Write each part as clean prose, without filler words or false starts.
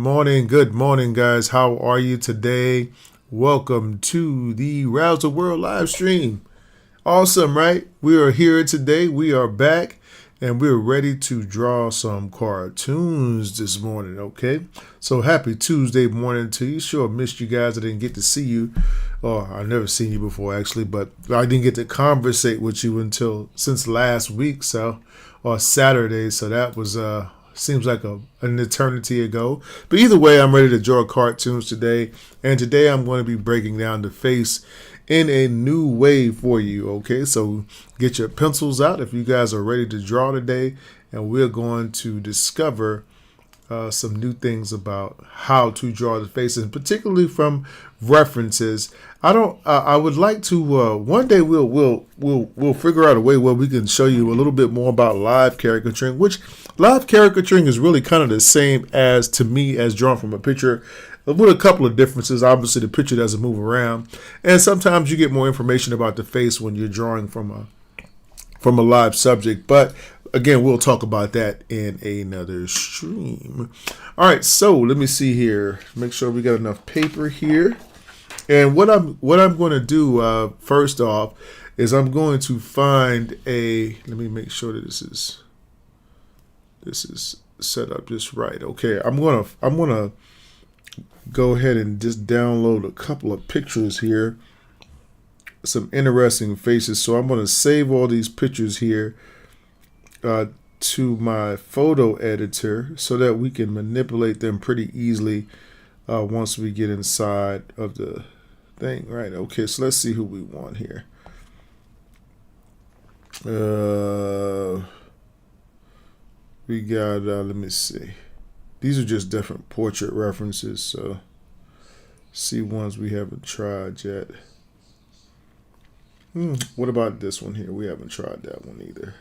Good morning, guys. How are you today? Welcome to the Rouse the World live stream. Awesome, right? We are here today. We are back, and we're ready to draw some cartoons this morning, okay? So happy Tuesday morning to you. Sure, missed you guys. I didn't get to see you. Oh, I've never seen you before, actually, but I didn't get to conversate with you since last week, or Saturday, so that was seems like an eternity ago. But either way, I'm ready to draw cartoons today. And today I'm going to be breaking down the face in a new way for you. Okay, so get your pencils out if you guys are ready to draw today. And we're going to discover some new things about how to draw the face, and particularly from references. I would like to one day we'll figure out a way where we can show you a little bit more about live caricaturing, which live caricaturing is really kind of the same as, to me, as drawn from a picture, with a couple of differences. Obviously, the picture doesn't move around, and sometimes you get more information about the face when you're drawing from a live subject. But again, we'll talk about that in another stream. All right, so let me see here. Make sure we got enough paper here. And what I'm going to do first off is I'm going to find let me make sure that this is set up just right. Okay, I'm gonna go ahead and just download a couple of pictures here. Some interesting faces. So I'm going to save all these pictures here to my photo editor so that we can manipulate them pretty easily once we get inside of the thing. Right. Okay, so let's see who we want here. We got, let me see. These are just different portrait references, so see ones we haven't tried yet. What about this one here? We haven't tried that one either.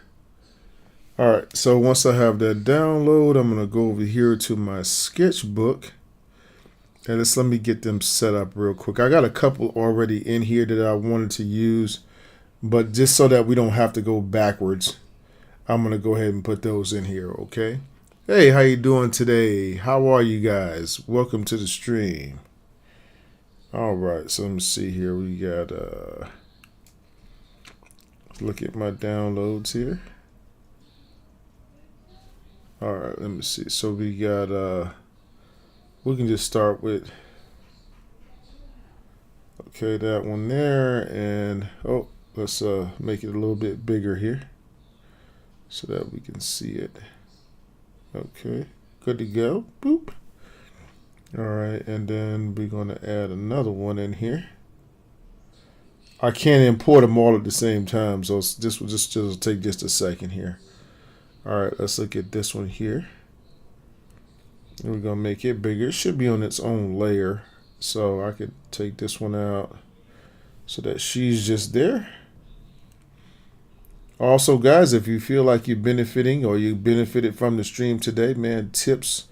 All right, so once I have that download, I'm going to go over here to my sketchbook. And let me get them set up real quick. I got a couple already in here that I wanted to use, but just so that we don't have to go backwards, I'm going to go ahead and put those in here, okay? Hey, how you doing today? How are you guys? Welcome to the stream. All right, so let me see here. We got, look at my downloads here. All right, let me see. So we got, we can just start with, okay, that one there. And, let's make it a little bit bigger here so that we can see it. Okay, good to go. Boop. All right, and then we're going to add another one in here. I can't import them all at the same time, so this will just take just a second here. All right, let's look at this one here. And we're going to make it bigger. It should be on its own layer, so I could take this one out so that she's just there. Also, guys, if you feel like you're benefiting or you benefited from the stream today, man, tips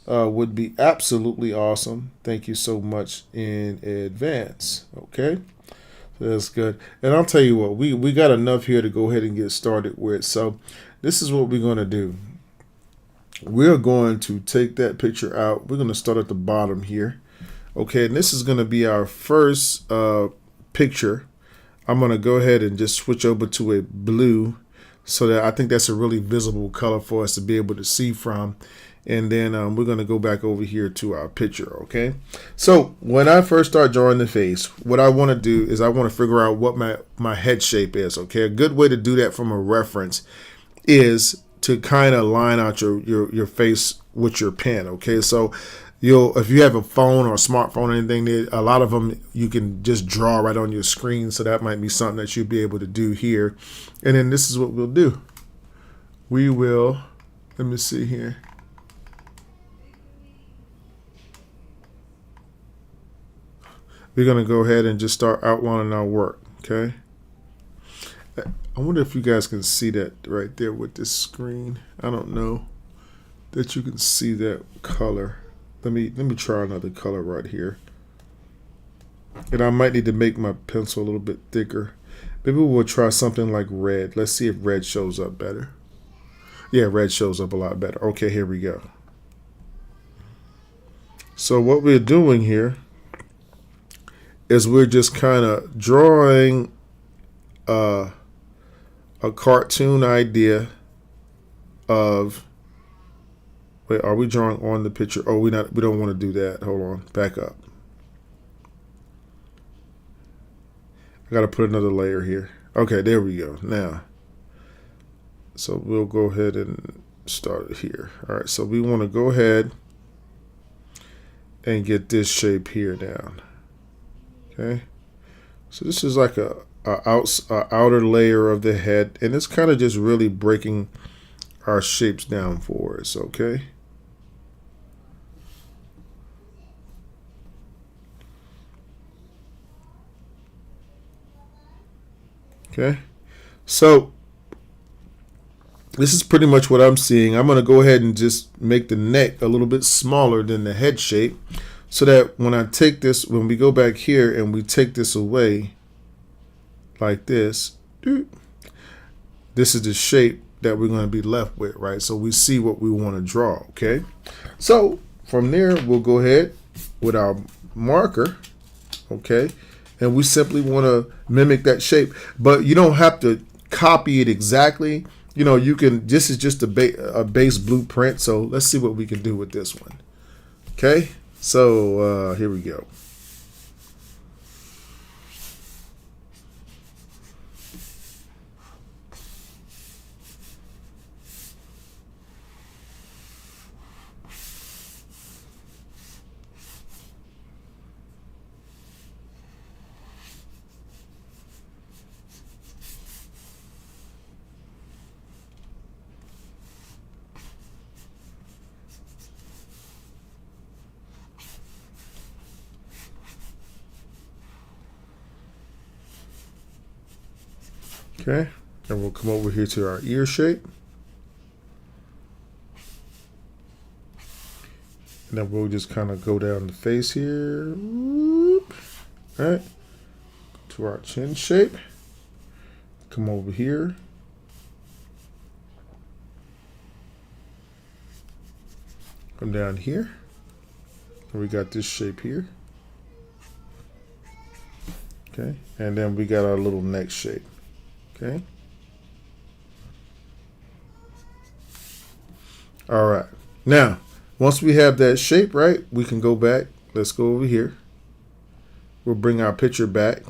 would be absolutely awesome. Thank you so much in advance. Okay, so that's good. And I'll tell you what, we got enough here to go ahead and get started with. So this is what we're going to do. We're going to take that picture out. We're going to start at the bottom here. Okay, and this is going to be our first picture. I'm going to go ahead and just switch over to a blue so that I think that's a really visible color for us to be able to see from. And then we're going to go back over here to our picture, okay? So when I first start drawing the face, what I want to do is I want to figure out what my head shape is, okay? A good way to do that from a reference is to kind of line out your face with your pen, okay? So if you have a phone or a smartphone or anything, a lot of them you can just draw right on your screen. So that might be something that you'll be able to do here. And then this is what we'll do. We will, let me see here. We're going to go ahead and just start outlining our work, okay? I wonder if you guys can see that right there with this screen. I don't know that you can see that color. Let me try another color right here. And I might need to make my pencil a little bit thicker. Maybe we'll try something like red. Let's see if red shows up better. Yeah, red shows up a lot better. Okay, here we go. So what we're doing here is we're just kind of drawing a cartoon idea of. Wait, are we drawing on the picture? Oh, we don't want to do that. Hold on, back up. I got to put another layer here. Okay, there we go. Now, so we'll go ahead and start it here. All right, so we want to go ahead and get this shape here down. Okay, so this is like a outer layer of the head, and it's kind of just really breaking our shapes down for us. Okay. Okay, so this is pretty much what I'm seeing. I'm going to go ahead and just make the neck a little bit smaller than the head shape so that when I take this, when we go back here and we take this away like this, this is the shape that we're going to be left with, right? So we see what we want to draw, okay? So from there, we'll go ahead with our marker, okay? And we simply want to mimic that shape, but you don't have to copy it exactly. You know, you can. This is just a base blueprint. So let's see what we can do with this one. Okay, so here we go. Okay, and we'll come over here to our ear shape. And then we'll just kind of go down the face here. All right, to our chin shape. Come over here. Come down here. And we got this shape here. Okay, and then we got our little neck shape. Okay. All right. Now, once we have that shape, right, we can go back. Let's go over here. We'll bring our picture back.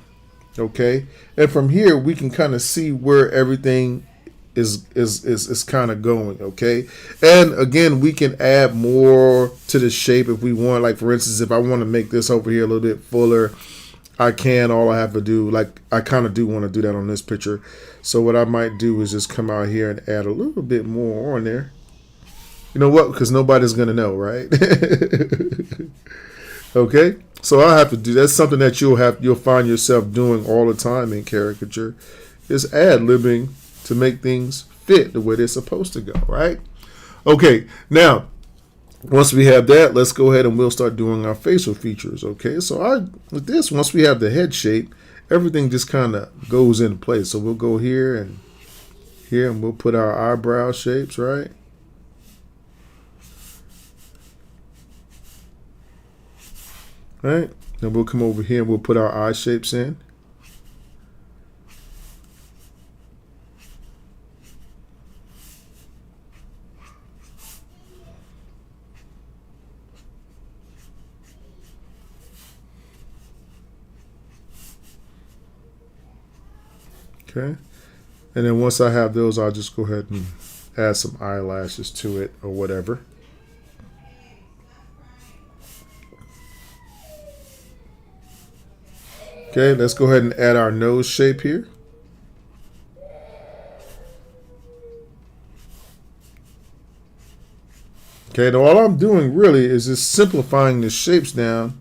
Okay. And from here, we can kind of see where everything is kind of going. Okay. And again, we can add more to the shape if we want. Like, for instance, if I want to make this over here a little bit fuller, I can. All I have to do, like, I kind of do want to do that on this picture. So what I might do is just come out here and add a little bit more on there. You know what? Because nobody's going to know, right? Okay. So I'll have to do. That's something that you'll find yourself doing all the time in caricature, is ad-libbing to make things fit the way they're supposed to go, right? Okay. Now, once we have that, let's go ahead and we'll start doing our facial features, okay? So with this, once we have the head shape, everything just kind of goes into place. So we'll go here and we'll put our eyebrow shapes, right? Right? Then we'll come over here and we'll put our eye shapes in. Okay, and then once I have those, I'll just go ahead and add some eyelashes to it or whatever. Okay, let's go ahead and add our nose shape here. Okay, now all I'm doing really is just simplifying the shapes down.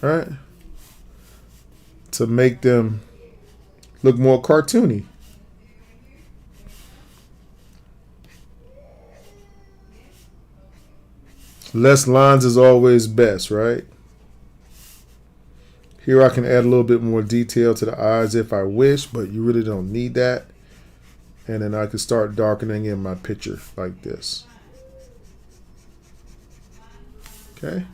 All right, to make them look more cartoony. Less lines is always best, right? Here I can add a little bit more detail to the eyes if I wish, but you really don't need that. And then I can start darkening in my picture like this. Okay.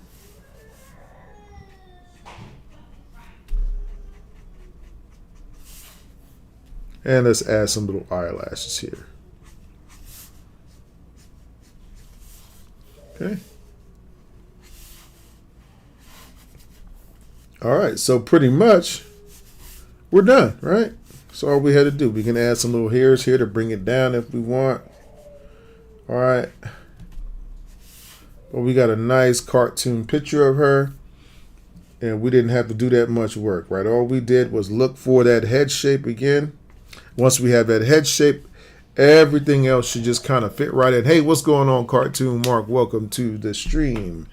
And let's add some little eyelashes here. Okay. All right, so pretty much we're done, right? That's all we had to do. We can add some little hairs here to bring it down if we want. All right. Well, we got a nice cartoon picture of her, and we didn't have to do that much work, right? All we did was look for that head shape again. Once we have that head shape, everything else should just kind of fit right in. Hey, what's going on, Cartoon Mark? Welcome to the stream.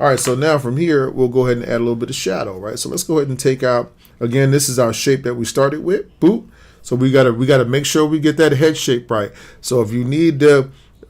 All right, so now from here, we'll go ahead and add a little bit of shadow, right? So let's go ahead and take out, again, this is our shape that we started with. Boop. So we gotta make sure we get that head shape right. So if you need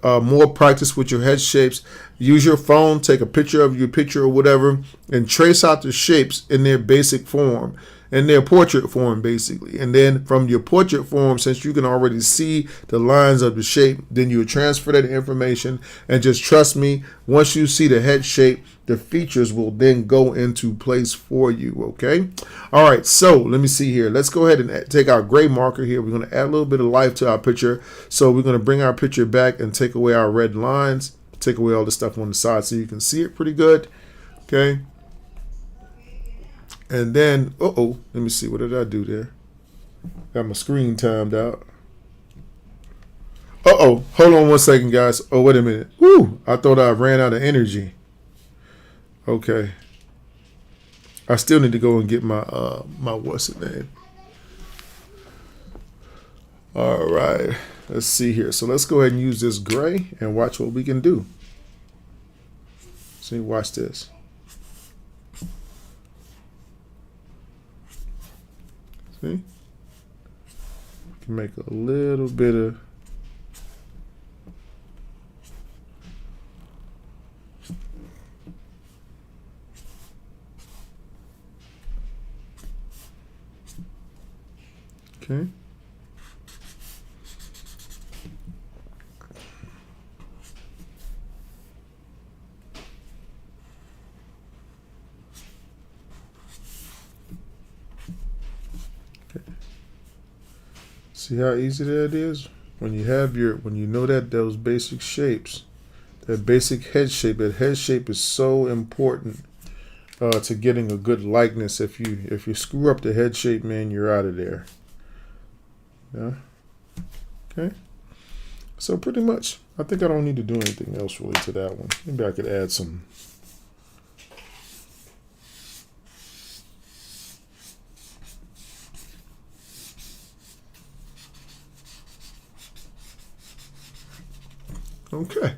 more practice with your head shapes, use your phone, take a picture of your picture or whatever, and trace out the shapes in their basic form, in their portrait form, basically. And then from your portrait form, since you can already see the lines of the shape, then you transfer that information. And just trust me, once you see the head shape, the features will then go into place for you, okay? All right, so let me see here. Let's go ahead and take our gray marker here. We're going to add a little bit of life to our picture. So we're going to bring our picture back and take away our red lines, take away all the stuff on the side so you can see it pretty good, okay? And then, let me see, what did I do there? Got my screen timed out. Hold on one second, guys. Oh, wait a minute. Woo, I thought I ran out of energy. Okay. I still need to go and get my what's it name? All right. Let's see here. So let's go ahead and use this gray and watch what we can do. See, watch this. See? We can make a little bit of okay. See how easy that is? When you know that those basic shapes, that basic head shape, that head shape is so important to getting a good likeness. If you screw up the head shape, man, you're out of there. Yeah. Okay. So pretty much, I think I don't need to do anything else really to that one. Maybe I could add some. Okay.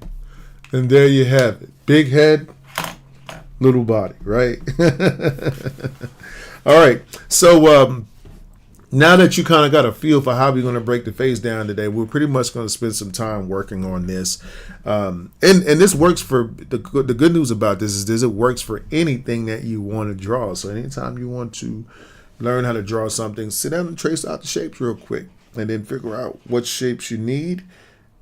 And there you have it. Big head, little body, right? All right. So now that you kind of got a feel for how we're going to break the face down today, we're pretty much going to spend some time working on this. And this works for the good news about this is it works for anything that you want to draw. So anytime you want to learn how to draw something, sit down and trace out the shapes real quick, and then figure out what shapes you need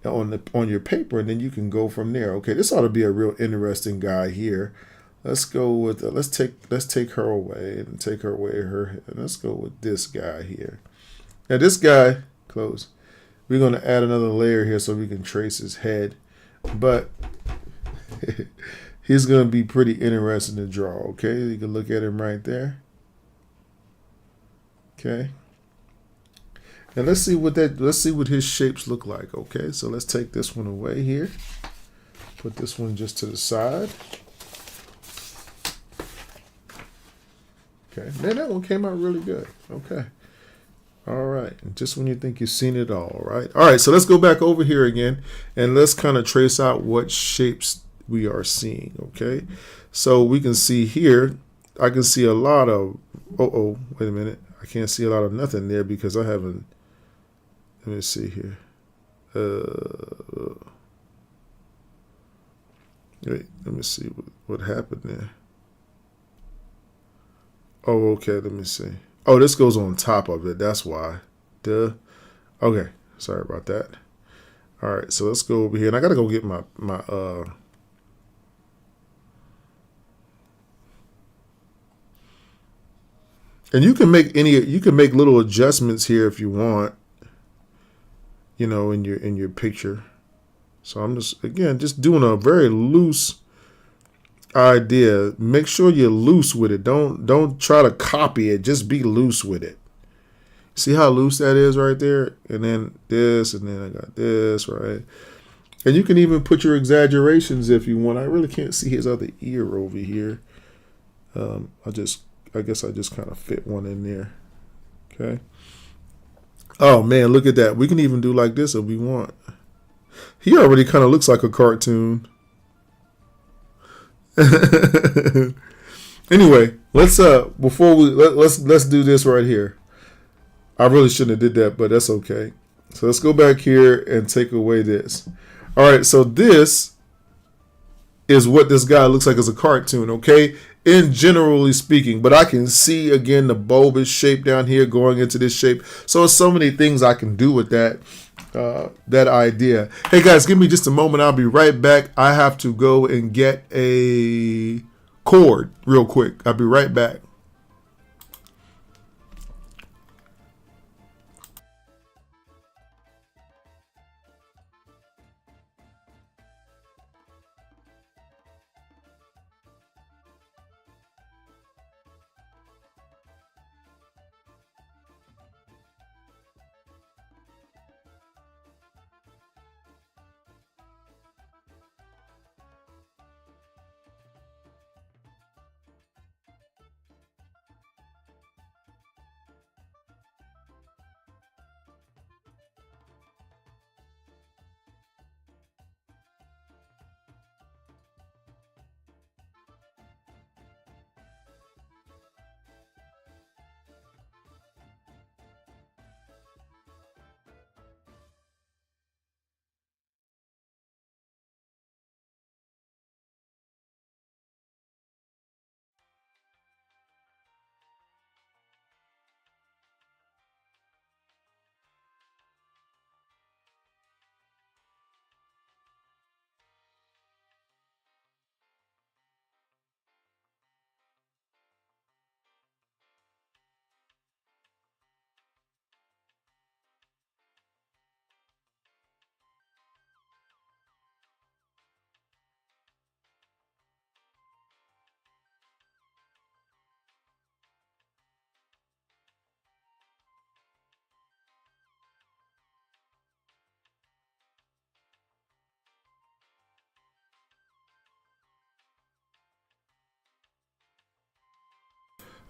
on your paper, and then you can go from there. Okay, this ought to be a real interesting guy here. Let's go with let's take her away and take her away and let's go with this guy here. Now this guy, close. We're going to add another layer here so we can trace his head, but he's going to be pretty interesting to draw. Okay, you can look at him right there. Okay. And let's see what his shapes look like. Okay, so let's take this one away here. Put this one just to the side. Okay, man, that one came out really good. Okay. All right, and just when you think you've seen it all, right? All right, so let's go back over here again, and let's kind of trace out what shapes we are seeing, okay? So we can see here, I can see a lot of, wait a minute. I can't see a lot of nothing there because I haven't, let me see here. Wait, let me see what happened there. Oh, okay, let me see. Oh, this goes on top of it. That's why. Duh. Okay, sorry about that. All right, so let's go over here, and I gotta go get my and you can make little adjustments here if you want, you know, in your picture. So I'm just doing a very loose idea. Make sure you're loose with it. Don't try to copy it. Just be loose with it. See how loose that is right there? And then this, and then I got this, right? And you can even put your exaggerations if you want. I really can't see his other ear over here. I guess I just kind of fit one in there. Okay. Oh man, look at that. We can even do like this if we want. He already kind of looks like a cartoon. Anyway, let's let's do this right here. I really shouldn't have did that, but that's okay. So let's go back here and take away this. All right, so this is what this guy looks like as a cartoon, okay? In generally speaking, but I can see again the bulbous shape down here going into this shape. So there's so many things I can do with that idea. Hey guys, give me just a moment. I'll be right back. I have to go and get a cord real quick. I'll be right back.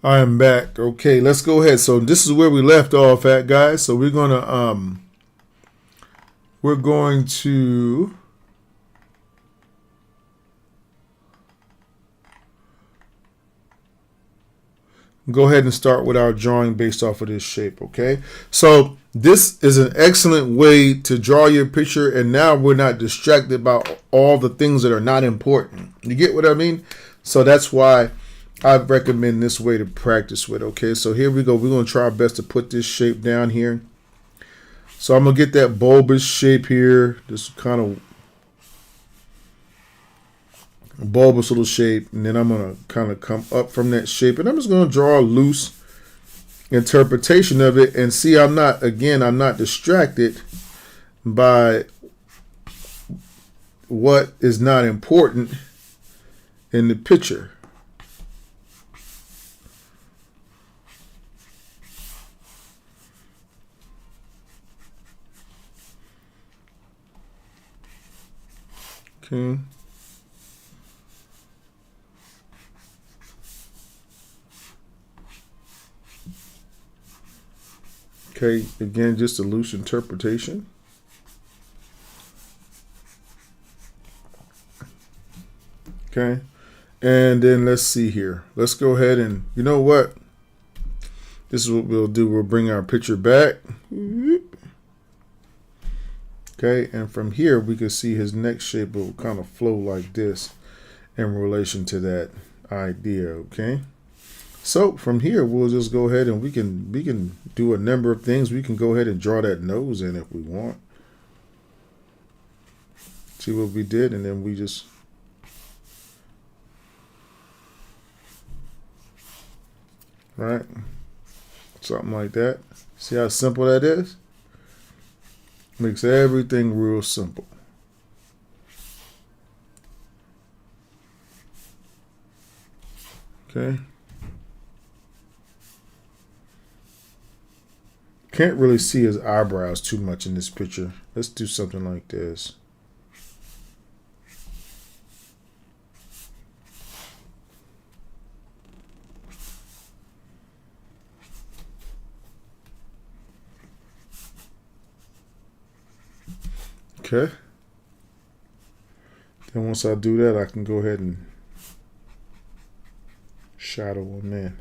I am back. Okay, let's go ahead. So this is where we left off at, guys. So we're going to go ahead and start with our drawing based off of this shape, okay? So this is an excellent way to draw your picture, and now we're not distracted by all the things that are not important. You get what I mean? So that's why I recommend this way to practice with, okay? So here we go. We're going to try our best to put this shape down here. So I'm going to get that bulbous shape here, this kind of bulbous little shape, and then I'm going to kind of come up from that shape, and I'm just going to draw a loose interpretation of it, and see I'm not distracted by what is not important in the picture. Okay. Okay, again, just a loose interpretation. Okay, and then let's see here. Let's go ahead and, you know what? This is what we'll do. We'll bring our picture back. Okay, and from here we can see his neck shape will kind of flow like this. in relation to that idea. Okay. So from here, we'll just go ahead and we can do a number of things. We can go ahead and draw that nose in if we want. See what we did, and then we just right, something like that. See how simple that is? Makes everything real simple. Okay. Can't really see his eyebrows too much in this picture. Let's do something like this. Okay. Then once I do that, I can go ahead and shadow him in.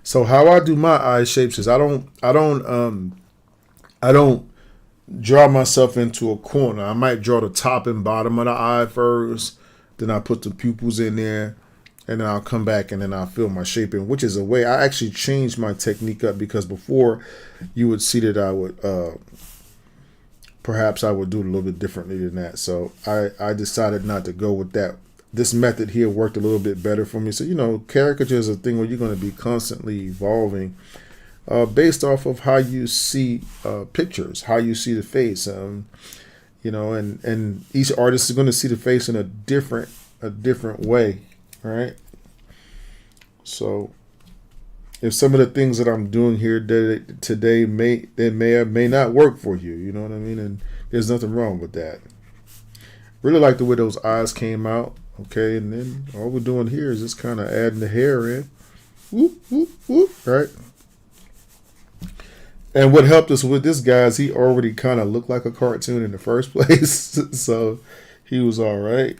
So how I do my eye shapes is I don't draw myself into a corner. I might draw the top and bottom of the eye first, then I put the pupils in there, and then I'll come back and then I'll fill my shape in, which is a way I actually changed my technique up, because before you would see that I would perhaps I would do it a little bit differently than that. So I decided not to go with that. This method here worked a little bit better for me. So, caricature is a thing where you're going to be constantly evolving based off of how you see pictures, how you see the face. And each artist is going to see the face in a different way, right? So if some of the things that I'm doing here today may or may not work for you, you know what I mean? And there's nothing wrong with that. Really like the way those eyes came out. Okay, and then all we're doing here is just kind of adding the hair in. Whoop, whoop, whoop, right? And what helped us with this guy is he already kind of looked like a cartoon in the first place. So he was all right.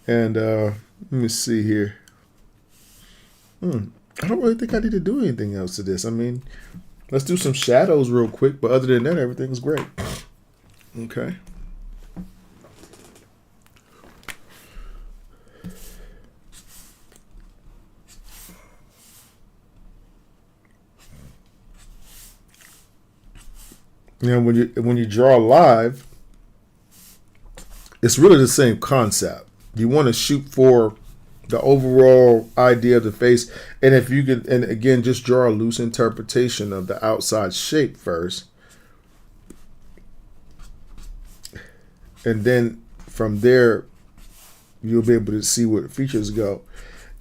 And let me see here. I don't really think I need to do anything else to this. I mean, let's do some shadows real quick. But other than that, everything's great. Okay. When you draw live, it's really the same concept. You want to shoot for the overall idea of the face, and if you can, and again, just draw a loose interpretation of the outside shape first, and then from there, you'll be able to see where the features go,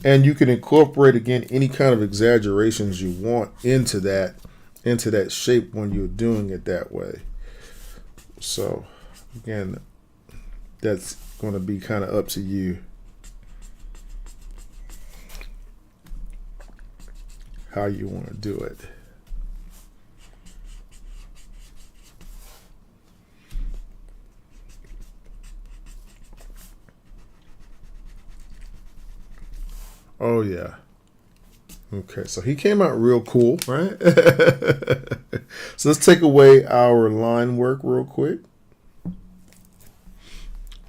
and you can incorporate again any kind of exaggerations you want into that shape when you're doing it that way. So again, that's going to be kind of up to you how you want to do it. Oh yeah. Okay, so he came out real cool, right? So let's take away our line work real quick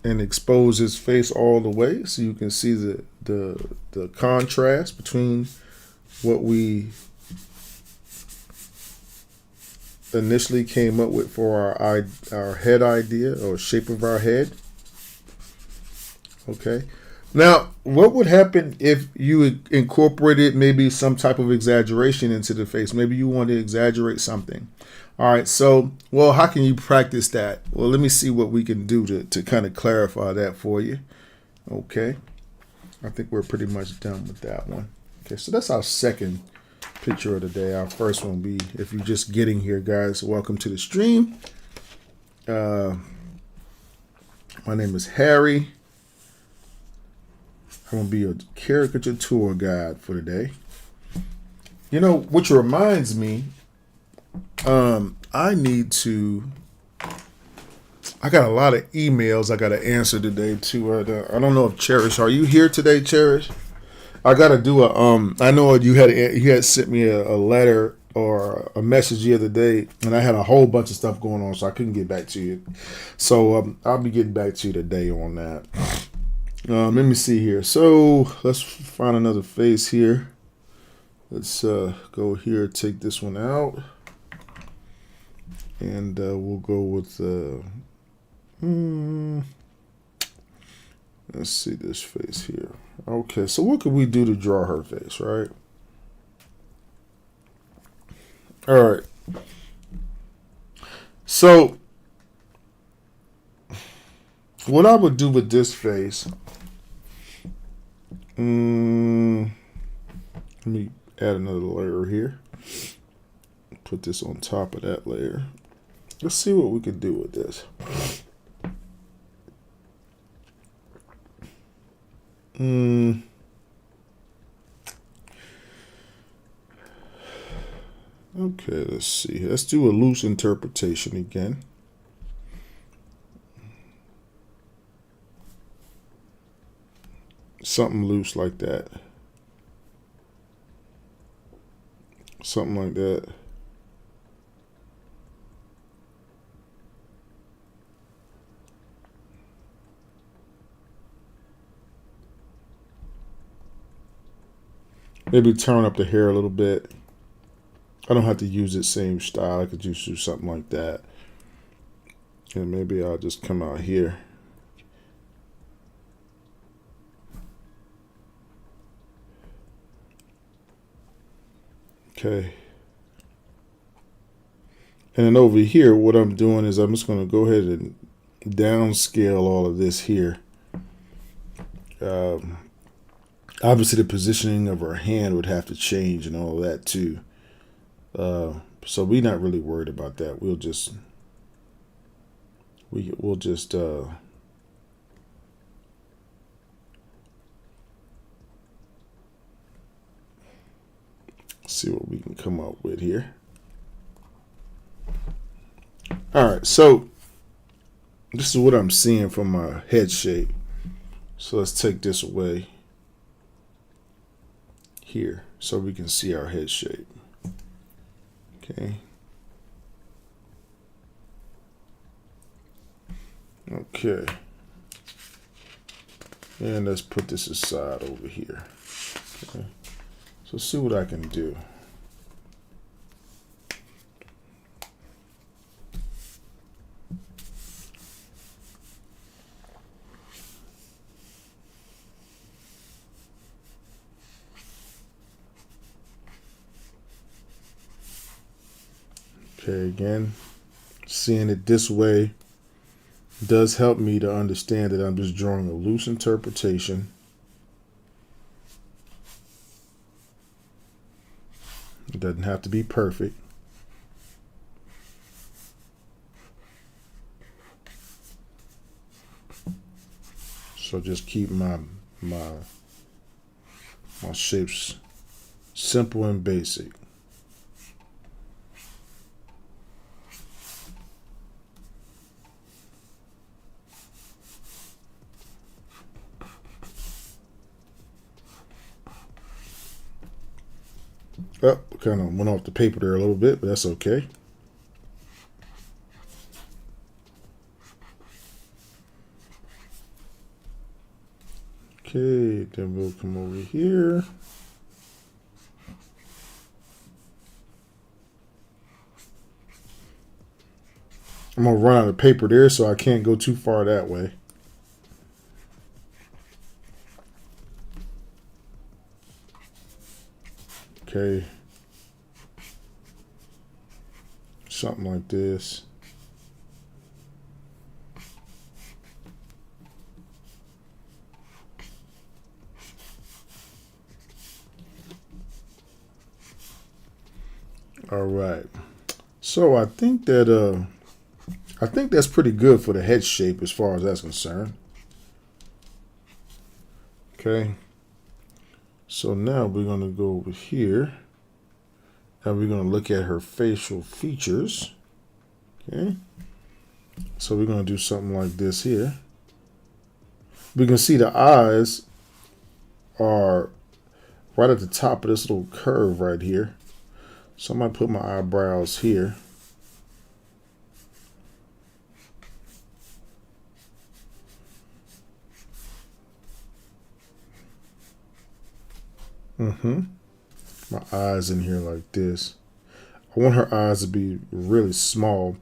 and expose his face all the way so you can see the contrast between what we initially came up with for our head idea or shape of our head. Okay. Now, what would happen if you incorporated maybe some type of exaggeration into the face? Maybe you want to exaggerate something. All right, so, well, how can you practice that? Well, let me see what we can do to kind of clarify that for you. Okay, I think we're pretty much done with that one. Okay, so that's our second picture of the day. Our first one will be, if you're just getting here, guys, welcome to the stream. My name is Harry. I'm going to be a caricature tour guide for today. Which reminds me, I got a lot of emails I got to answer today too. I don't know if Cherish, are you here today, Cherish? I got to do I know you had sent me a letter or a message the other day, and I had a whole bunch of stuff going on, so I couldn't get back to you. So I'll be getting back to you today on that. Let me see here. So let's find another face here. Let's go here, take this one out, and we'll go with let's see this face here. Okay, so what could we do to draw her face, right? All right. So what I would do with this face, let me add another layer here. Put this on top of that layer. Let's see what we can do with this. Okay, let's see. Let's do a loose interpretation again. Something loose like that. Something like that. Maybe turn up the hair a little bit. I don't have to use the same style. I could just do something like that. And maybe I'll just come out here. Okay. And then over here, what I'm doing is I'm just going to go ahead and downscale all of this here. Obviously, the positioning of her hand would have to change and all of that too. So we're not really worried about that. We'll just see what we can come up with here. All right, so this is what I'm seeing from my head shape. So let's take this away here so we can see our head shape. Okay. Okay. And let's put this aside over here. Okay. So see what I can do. Okay, again, seeing it this way does help me to understand that I'm just drawing a loose interpretation. It doesn't have to be perfect. So just keep my shapes simple and basic. Oh, kind of went off the paper there a little bit, but that's okay. Okay, then we'll come over here. I'm going to run out of paper there, so I can't go too far that way. Okay. Something like this. All right. So I think that's pretty good for the head shape as far as that's concerned. Okay. So now we're going to go over here and we're going to look at her facial features. Okay. So we're going to do something like this here. We can see the eyes are right at the top of this little curve right here. So I might put my eyebrows here. My eyes in here like this. I want her eyes to be really small.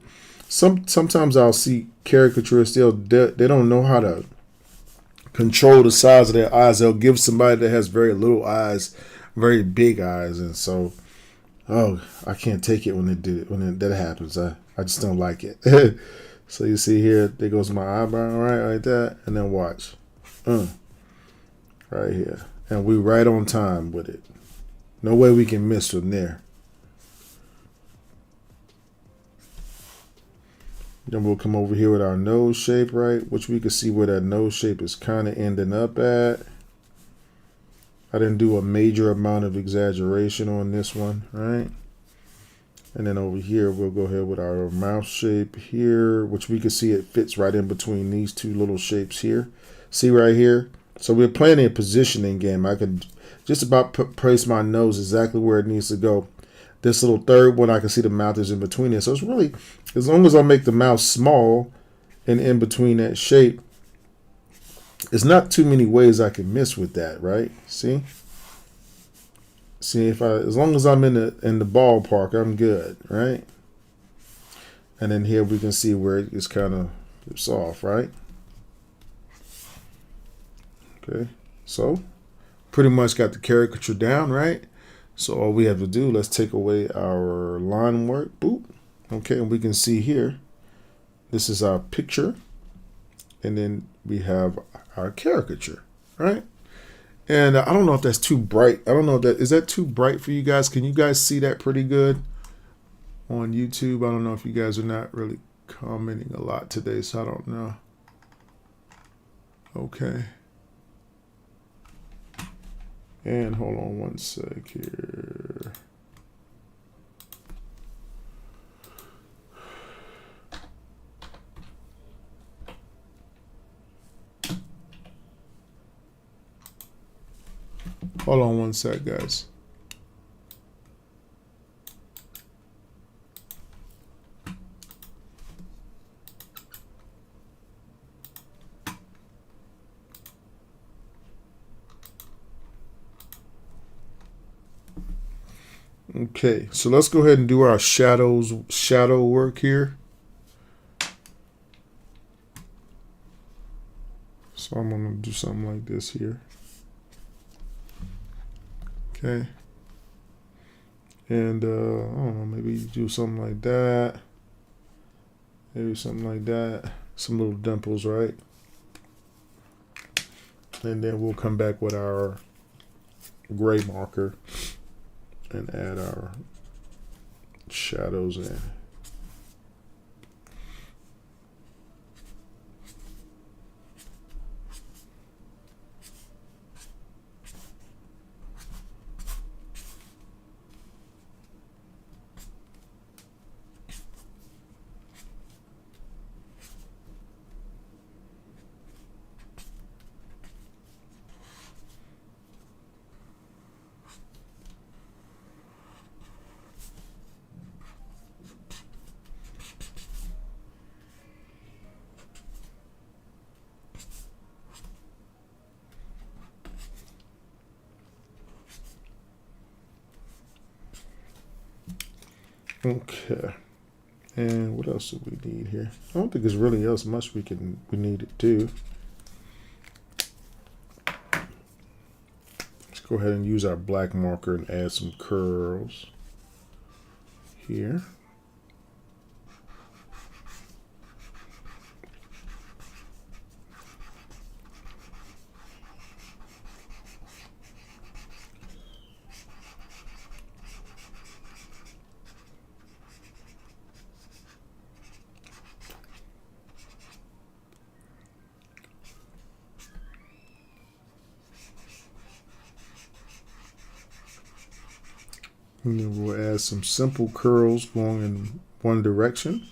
Sometimes I'll see caricaturists. They don't know how to control the size of their eyes. They'll give somebody that has very little eyes very big eyes, and so I can't take it when that happens. I just don't like it. So you see here, there goes my eyebrow, right, like that, and then watch, right here, and we right on time with it. No way we can miss from there. Then we'll come over here with our nose shape, right, which we can see where that nose shape is kind of ending up at. I didn't do a major amount of exaggeration on this one, right? And then over here, we'll go ahead with our mouth shape here, which we can see it fits right in between these two little shapes here. See right here? So we're playing a positioning game. I could just about place my nose exactly where it needs to go. This little third one, I can see the mouth is in between it. So it's really, as long as I make the mouth small and in between that shape, there's not too many ways I can miss with that, right? See, as long as I'm in the ballpark, I'm good, right? And then here we can see where it's kind of soft, right? Okay, so pretty much got the caricature down, right? So all we have to do, let's take away our line work. Boop. Okay, and we can see here, this is our picture, and then we have our caricature, right? And I don't know if that's too bright. I don't know if is that too bright for you guys? Can you guys see that pretty good on YouTube? I don't know if you guys are not really commenting a lot today, so I don't know. Okay. And hold on one sec here. Hold on one sec, guys. Okay, so let's go ahead and do our shadow work here. So I'm going to do something like this here. Okay. And I don't know, maybe do something like that. Maybe something like that. Some little dimples, right? And then we'll come back with our gray marker and add our shadows in. Okay, and what else do we need here? I don't think there's really else much we need to do. Let's go ahead and use our black marker and add some curls here. And then we'll add some simple curls going in one direction.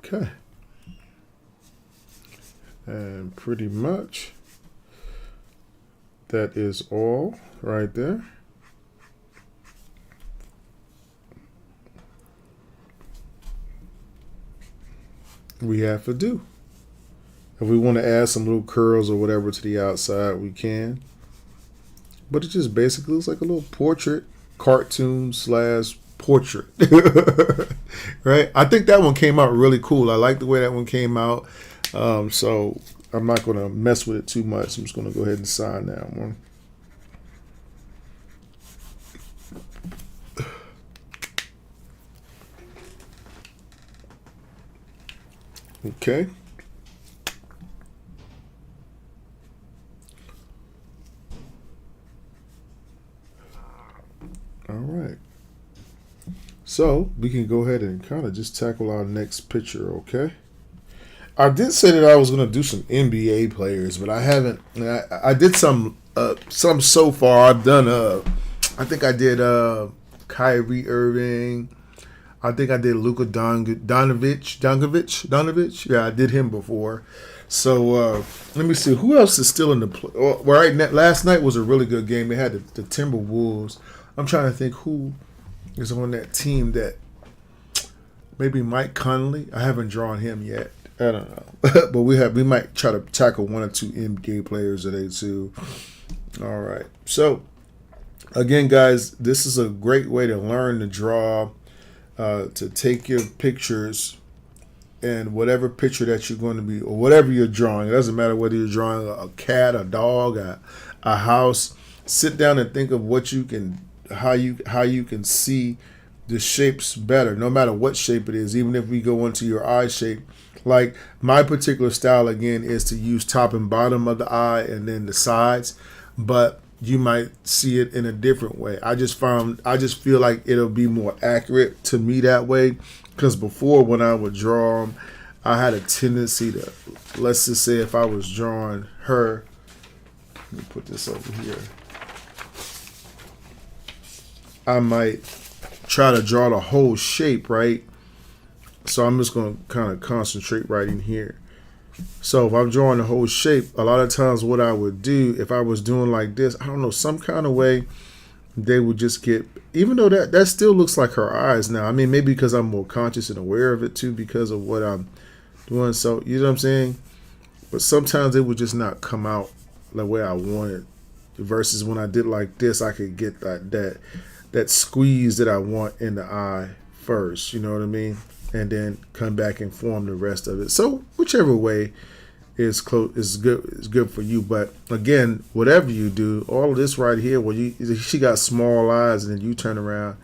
Okay. And pretty much that is all right there. We have to do. If we want to add some little curls or whatever to the outside, we can. But it just basically looks like a little portrait, cartoon / portrait. Right? I think that one came out really cool. I like the way that one came out. So I'm not going to mess with it too much. I'm just going to go ahead and sign that one. Okay. All right. So we can go ahead and kind of just tackle our next picture, okay? I did say that I was going to do some NBA players, but I haven't. I did some so far. I've done, I think I did Kyrie Irving. I think I did Luka Doncic. Yeah, I did him before. So let me see. Who else is still in the play? Right now, last night was a really good game. They had the Timberwolves. I'm trying to think who is on that team that maybe Mike Conley. I haven't drawn him yet. I don't know. But we might try to tackle one or two NBA players today too. All right. So again, guys, this is a great way to learn to draw, to take your pictures and whatever picture that you're going to be, or whatever you're drawing. It doesn't matter whether you're drawing a cat, a dog, a house. Sit down and think of what you can, how you can see the shapes better, no matter what shape it is. Even if we go into your eye shape, like my particular style again is to use top and bottom of the eye and then the sides, but you might see it in a different way. I just feel like it'll be more accurate to me that way, because before when I would draw them, I had a tendency to, let's just say if I was drawing her, let me put this over here, I might try to draw the whole shape, right? So I'm just going to kind of concentrate right in here. So if I'm drawing the whole shape, a lot of times what I would do, if I was doing like this, I don't know, some kind of way, they would just get, even though that still looks like her eyes now. I mean, maybe because I'm more conscious and aware of it too, because of what I'm doing. So, you know what I'm saying? But sometimes it would just not come out the way I wanted. Versus when I did like this, I could get that squeeze that I want in the eye first. You know what I mean? And then come back and form the rest of it. So whichever way is good for you. But again, whatever you do, all of this right here, where she got small eyes, and then you turn around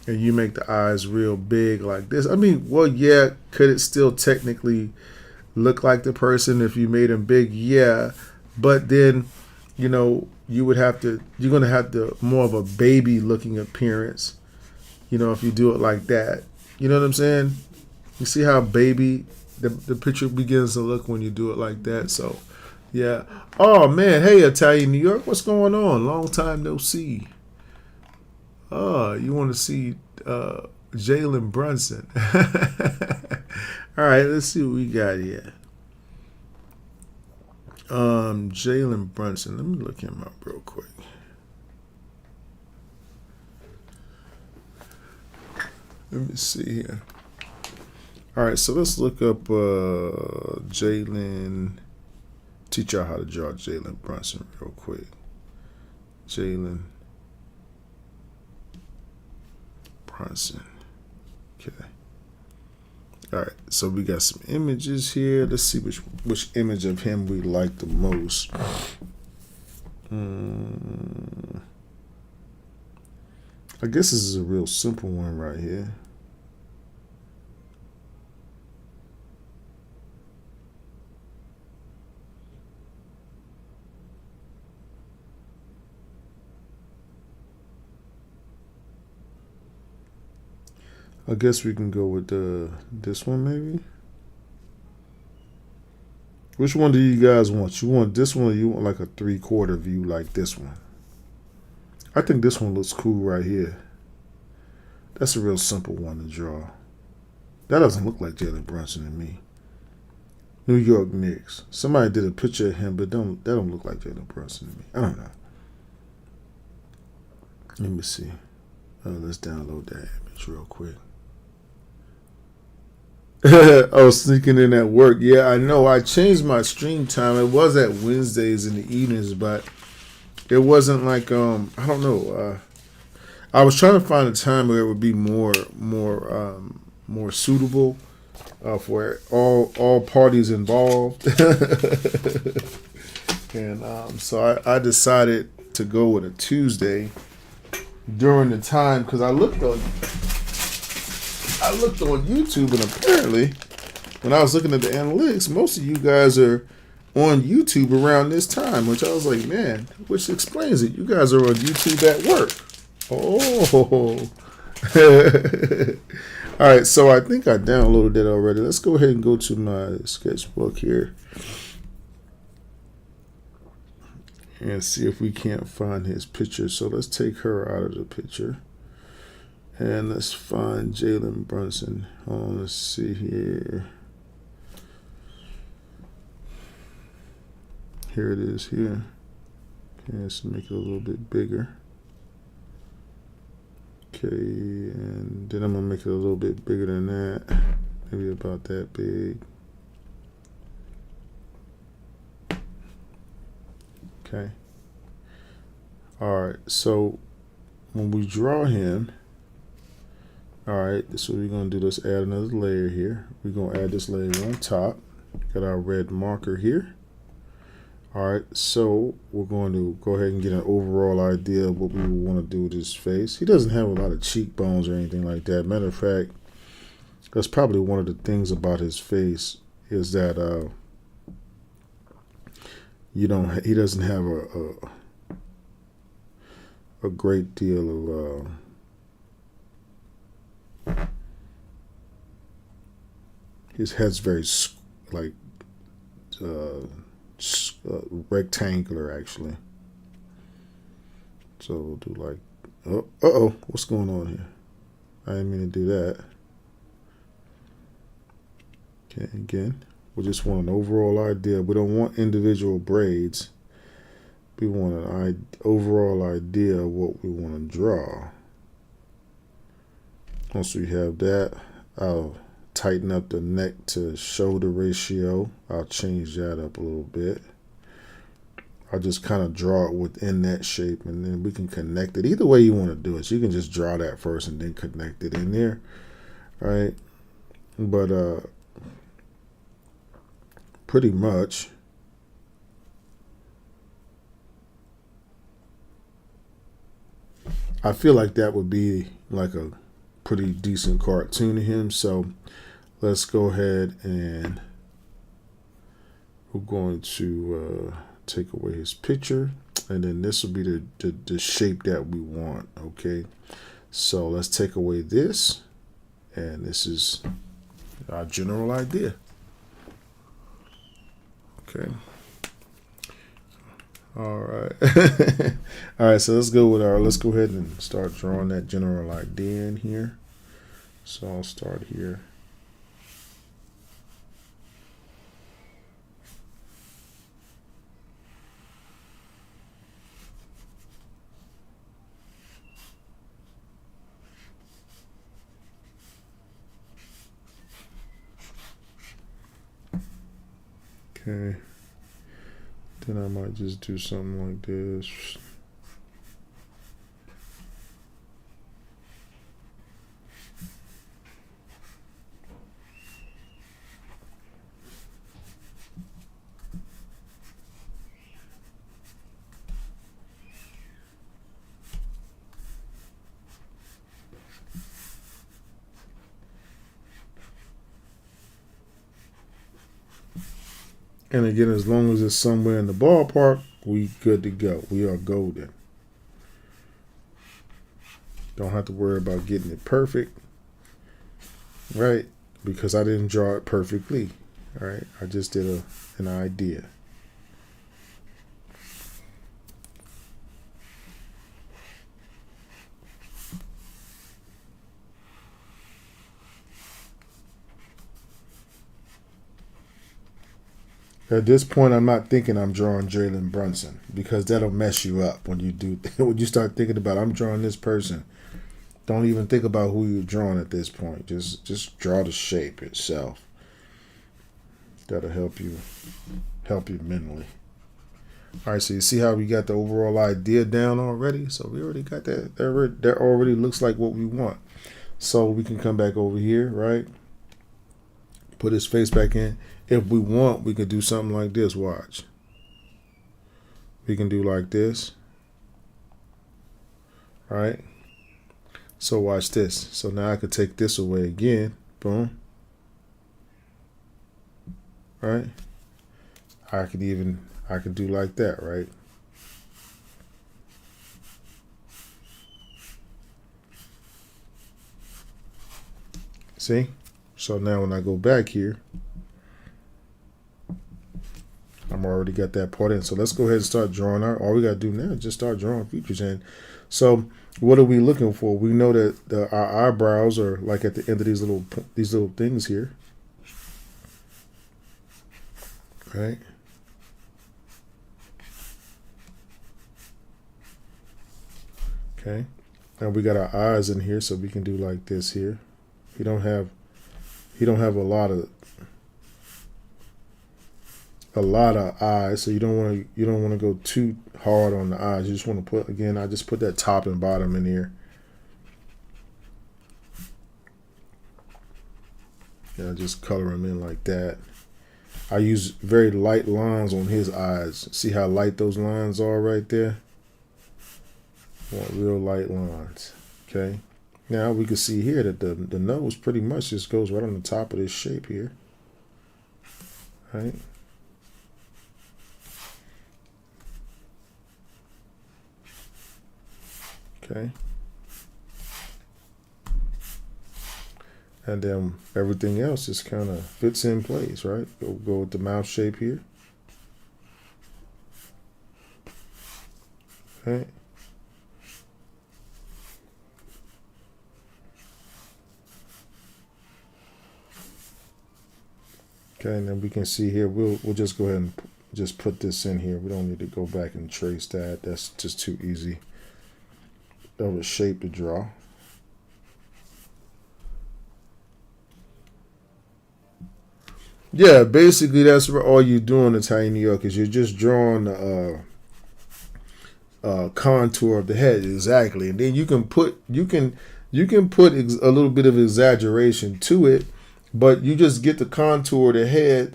and you make the eyes real big like this. I mean, well, yeah, could it still technically look like the person if you made them big? Yeah, but then you're going to have the more of a baby looking appearance. If you do it like that. You know what I'm saying? You see how baby the picture begins to look when you do it like that. So, yeah. Oh, man. Hey, Italian New York. What's going on? Long time no see. Oh, you want to see Jalen Brunson. All right, let's see what we got here. Jalen Brunson. Let me look him up real quick. Let me see here. All right, so let's look up Jalen. Teach y'all how to draw Jalen Brunson real quick. Jalen Brunson. Okay. All right, so we got some images here. Let's see which image of him we like the most. I guess this is a real simple one right here. I guess we can go with this one maybe. Which one do you guys want? You want this one, or you want like a 3/4 view like this one? I think this one looks cool right here. That's a real simple one to draw. That doesn't look like Jalen Brunson to me. New York Knicks. Somebody did a picture of him, but that don't look like Jalen Brunson to me. I don't know. Let me see. Let's download that image real quick. Oh, sneaking in at work. Yeah, I know. I changed my stream time. It was at Wednesdays in the evenings, but it wasn't like I don't know. I was trying to find a time where it would be more suitable for all parties involved. And so I decided to go with a Tuesday during the time, because I looked on YouTube, and apparently when I was looking at the analytics, most of you guys are on YouTube around this time, which I was like, man, which explains it. You guys are on YouTube at work. Oh. All right, so I think I downloaded that already. Let's go ahead and go to my sketchbook here and see if we can't find his picture. So let's take her out of the picture. And let's find Jalen Brunson. Let's see here. Here it is here. Okay, let's make it a little bit bigger. Okay, and then I'm going to make it a little bit bigger than that. Maybe about that big. Okay. All right, so when we draw him, all right, so we're going to do, let's add another layer here. We're going to add this layer on top. Got our red marker here. All right, so we're going to go ahead and get an overall idea of what we want to do with his face. He doesn't have a lot of cheekbones or anything like that. Matter of fact, that's probably one of the things about his face is that he doesn't have a great deal of his head's very like rectangular actually. So we'll do like what's going on here? I didn't mean to do that. Okay, again, we just want an overall idea. We don't want individual braids. We want an overall idea of what we want to draw. Once we have that, I'll tighten up the neck to shoulder ratio. I'll change that up a little bit. I'll just kind of draw it within that shape, and then we can connect it. Either way you want to do it. So you can just draw that first and then connect it in there. All right. But pretty much I feel like that would be like a pretty decent cartoon of him. So let's go ahead and we're going to take away his picture, and then this will be the shape that we want. Okay, so let's take away this, and this is our general idea. Okay. All right. All right, so let's go ahead and start drawing that general idea in here. So I'll start here. Okay. Then I might just do something like this. And again, as long as it's somewhere in the ballpark, we good to go. We are golden. Don't have to worry about getting it perfect, right? Because I didn't draw it perfectly, right? I just did an idea. At this point, I'm not thinking I'm drawing Jalen Brunson because that'll mess you up when you do when you start thinking about I'm drawing this person. Don't even think about who you're drawing at this point. Just draw the shape itself. That'll help you mentally. All right, so you see how we got the overall idea down already? So we already got that. That already looks like what we want. So we can come back over here, right? Put his face back in. If we want, we could do something like this. Watch. We can do like this. All right? So watch this. So now I could take this away again. Boom. Right? I could do like that, right? See? So now when I go back here, I'm already got that part in. So let's go ahead and start drawing out. All we got to do now is just start drawing features in. So what are we looking for? We know that our eyebrows are like at the end of these little things here. Right? Okay. And we got our eyes in here, so we can do like this here. He don't have a lot of eyes, so you don't want to go too hard on the eyes. You just want to put, again, I just put that top and bottom in here. Yeah, just color him in like that. I use very light lines on his eyes. See how light those lines are right there? I want real light lines. Okay. Now we can see here that the nose pretty much just goes right on the top of this shape here. Right? Okay. And then everything else just kind of fits in place, right? Go with the mouth shape here. Okay. Okay, and then we can see here, we'll just go ahead and just put this in here. We don't need to go back and trace that. That's just too easy of a shape to draw. Yeah, basically that's all you're doing in Italian New York is you're just drawing the contour of the head exactly, and then you can put a little bit of exaggeration to it, but you just get the contour of the head,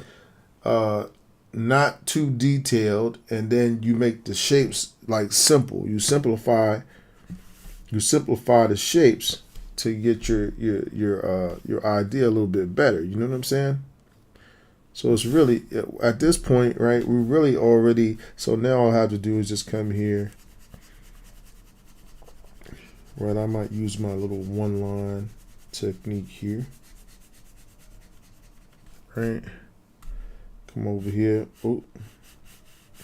not too detailed, and then you make the shapes like simple. You simplify the shapes to get your idea a little bit better. You know what I'm saying? So it's really, at this point, right, we really already, so now all I have to do is just come here. Right, I might use my little one line technique here. Right. Come over here. Oh,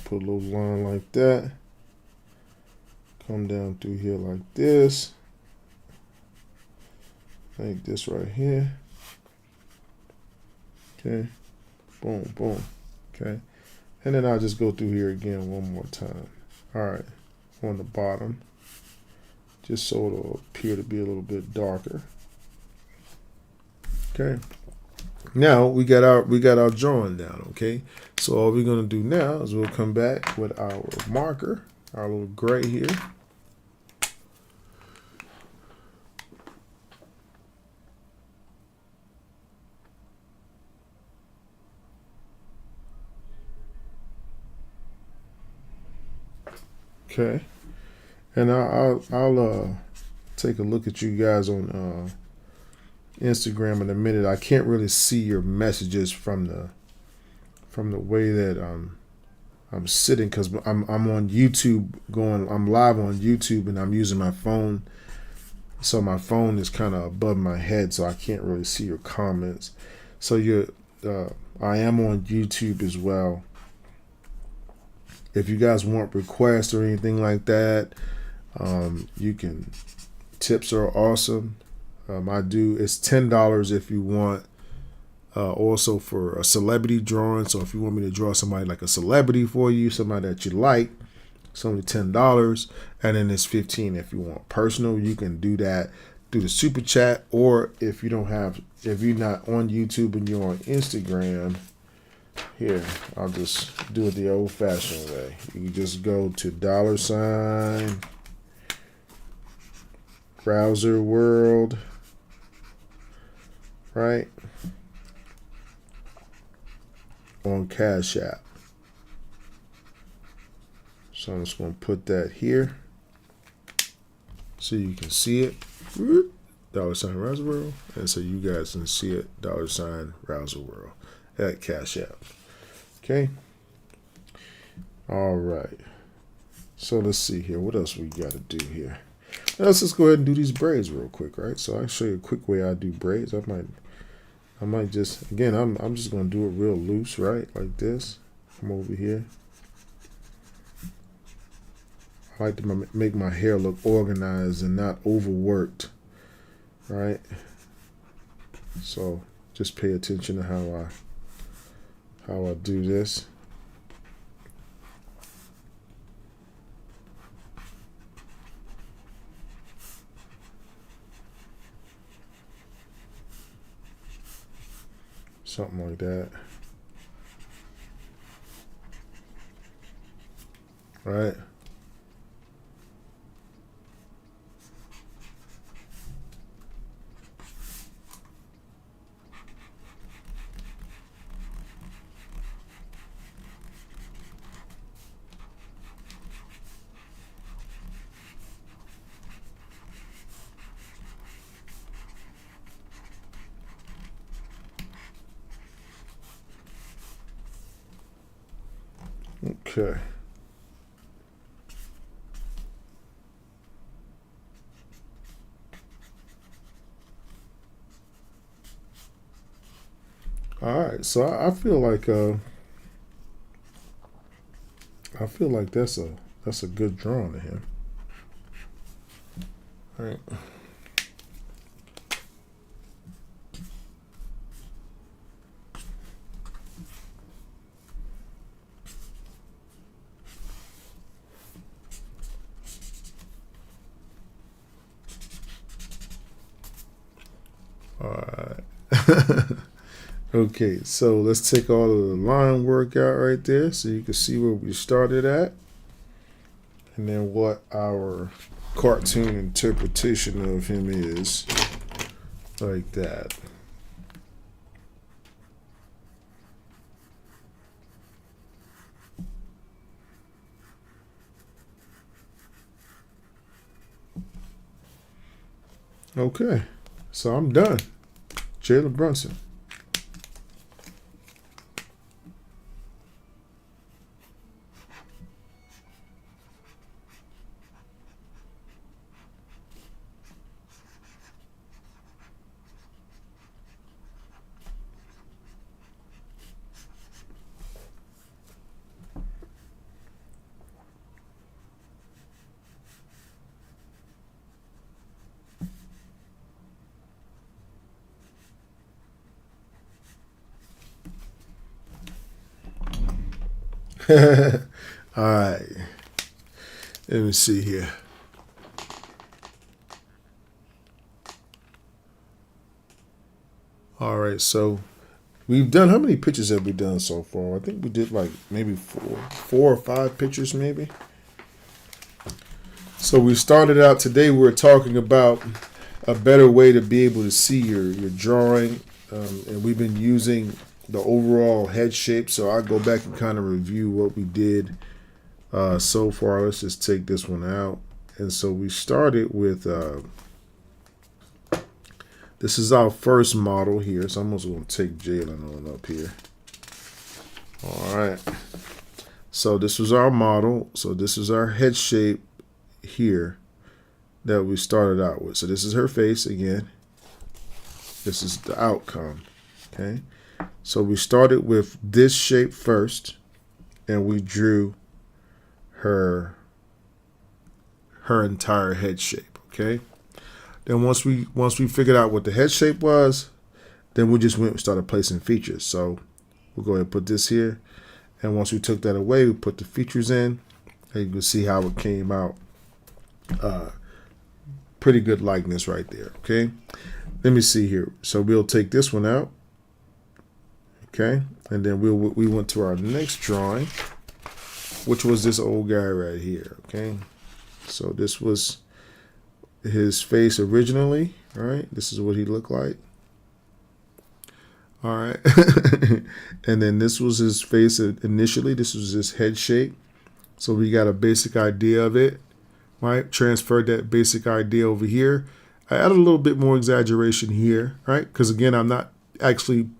put a little line like that. Come down through here like this. Like this right here. Okay. Boom, boom. Okay. And then I'll just go through here again one more time. All right. On the bottom. Just so it'll appear to be a little bit darker. Okay. Now we got our drawing down, okay? So all we're gonna do now is we'll come back with our marker, our little gray here. Okay. And I'll take a look at you guys on Instagram in a minute. I can't really see your messages from the way that I'm sitting because I'm on YouTube I'm live on YouTube and I'm using my phone, so my phone is kind of above my head, so I can't really see your comments. So I am on YouTube as well. If you guys want requests or anything like that, you can. Tips are awesome. It's $10 if you want Also for a celebrity drawing. So if you want me to draw somebody like a celebrity for you, somebody that you like, it's only $10. And then it's $15 if you want personal. You can do that through the super chat, or if you're not on YouTube and you're on Instagram, here, I'll just do it the old fashioned way. You can just go to $ browser world, right? On Cash App. So I'm just going to put that here so you can see it. $, Browser World. And so you guys can see it, $ Browser World at Cash App. Okay. All right. So let's see here. What else we got to do here? Let's just go ahead and do these braids real quick, right? So I'll show you a quick way I do braids. I might just, again, I'm just going to do it real loose, right? Like this. Come over here. I like to make my hair look organized and not overworked, right? So just pay attention to how I do this. Something like that. Right? Okay. All right. So I feel like that's a good drawing of him. All right. All right. Okay, so let's take all of the line work out right there so you can see where we started at and then what our cartoon interpretation of him is, like that. Okay, so I'm done. Jalen Brunson. All right. Let me see here. All right, so we've done, how many pictures have we done so far? I think we did like maybe four or five pictures maybe. So we started out today, we were talking about a better way to be able to see your drawing. And we've been using the overall head shape. So I'll go back and kind of review what we did so far. Let's just take this one out. And so we started with, this is our first model here. So I'm also going to take Jalen on up here. All right. So this was our model. So this is our head shape here that we started out with. So this is her face again. This is the outcome. Okay. So we started with this shape first, and we drew her entire head shape. Okay. Then once we figured out what the head shape was, then we just went and started placing features. So we'll go ahead and put this here. And once we took that away, we put the features in. And you can see how it came out. Pretty good likeness right there. Okay. Let me see here. So we'll take this one out. Okay. And then we went to our next drawing, which was this old guy right here. Okay. So this was his face originally. All right. This is what he looked like. All right. And then this was his face initially. This was his head shape. So we got a basic idea of it, right? Transferred that basic idea over here. I added a little bit more exaggeration here, right? Because again, I'm not actually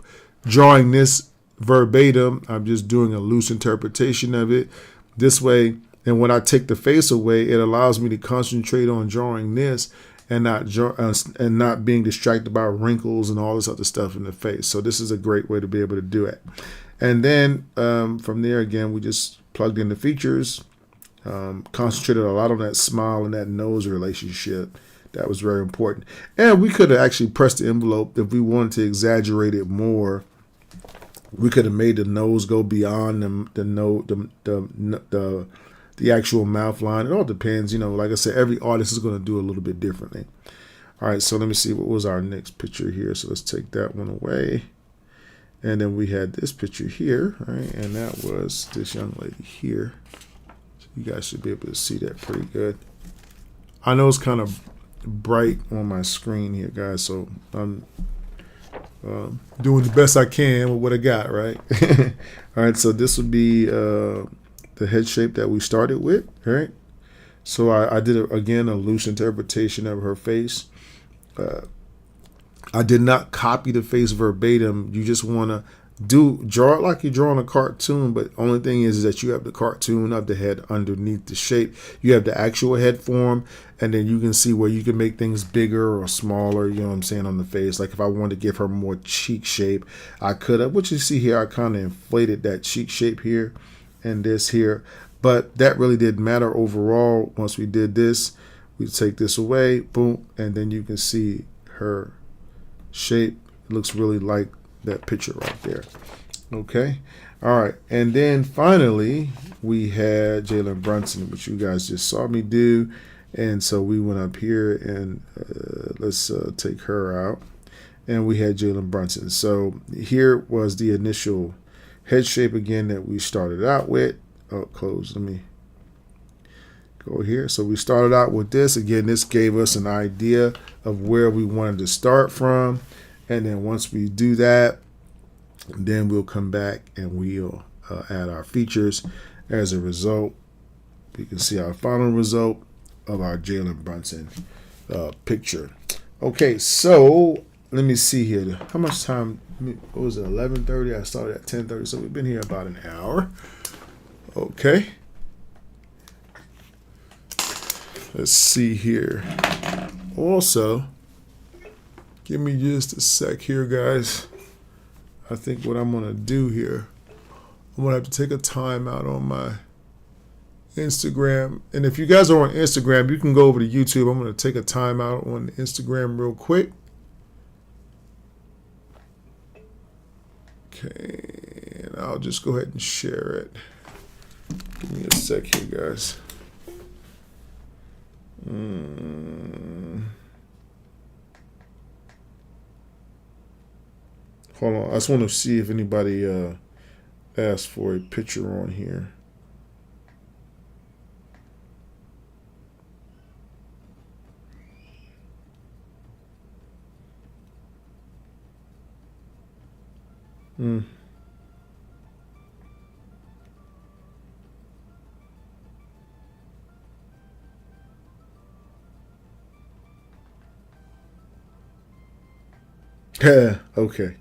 drawing this verbatim. I'm just doing a loose interpretation of it this way. And when I take the face away, it allows me to concentrate on drawing this and not being distracted by wrinkles and all this other stuff in the face. So this is a great way to be able to do it. And then from there, again, we just plugged in the features, concentrated a lot on that smile and that nose relationship. That was very important. And we could have actually pressed the envelope if we wanted to exaggerate it more. We could have made the nose go beyond the actual mouth line. It all depends. You know, like I said, every artist is going to do a little bit differently. All right, so let me see. What was our next picture here? So let's take that one away. And then we had this picture here, right? And that was this young lady here. So you guys should be able to see that pretty good. I know it's kind of bright on my screen here, guys, so I'm doing the best I can with what I got, right? All right, so this would be the head shape that we started with, right? So I did, again, a loose interpretation of her face. I did not copy the face verbatim. You just want to draw it like you're drawing a cartoon, but only thing is that you have the cartoon of the head underneath the shape. You have the actual head form, and then you can see where you can make things bigger or smaller, you know what I'm saying, on the face. Like if I wanted to give her more cheek shape, I could have. What you see here, I kind of inflated that cheek shape here and this here, but that really didn't matter overall. Once we did this, we take this away, boom, and then you can see her shape. It looks really like that picture right there. Okay. All right. And then finally, we had Jalen Brunson, which you guys just saw me do. And so we went up here and let's take her out. And we had Jalen Brunson. So here was the initial head shape again that we started out with. Oh, close. Let me go here. So we started out with this. Again, this gave us an idea of where we wanted to start from. And then once we do that, then we'll come back and we'll add our features. As a result, we can see our final result of our Jalen Brunson picture. Okay, so let me see here. How much time? What was it? 11:30. I started at 10:30, so we've been here about an hour. Okay. Let's see here. Also, give me just a sec here, guys. I think what I'm going to do here, I'm going to have to take a time out on my Instagram. And if you guys are on Instagram, you can go over to YouTube. I'm going to take a time out on Instagram real quick. Okay, and I'll just go ahead and share it. Give me a sec here, guys. Hold on. I just want to see if anybody asked for a picture on here. Okay.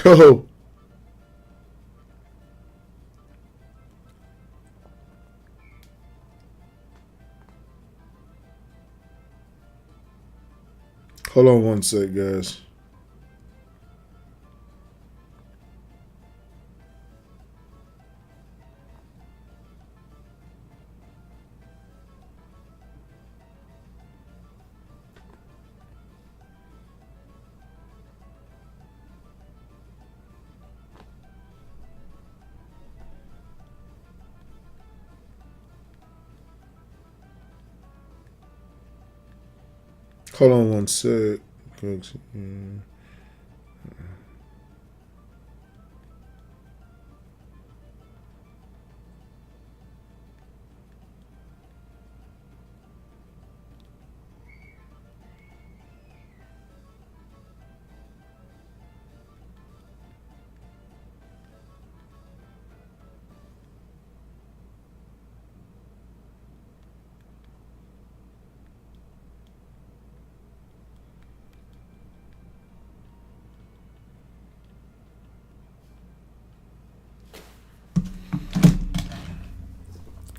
Oh. Hold on one sec, guys. Hold on one sec.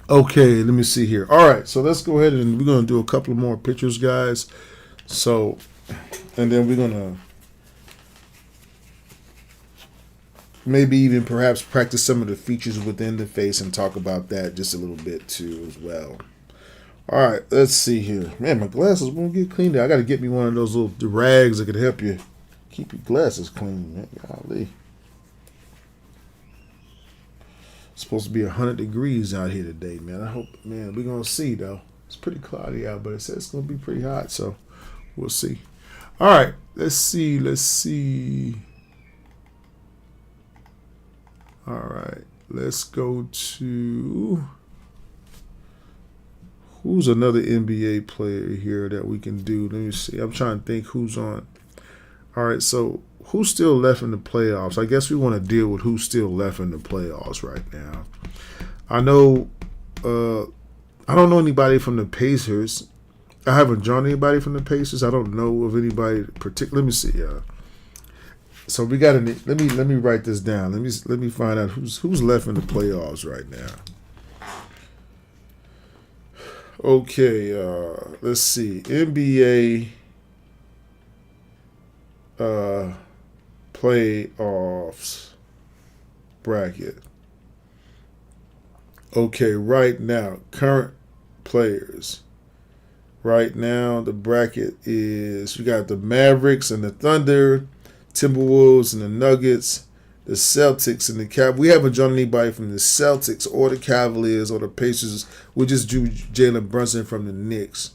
Okay, let me see here. All right, so let's go ahead and we're gonna do a couple of more pictures, guys. So, and then we're gonna maybe even perhaps practice some of the features within the face and talk about that just a little bit too as well. All right, let's see here. Man, my glasses won't get cleaned. I got to get me one of those little rags that could help you keep your glasses clean, man. Golly. It's supposed to be 100 degrees out here today, man. I hope, man, we're going to see, though. It's pretty cloudy out, but it says it's going to be pretty hot, so we'll see. All right, let's see. All right, let's go to... Who's another NBA player here that we can do? Let me see. I'm trying to think who's on. All right, so who's still left in the playoffs? I guess we want to deal with who's still left in the playoffs right now. I know, I don't know anybody from the Pacers. I haven't drawn anybody from the Pacers. I don't know of anybody particular. Let me see. So we got to let me write this down. Let me find out who's left in the playoffs right now. Okay, let's see. NBA playoffs bracket. Okay, right now, current players. Right now, the bracket is you got the Mavericks and the Thunder, Timberwolves and the Nuggets, the Celtics and the Cavaliers. We haven't drawn anybody from the Celtics or the Cavaliers or the Pacers. We just drew Jalen Brunson from the Knicks.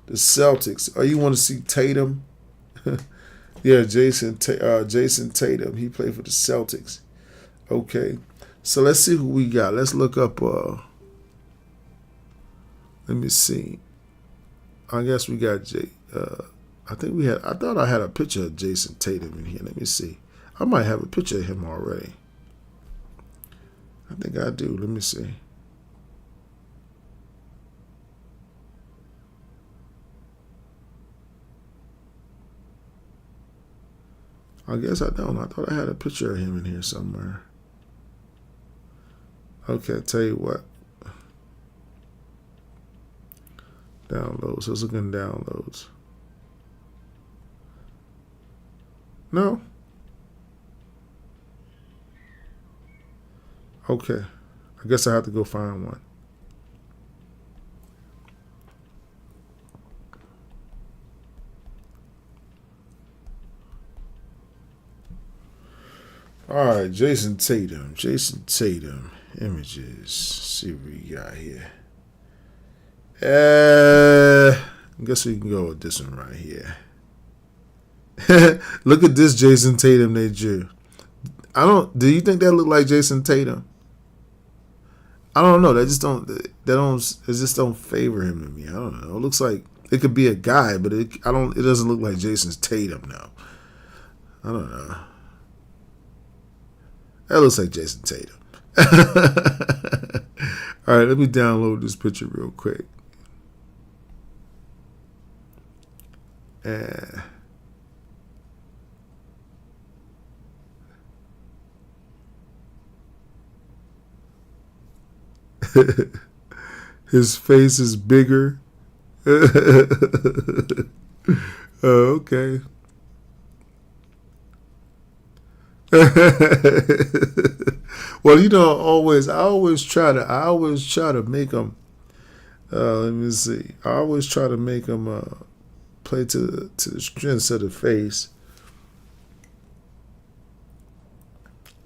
The Celtics. Oh, you want to see Tatum? Yeah, Jayson Tatum. He played for the Celtics. Okay. So let's see who we got. Let's look up. Let me see. I guess we got I thought I had a picture of Jayson Tatum in here. Let me see. I might have a picture of him already. I think I do. Let me see. I guess I don't. I thought I had a picture of him in here somewhere. Okay, I'll tell you what. Downloads. Let's look in downloads. No. Okay. I guess I have to go find one. All right, Jayson Tatum. Images. Let's see what we got here. I guess we can go with this one right here. Look at this Jayson Tatum they drew. Do you think that look like Jayson Tatum? I don't know. It just don't favor him to me. I don't know. It looks like it could be a guy, but it doesn't look like Jayson Tatum now. I don't know. That looks like Jayson Tatum. All right, let me download this picture real quick. His face is bigger. Okay. Well, I always try to make them. Let me see. I always try to make them play to the strengths of the face.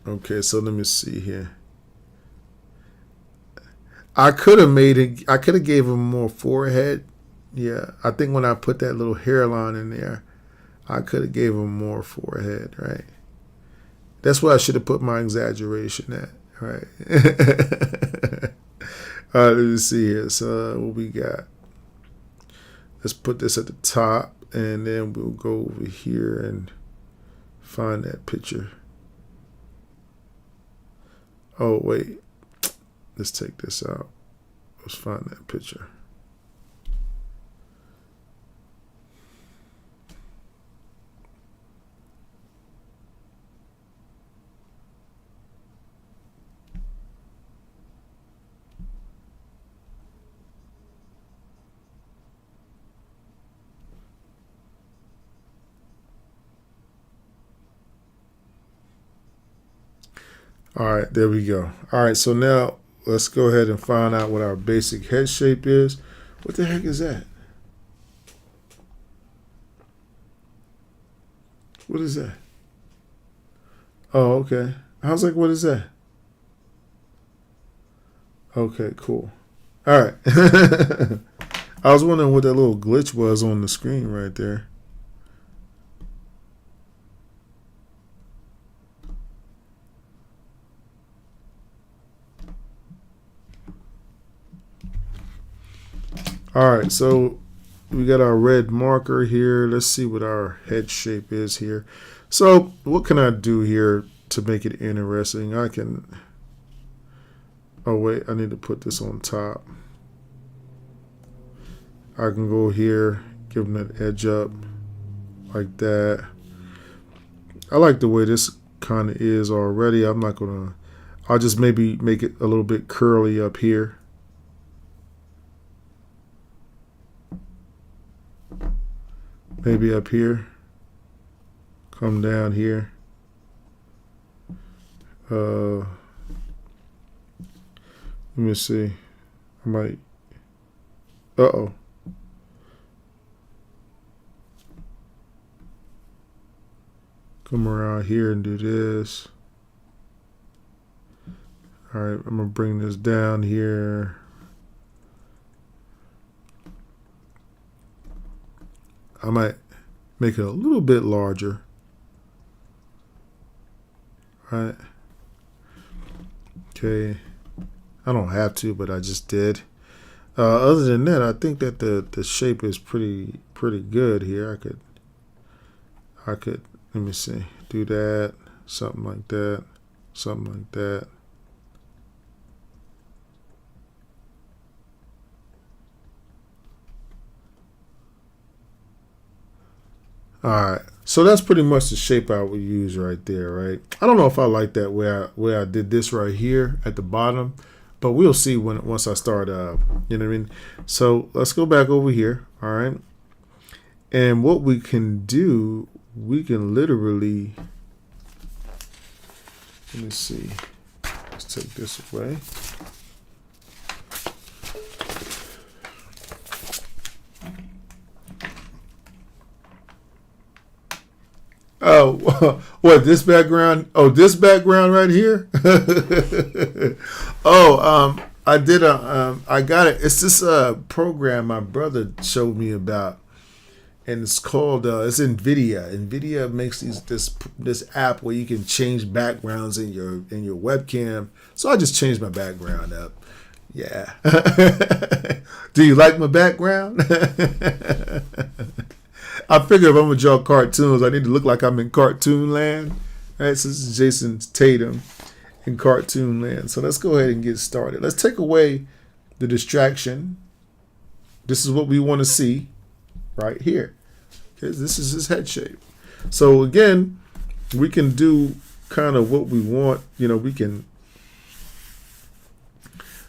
Okay, so let me see here. I could have gave him more forehead, Yeah, I think when I put that little hairline in there, I could have gave him more forehead, right? That's where I should have put my exaggeration at, right? All right, let me see here. So what we got? Let's put this at the top, and then we'll go over here and find that picture. Oh, wait. Let's take this out. Let's find that picture. All right, there we go. All right, so now let's go ahead and find out what our basic head shape is. What the heck is that? What is that? Oh, okay. I was like, what is that? Okay, cool. All right. I was wondering what that little glitch was on the screen right there. All right, so we got our red marker here. Let's see what our head shape is here. So what can I do here to make it interesting? I can, oh wait, I need to put this on top. I can go here, give them that edge up like that. I like the way this kind of is already. I'm not gonna, I'll just maybe make it a little bit curly up here. Maybe up here. Come down here. Let me see. I might. Uh-oh. Come around here and do this. All right, I'm gonna bring this down here. I might make it a little bit larger. All right. Okay. I don't have to, but I just did. Other than that, I think that the shape is pretty good here. I could let me see, do that, something like that, something like that. All right, so that's pretty much the shape I would use right there, right? I don't know if I like that where I did this right here at the bottom, but we'll see once I start. You know what I mean? So let's go back over here. All right, and what we can do, we can literally. Let me see. Let's take this away. Oh, what, this background? Oh, this background right here? I did I got it. It's this program my brother showed me about, and it's called it's NVIDIA. NVIDIA makes this app where you can change backgrounds in your webcam. So I just changed my background up. Yeah. Do you like my background? I figure if I'm gonna draw cartoons, I need to look like I'm in cartoon land. All right, so this is Jayson Tatum in cartoon land. So let's go ahead and get started. Let's take away the distraction. This is what we want to see right here. Okay, this is his head shape. So again, we can do kind of what we want. You know, we can.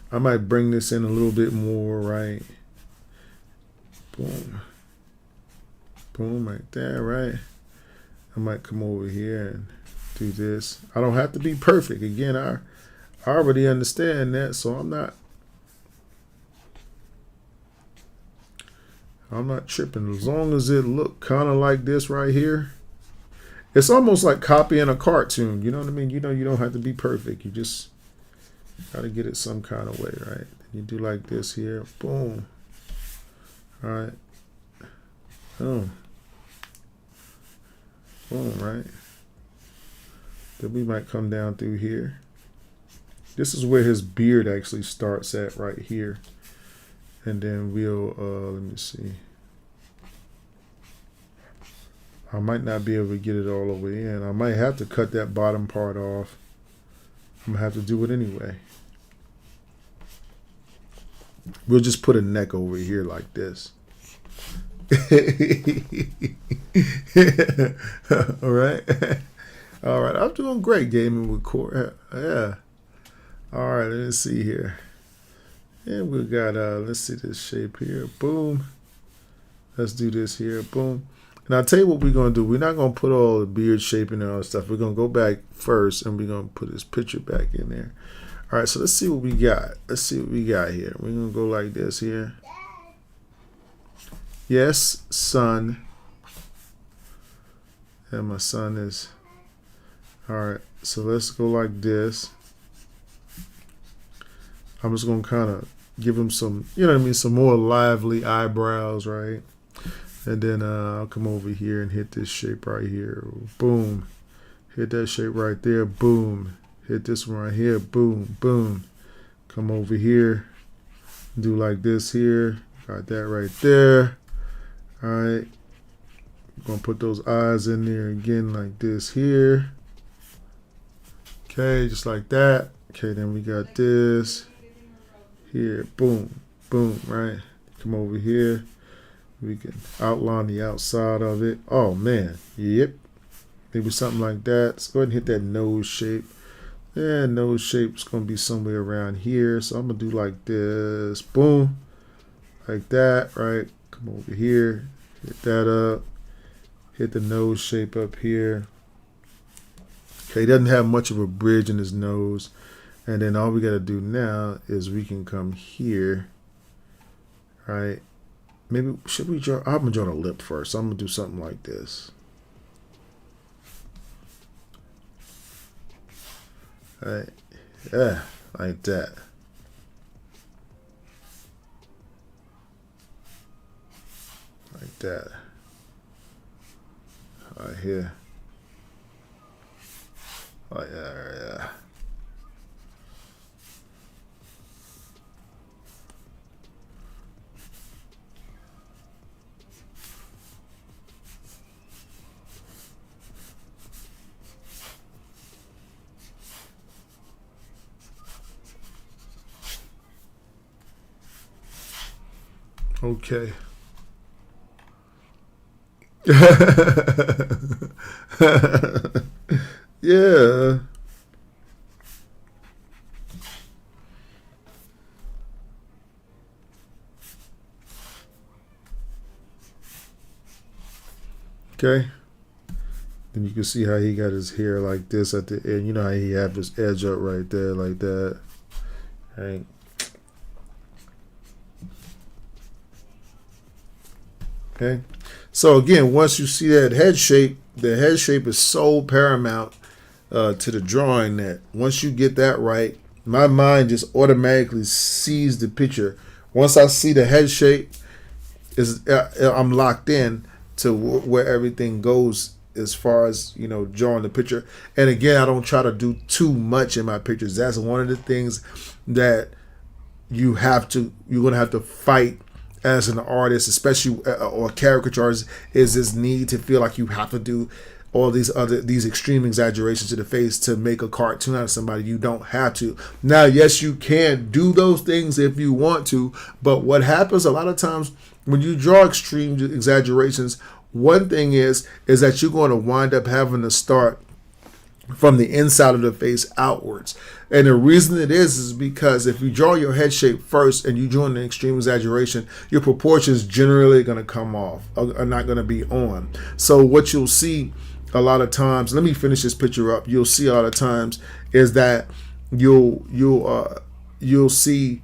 I might bring this in a little bit more, right? Boom. Boom, right there, right? I might come over here and do this. I don't have to be perfect. Again, I already understand that, so I'm not tripping. As long as it look kind of like this right here. It's almost like copying a cartoon. You know what I mean? You know, you don't have to be perfect. You just got to get it some kind of way, right? You do like this here. Boom. All right. Boom. Boom, right? Then we might come down through here. This is where his beard actually starts at right here. And then we'll, let me see. I might not be able to get it all the way in. I might have to cut that bottom part off. I'm going to have to do it anyway. We'll just put a neck over here like this. All right. All right. I'm doing great gaming with core. Yeah. All right. Let's see here. And we got, let's see this shape here. Boom. Let's do this here. Boom. And I'll tell you what we're going to do. We're not going to put all the beard shaping and all that stuff. We're going to go back first and we're going to put his picture back in there. All right, so let's see what we got. Let's see what we got here. We're going to go like this here. Yes, son. And my son is. All right, so let's go like this. I'm just going to kind of give him some, you know what I mean, some more lively eyebrows, right? And then I'll come over here and hit this shape right here. Boom. Hit that shape right there. Boom. Hit this one right here. Boom. Boom. Come over here. Do like this here. Got that right there. All right. I'm going to put those eyes in there again like this here. Okay, just like that. Okay, then we got this here. Boom. Boom, right? Come over here. We can outline the outside of it. Oh, man. Yep. Maybe something like that. Let's go ahead and hit that nose shape. Yeah, nose shape's going to be somewhere around here. So I'm going to do like this. Boom. Like that, right? Come over here. Hit that up. Hit the nose shape up here. Okay, he doesn't have much of a bridge in his nose. And then all we got to do now is we can come here. Right? Maybe, should we draw? I'm going to draw the lip first. So I'm going to do something like this. Right. Yeah, like that. Like that. Right here. Like that, yeah. Okay. Yeah. Okay. Then you can see how he got his hair like this at the end. You know how he have his edge up right there like that. Right. Okay. So again, once you see that head shape, the head shape is so paramount to the drawing that once you get that right, my mind just automatically sees the picture. Once I see the head shape, I'm locked in to where everything goes as far as, you know, drawing the picture. And again, I don't try to do too much in my pictures. That's one of the things that you're going to have to fight as an artist, especially or caricature artist, is this need to feel like you have to do all these extreme exaggerations to the face to make a cartoon out of somebody. You don't have to. Now, yes, you can do those things if you want to, but what happens a lot of times when you draw extreme exaggerations, one thing is that you're going to wind up having to start from the inside of the face outwards. And the reason it is because if you draw your head shape first and you draw an extreme exaggeration, your proportions generally going to come off, are not going to be on. So what you'll see a lot of times, let me finish this picture up. You'll see a lot of times is that you'll see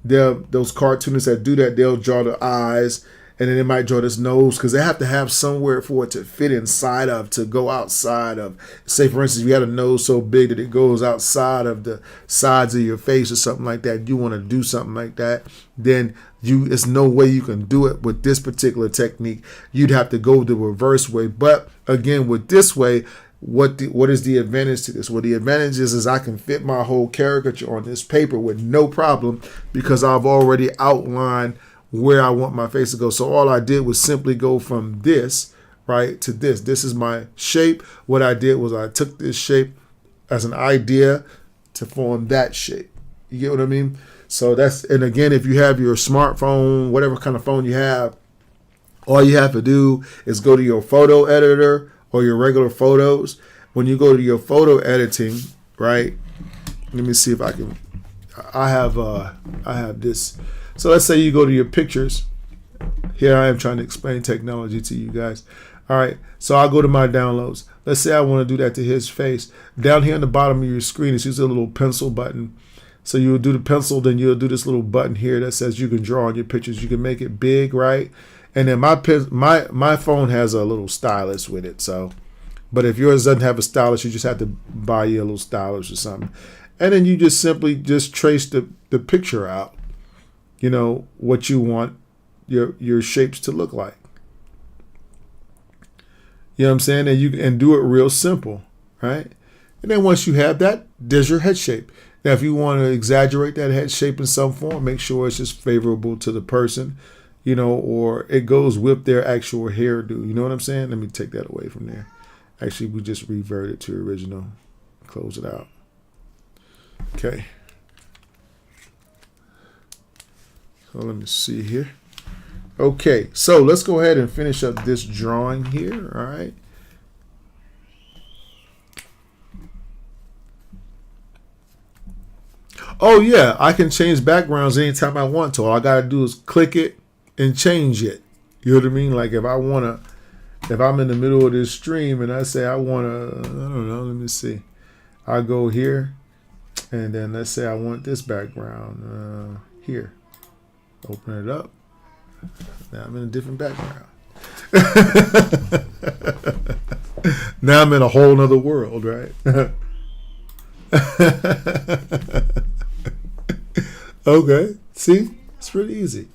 those cartoonists that do that. They'll draw the eyes, and then they might draw this nose because they have to have somewhere for it to fit inside of, to go outside of. Say, for instance, you had a nose so big that it goes outside of the sides of your face or something like that. You want to do something like that, then It's no way you can do it with this particular technique. You'd have to go the reverse way. But again, with this way, what is the advantage to this? Well, the advantage is I can fit my whole caricature on this paper with no problem because I've already outlined where I want my face to go. So all I did was simply go from this, right, to this. This is my shape. What I did was I took this shape as an idea to form that shape. You get what I mean? So and again, if you have your smartphone, whatever kind of phone you have, all you have to do is go to your photo editor or your regular photos. When you go to your photo editing, right? Let me see if I can. I have this. So let's say you go to your pictures. Here I am trying to explain technology to you guys. All right. So I'll go to my downloads. Let's say I want to do that to his face. Down here on the bottom of your screen is just a little pencil button. So you'll do the pencil, then you'll do this little button here that says you can draw on your pictures. You can make it big, right? And then my phone has a little stylus with it. So, but if yours doesn't have a stylus, you just have to buy you a little stylus or something. And then you just simply just trace the picture out. You know what you want your shapes to look like. You know what I'm saying? And do it real simple, right? And then once you have that, there's your head shape. Now, if you want to exaggerate that head shape in some form, make sure it's just favorable to the person, you know, or it goes with their actual hairdo. You know what I'm saying? Let me take that away from there. Actually, we just reverted to original. Close it out. Okay. So let me see here. Okay, so let's go ahead and finish up this drawing here, all right? Oh yeah, I can change backgrounds anytime I want to. All I gotta do is click it and change it. You know what I mean? Like if I'm in the middle of this stream and I say I don't know, let me see. I go here and then let's say I want this background here. Open it up. Now I'm in a different background. Now I'm in a whole nother world, right? Okay, see? It's pretty easy.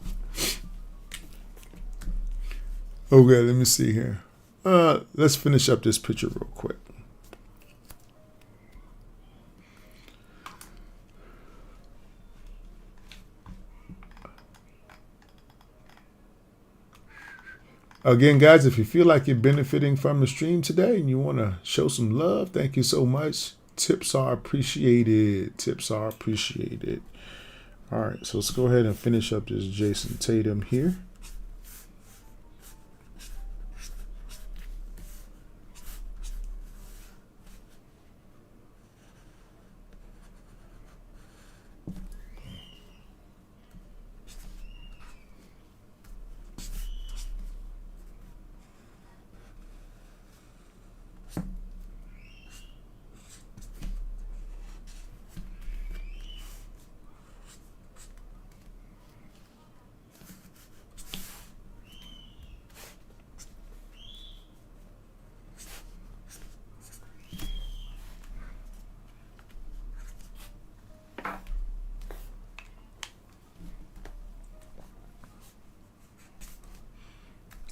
Okay, let me see here. Let's finish up this picture real quick. Again, guys, if you feel like you're benefiting from the stream today and you want to show some love, thank you so much. Tips are appreciated. Tips are appreciated. All right, so let's go ahead and finish up this Jayson Tatum here.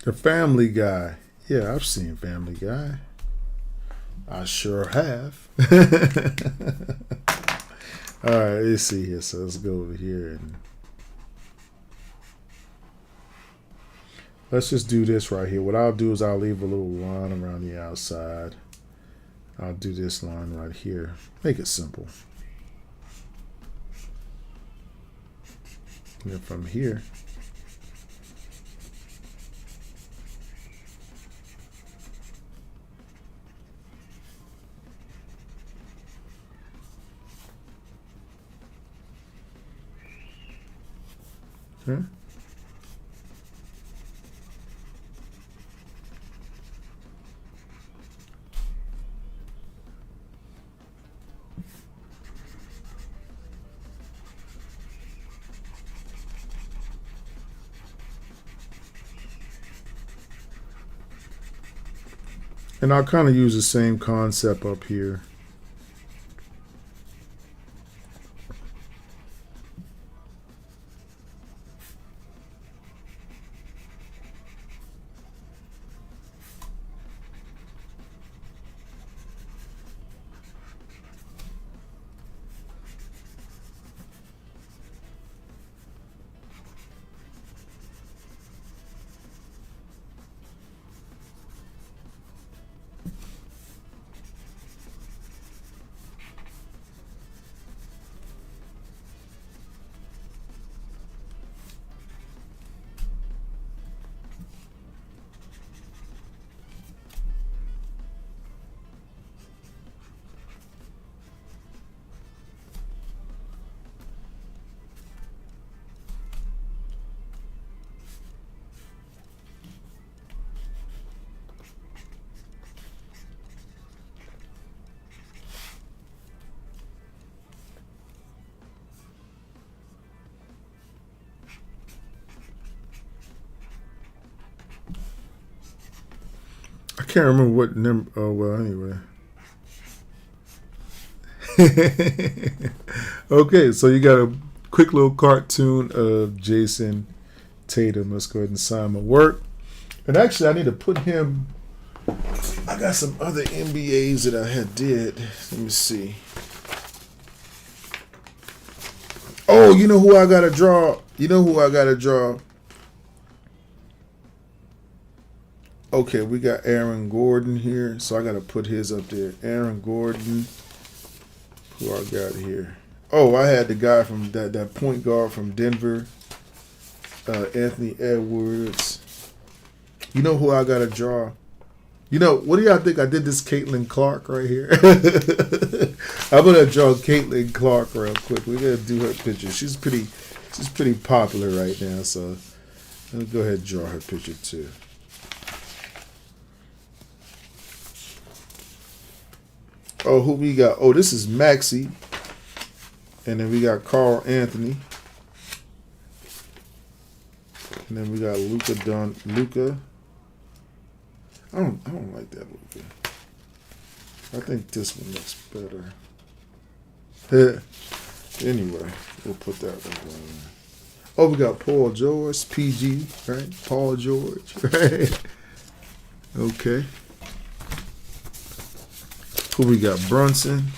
The Family Guy. Yeah, I've seen Family Guy. I sure have. All right, let's see here. So let's go over here and let's just do this right here. What I'll do is I'll leave a little line around the outside. I'll do this line right here. Make it simple. And then from here, okay. And I'll kind of use the same concept up here. I can't remember what number. Oh well, anyway. Okay, so you got a quick little cartoon of Jayson Tatum. Let's go ahead and sign my work. And actually, I need to put him. I got some other NBAs that I had did. Let me see. Oh, you know who I gotta draw? You know who I gotta draw? Okay, we got Aaron Gordon here, so I gotta put his up there. Aaron Gordon. Who I got here? Oh, I had the guy from that point guard from Denver, Anthony Edwards. You know who I gotta draw? You know, what do y'all think? I did this Caitlin Clark right here. I'm gonna draw Caitlin Clark real quick. We're gonna do her picture. She's pretty popular right now, so let me go ahead and draw her picture too. Oh, who we got? Oh, this is Maxie. And then we got Carl Anthony. And then we got Luca. I don't like that Luca. I think this one looks better. Anyway, we'll put that one on. Oh, we got Paul George, PG, right? Paul George, right? Okay. Who we got? Brunson.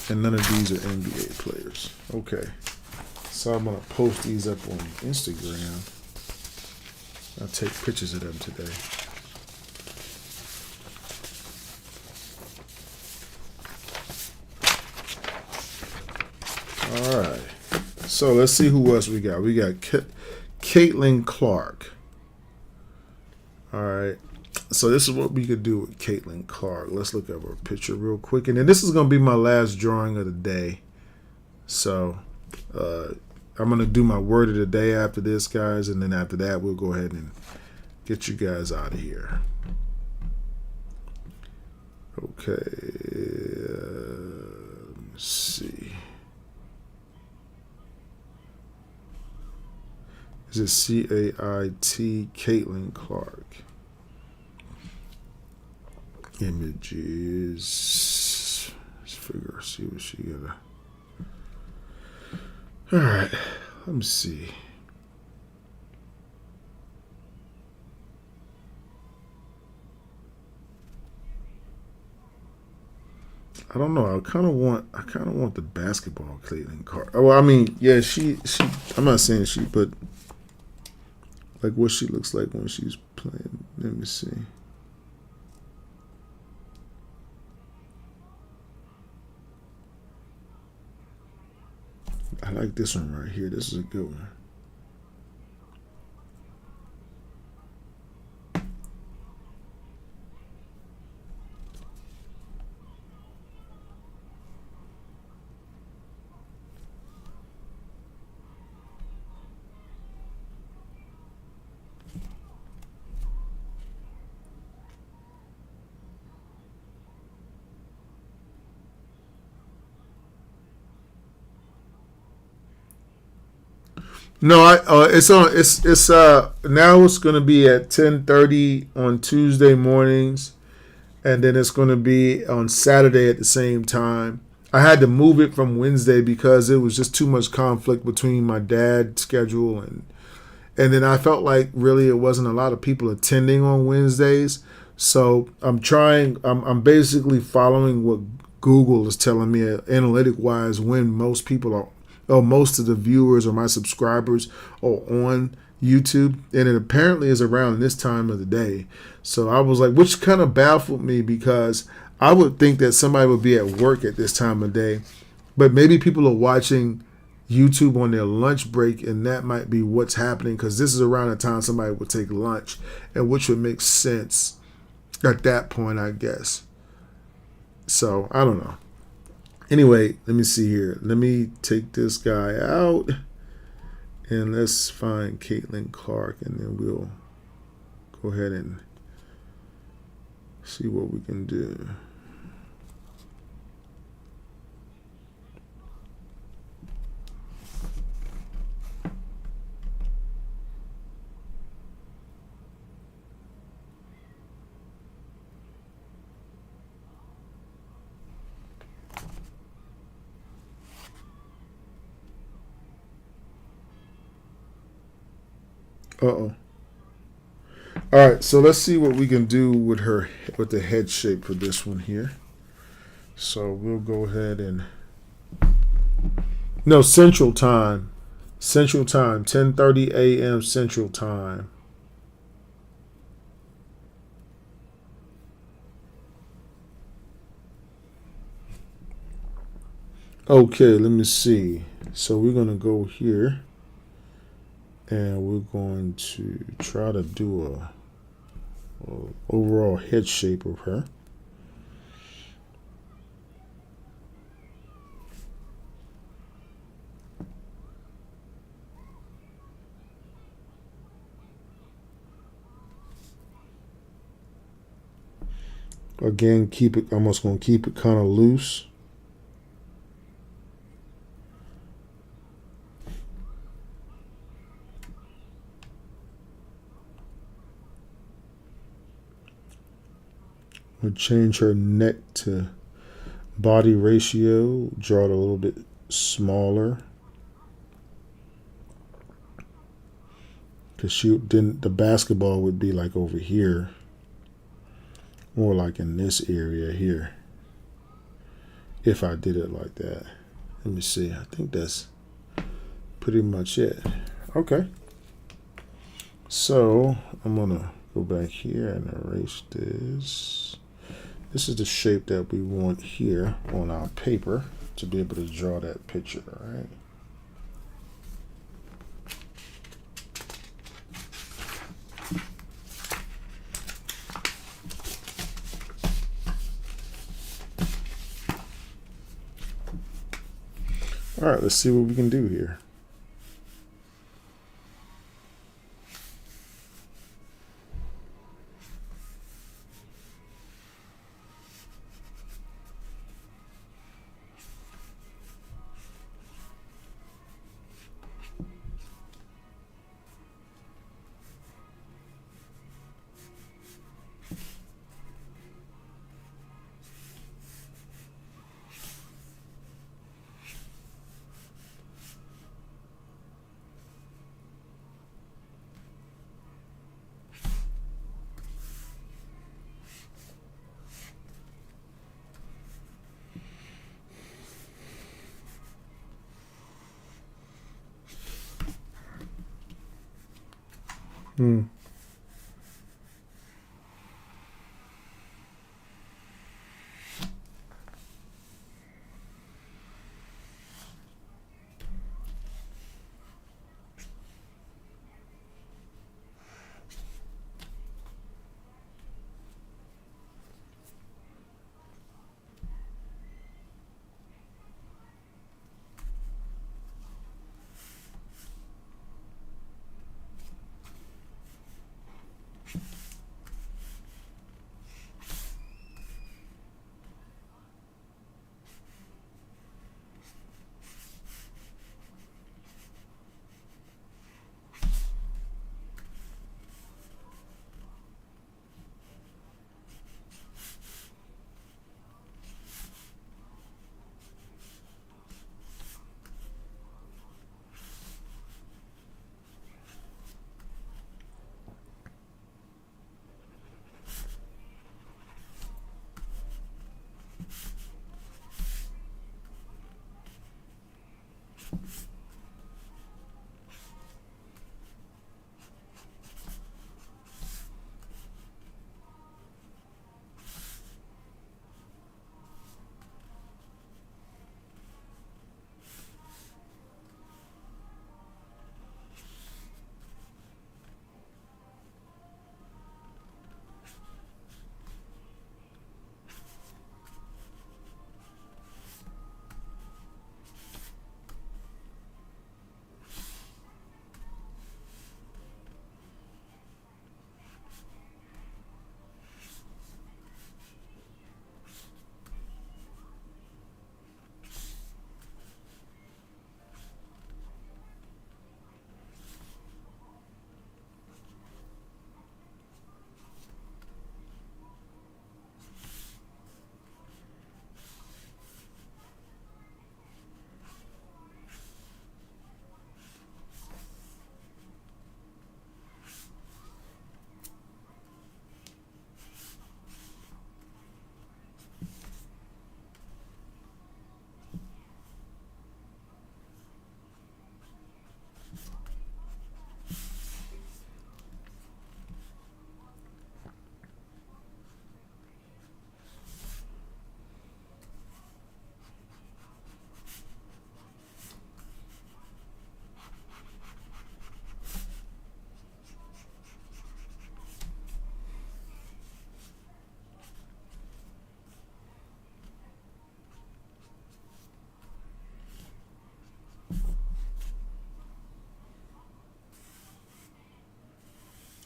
And none of these are NBA players. Okay. So I'm going to post these up on Instagram. I'll take pictures of them today. All right. So let's see who else we got. We got Caitlin Clark. All right. So this is what we could do with Caitlin Clark. Let's look at her picture real quick. And then this is going to be my last drawing of the day. So I'm going to do my word of the day after this, guys. And then after that, we'll go ahead and get you guys out of here. Okay. Let's see. Is it C-A-I-T, Caitlin Clark? Images. Let's see what she got. All right, let me see. I don't know. I kind of want the basketball Caitlin Clark. Well, I mean, yeah, she. I'm not saying she, but like what she looks like when she's playing. Let me see. I like this one right here. This is a good one. No, it's on. It's now it's gonna be at 10:30 on Tuesday mornings, and then it's gonna be on Saturday at the same time. I had to move it from Wednesday because it was just too much conflict between my dad's schedule and then I felt like really it wasn't a lot of people attending on Wednesdays. So I'm basically following what Google is telling me analytic wise when most people are. Oh, most of the viewers or my subscribers are on YouTube, and it apparently is around this time of the day. So I was like, which kind of baffled me because I would think that somebody would be at work at this time of day, but maybe people are watching YouTube on their lunch break, and that might be what's happening because this is around the time somebody would take lunch, and which would make sense at that point, I guess. So I don't know. Anyway, let me see here. Let me take this guy out, and let's find Caitlin Clark, and then we'll go ahead and see what we can do. Uh-oh. All right, so let's see what we can do with the head shape for this one here. So we'll go ahead and no, Central Time. Central Time, 10:30 a.m. Central Time. Okay, let me see. So we're going to go here and we're going to try to do a overall head shape of her. Again, I'm just going to keep it kind of loose. We'll change her neck to body ratio, draw it a little bit smaller. Because the basketball would be like over here. More like in this area here. If I did it like that. Let me see. I think that's pretty much it. Okay. So I'm going to go back here and erase this. This is the shape that we want here on our paper to be able to draw that picture, all right? All right, let's see what we can do here. Hmm.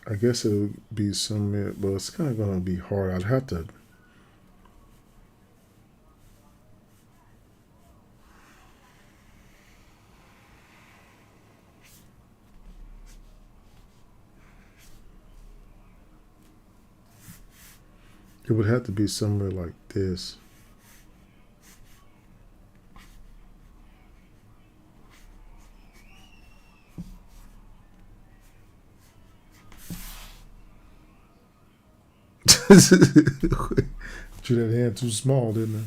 I guess it would be some, but it's kind of going to be hard. I'd have to. It would have to be somewhere like this. Drew that hand too small, didn't I?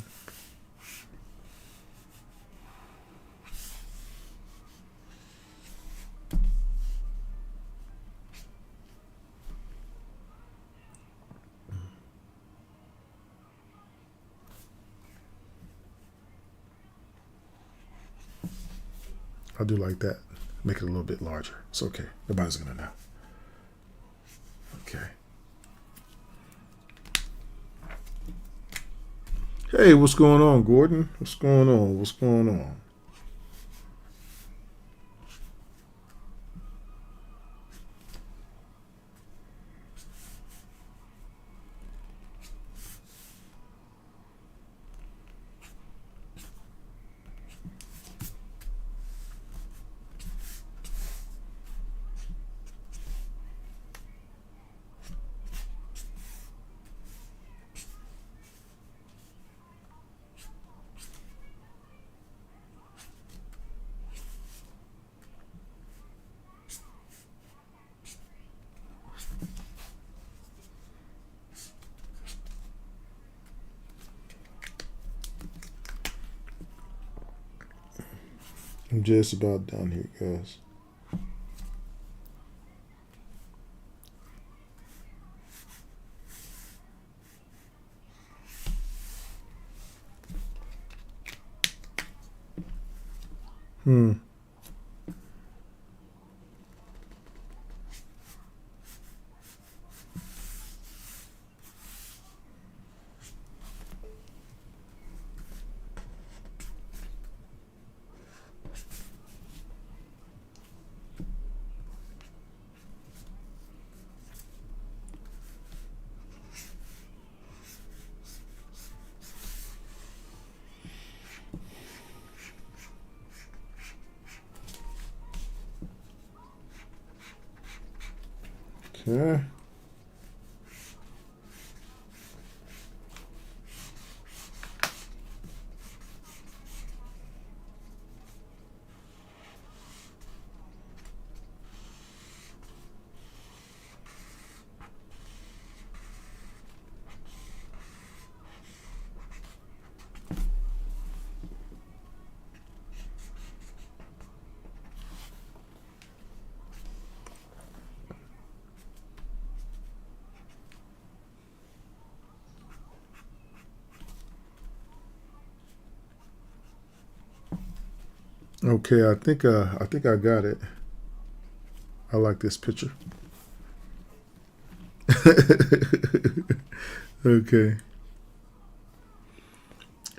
I'll do like that. Make it a little bit larger. It's okay. Nobody's going to know. Okay. Hey, what's going on, Gordon? What's going on? What's going on? I'm just about done here, guys. Hmm. Okay. Okay, I think I got it. I like this picture. Okay.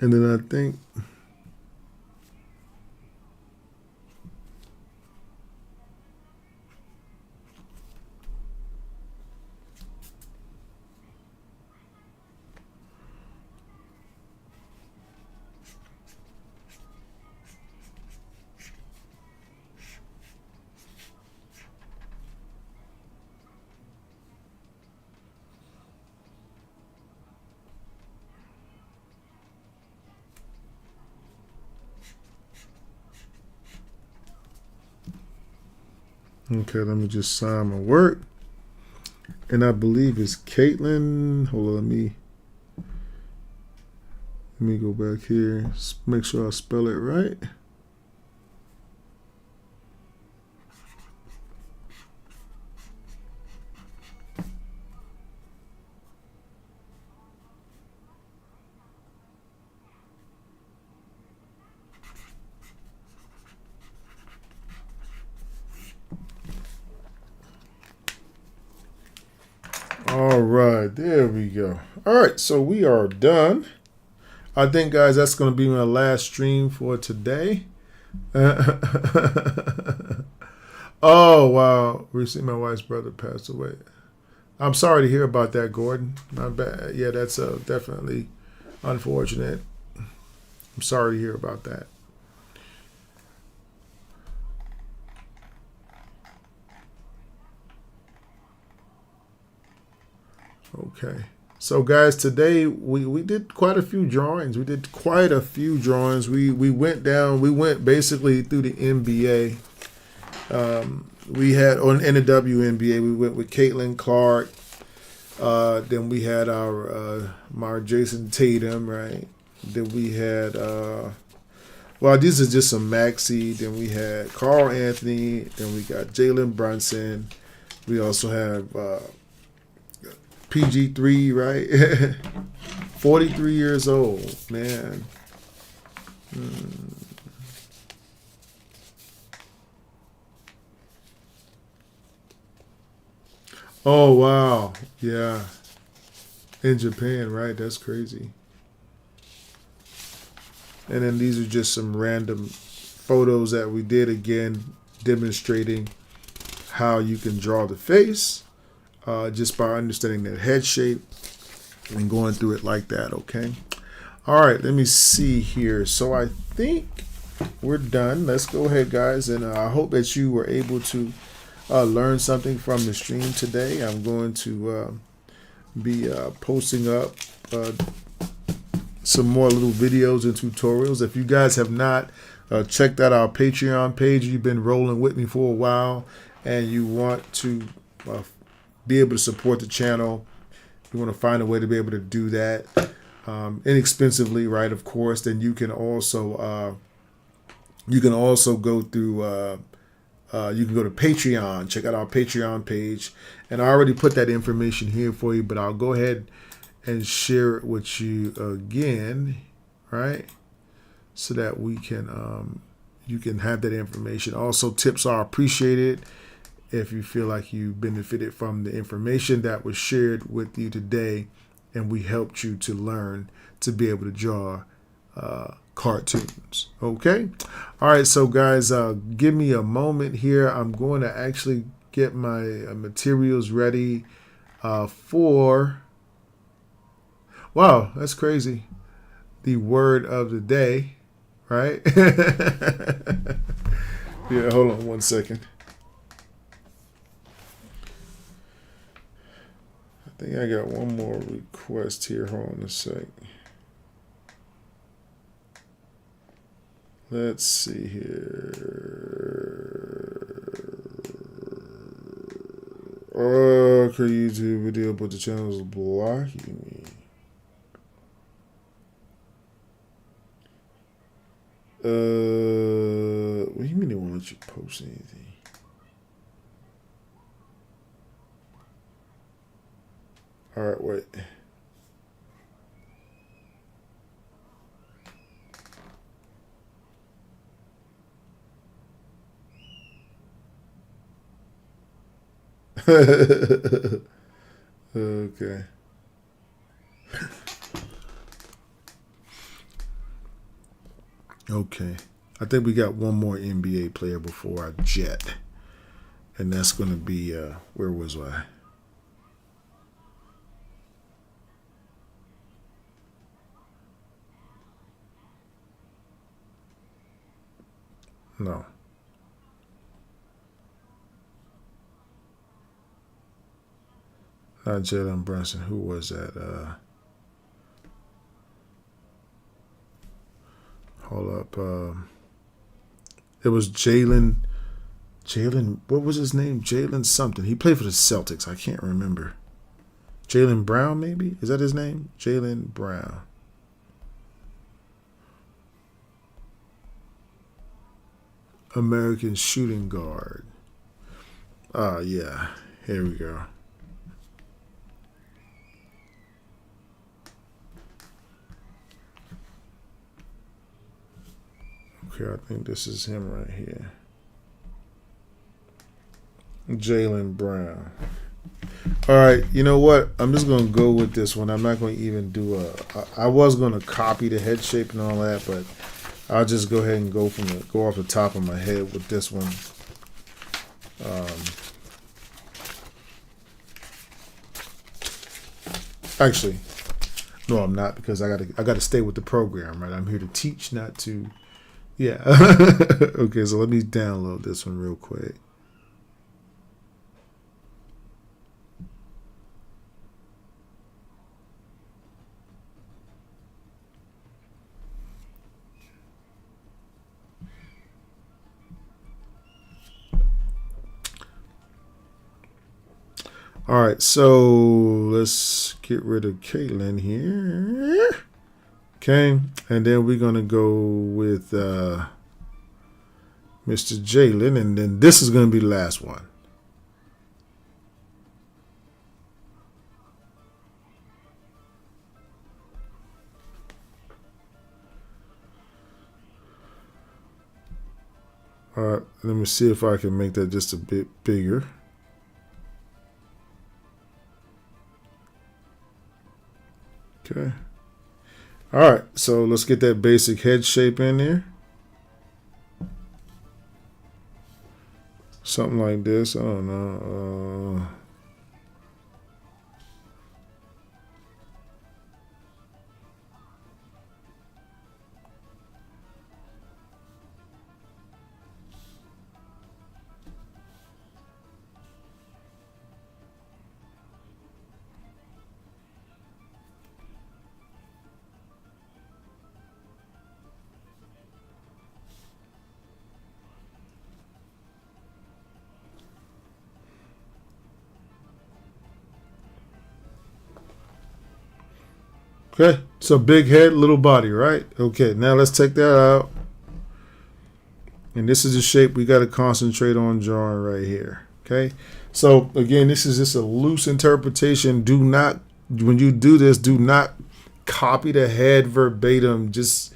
And then I think okay, let me just sign my work. And I believe it's Caitlin. Hold on, let me go back here. Make sure I spell it right. All right, there we go. All right, so we are done. I think, guys, that's going to be my last stream for today. Oh, wow. Recently, my wife's brother passed away. I'm sorry to hear about that, Gordon. Not bad. Yeah, that's definitely unfortunate. I'm sorry to hear about that. Okay. So guys, today we did quite a few drawings. We went basically through the NBA. We had in the WNBA, we went with Caitlin Clark. Then we had our Jayson Tatum, right? Then we had these are just some Maxi. Then we had Carl Anthony. Then we got Jalen Brunson. We also have PG3, right? 43 years old, man. Oh, wow. Yeah. In Japan, right? That's crazy. And then these are just some random photos that we did, again, demonstrating how you can draw the face just by understanding that head shape and going through it like that, okay? All right, let me see here. So I think we're done. Let's go ahead, guys, and I hope that you were able to learn something from the stream today. I'm going to be posting up some more little videos and tutorials. If you guys have not checked out our Patreon page, you've been rolling with me for a while, and you want to be able to support the channel, you want to find a way to be able to do that inexpensively, right? Of course, then you can also go through. You can go to Patreon, check out our Patreon page, and I already put that information here for you, but I'll go ahead and share it with you again, right? So that we can, you can have that information. Also, tips are appreciated if you feel like you benefited from the information that was shared with you today, and we helped you to learn to be able to draw cartoons. Okay. All right. So guys, give me a moment here. I'm going to actually get my materials ready for, wow, that's crazy, the word of the day, right? Yeah, hold on one second. I think I got one more request here. Hold on a sec. Let's see here. Oh, could YouTube video, but the channel is blocking me. What do you mean they won't let you post anything? All right, wait. Okay. Okay. I think we got one more NBA player before I jet. And that's going to be, where was I? No. Not Jalen Brunson. Who was that? Hold up. It was Jalen. What was his name? Jalen something. He played for the Celtics. I can't remember. Jalen Brown, maybe? Is that his name? Jalen Brown. American shooting guard. Yeah. Here we go. Okay, I think this is him right here. Jalen Brown. All right, you know what? I'm just going to go with this one. I'm not going to even do I was going to copy the head shape and all that, but I'll just go ahead and go off the top of my head with this one. Actually, no, I'm not, because I gotta stay with the program, right? I'm here to teach, not to. Yeah. Okay, so let me download this one real quick. All right, so let's get rid of Caitlin here. Okay, and then we're going to go with Mr. Jalen, and then this is going to be the last one. All right, let me see if I can make that just a bit bigger. Okay. All right, so let's get that basic head shape in there. Something like this. I don't know. Okay, so big head, little body, right? Okay, now let's take that out. And this is the shape we got to concentrate on drawing right here. Okay, so again, this is just a loose interpretation. Do not, when you do this, do not copy the head verbatim. Just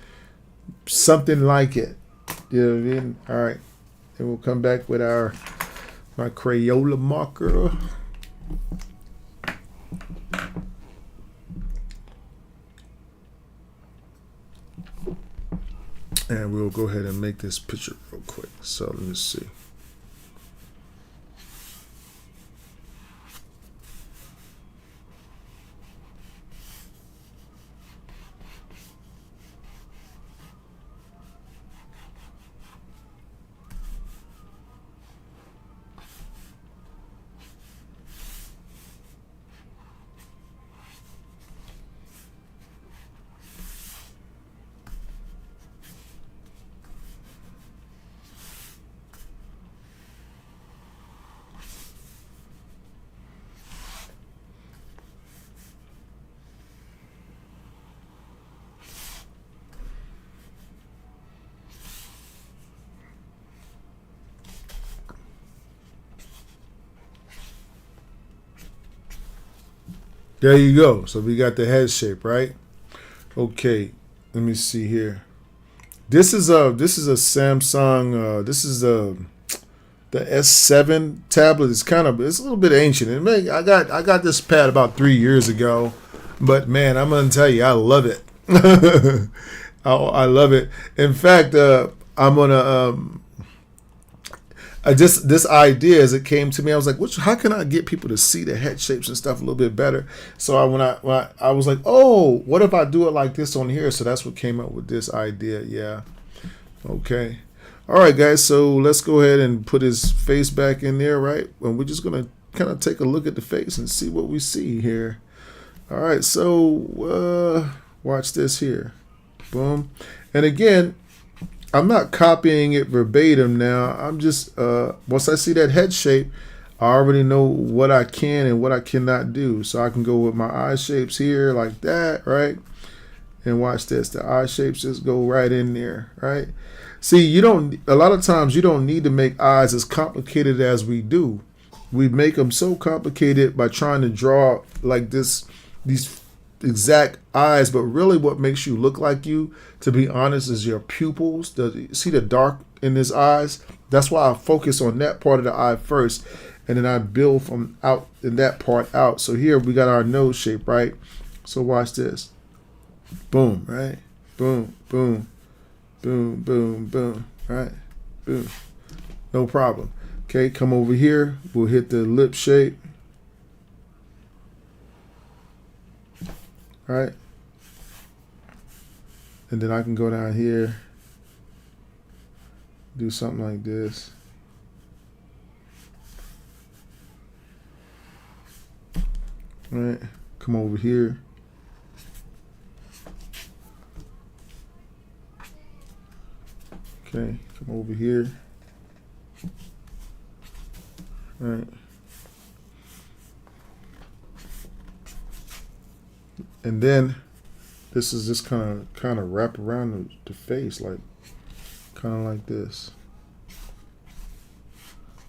something like it. You know what I mean? All right, then we'll come back with my Crayola marker. And we'll go ahead and make this picture real quick. So let me see. There you go. So we got the head shape, right? Okay, let me see here. This is a Samsung. This is the S7 tablet. It's a little bit ancient. I got this pad about 3 years ago, but man, I'm gonna tell you, I love it. I love it. In fact, I'm gonna this idea, as it came to me, I was like, how can I get people to see the head shapes and stuff a little bit better? So when I was like, oh, what if I do it like this on here? So that's what came up with this idea. Yeah. Okay. All right, guys. So let's go ahead and put his face back in there, right? And we're just gonna kind of take a look at the face and see what we see here. All right. So watch this here. Boom. And again, I'm not copying it verbatim now. I'm just, once I see that head shape, I already know what I can and what I cannot do. So I can go with my eye shapes here like that, right? And watch this. The eye shapes just go right in there, right? See, a lot of times you don't need to make eyes as complicated as we do. We make them so complicated by trying to draw like these exact eyes, but really what makes you look like you, to be honest, is your pupils. See the dark in his eyes? That's why I focus on that part of the eye first, and then I build from out in that part out. So here we got our nose shape, right? So watch this. Boom, right? Boom, boom, boom, boom, boom, right? Boom. No problem. Okay, come over here. We'll hit the lip shape. All right. And then I can go down here, do something like this. All right, come over here. Okay, come over here. All right. And then this is just kind of wrap around the face, like kind of like this.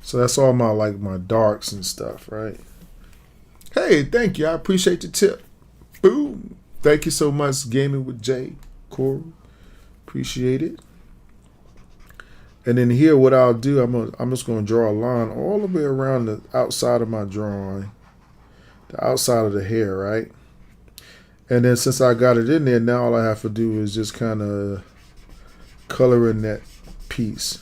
So that's all my darks and stuff, right? Hey, thank you. I appreciate the tip. Boom. Thank you so much, Gaming with Jay, Coral. Appreciate it. And then here, what I'll do, I'm just gonna draw a line all the way around the outside of my drawing, the outside of the hair, right? And then since I got it in there, now all I have to do is just kind of color in that piece.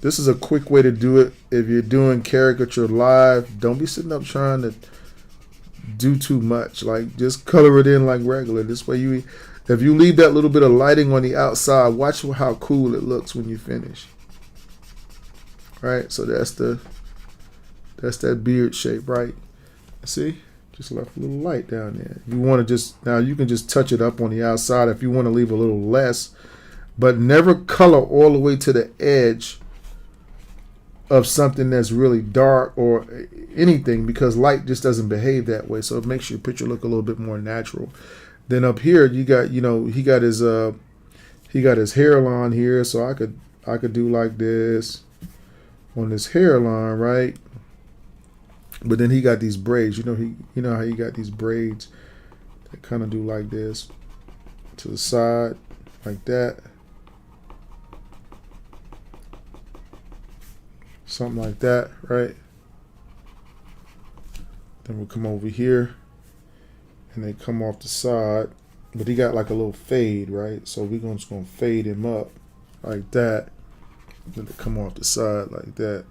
This is a quick way to do it. If you're doing caricature live, don't be sitting up trying to do too much. Like, just color it in like regular. This way, if you leave that little bit of lighting on the outside, watch how cool it looks when you finish. Right? So that's that beard shape, right? See? Just left a little light down there. You want to now you can just touch it up on the outside if you want to leave a little less, but never color all the way to the edge of something that's really dark or anything, because light just doesn't behave that way. So it makes your picture look a little bit more natural. Then up here you got, he got his hairline here, so I could do like this on this hairline, right? But then he got these braids. You know how he got these braids that kind of do like this to the side, like that. Something like that, right? Then we'll come over here and they come off the side. But he got like a little fade, right? So we're just gonna fade him up like that. Then they come off the side like that.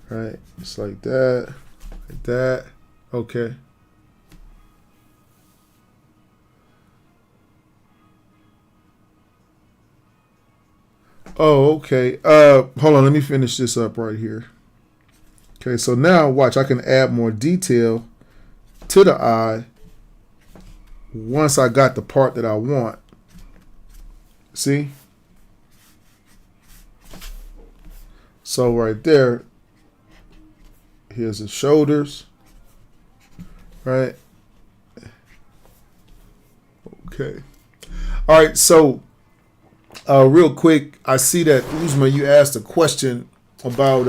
Right? Just like that. Like that. Okay. Oh, okay. Hold on, let me finish this up right here. Okay, so now watch, I can add more detail to the eye once I got the part that I want. See? So right there, here's his shoulders, right? Okay. All right, so real quick, I see that Uzma, you asked a question about,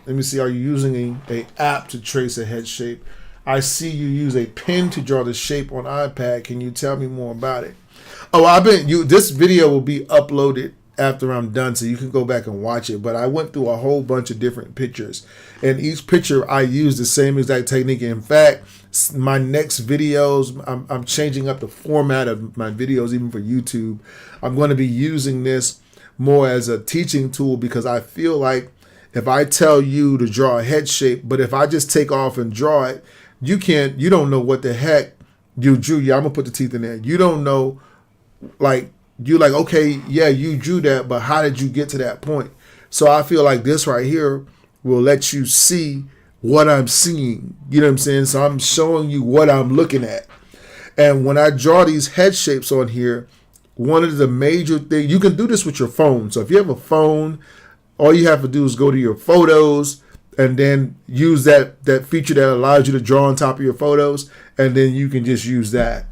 let me see, are you using a app to trace a head shape? I see you use a pen to draw the shape on iPad. Can you tell me more about it? Oh, this video will be uploaded after I'm done, so you can go back and watch it. But I went through a whole bunch of different pictures, and each picture I use the same exact technique. In fact, my next videos, I'm changing up the format of my videos, even for YouTube. I'm going to be using this more as a teaching tool, because I feel like if I tell you to draw a head shape, but if I just take off and draw it, you don't know what the heck you drew. Yeah, I'm gonna put the teeth in there. You don't know, like, you're like, okay, yeah, you drew that, but how did you get to that point? So I feel like this right here will let you see what I'm seeing. You know what I'm saying? So I'm showing you what I'm looking at. And when I draw these head shapes on here, one of the major things, you can do this with your phone. So if you have a phone, all you have to do is go to your photos and then use that feature that allows you to draw on top of your photos, and then you can just use that.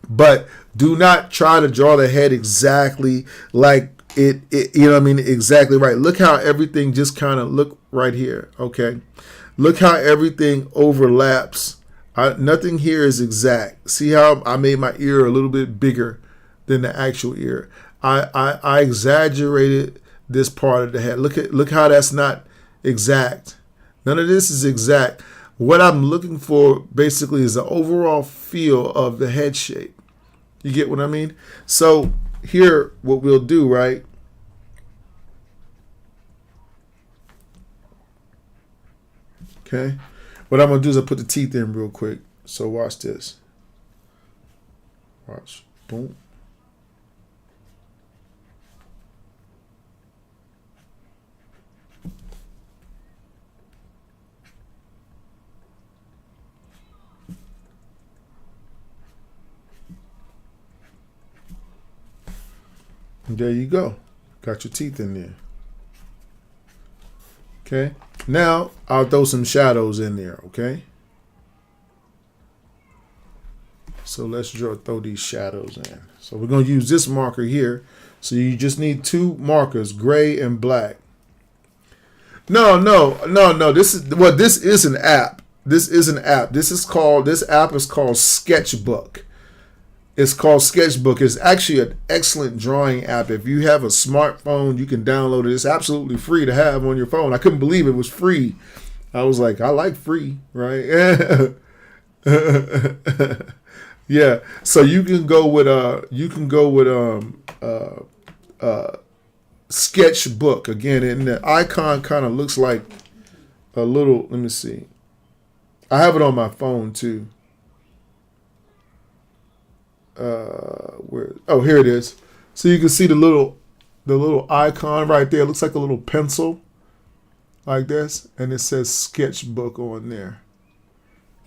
But do not try to draw the head exactly like it you know what I mean, exactly right. Look how everything just kind of look right here, okay? Look how everything overlaps. Nothing here is exact. See how I made my ear a little bit bigger than the actual ear. I exaggerated this part of the head. Look how that's not exact. None of this is exact. What I'm looking for basically is the overall feel of the head shape. You get what I mean? So here, what we'll do, right? Okay. What I'm going to do is I'll put the teeth in real quick. So watch this. Watch. Boom. And there you go. Got your teeth in there. Okay. Now I'll throw some shadows in there. Okay. So let's throw these shadows in. So we're going to use this marker here. So you just need two markers, gray and black. No. This is an app. This app is called Sketchbook. It's called Sketchbook. It's actually an excellent drawing app. If you have a smartphone, you can download it. It's absolutely free to have on your phone. I couldn't believe it was free. I was like, I like free, right? Yeah. So you can go with Sketchbook again, and the icon kind of looks like a little. Let me see. I have it on my phone too. Here it is. So you can see the little icon right there. It looks like a little pencil like this, and it says Sketchbook on there.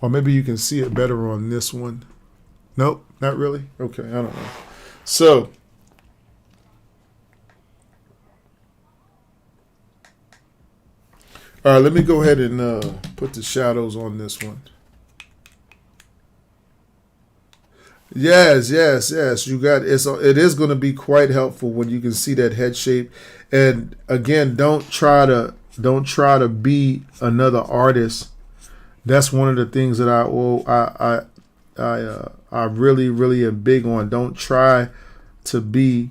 Or maybe you can see it better on this one. Nope, not really. Okay, I don't know. So all right, let me go ahead and put the shadows on this one. Yes. You got it is going to be quite helpful when you can see that head shape. And again, don't try to be another artist. That's one of the things that I really am big on. Don't try to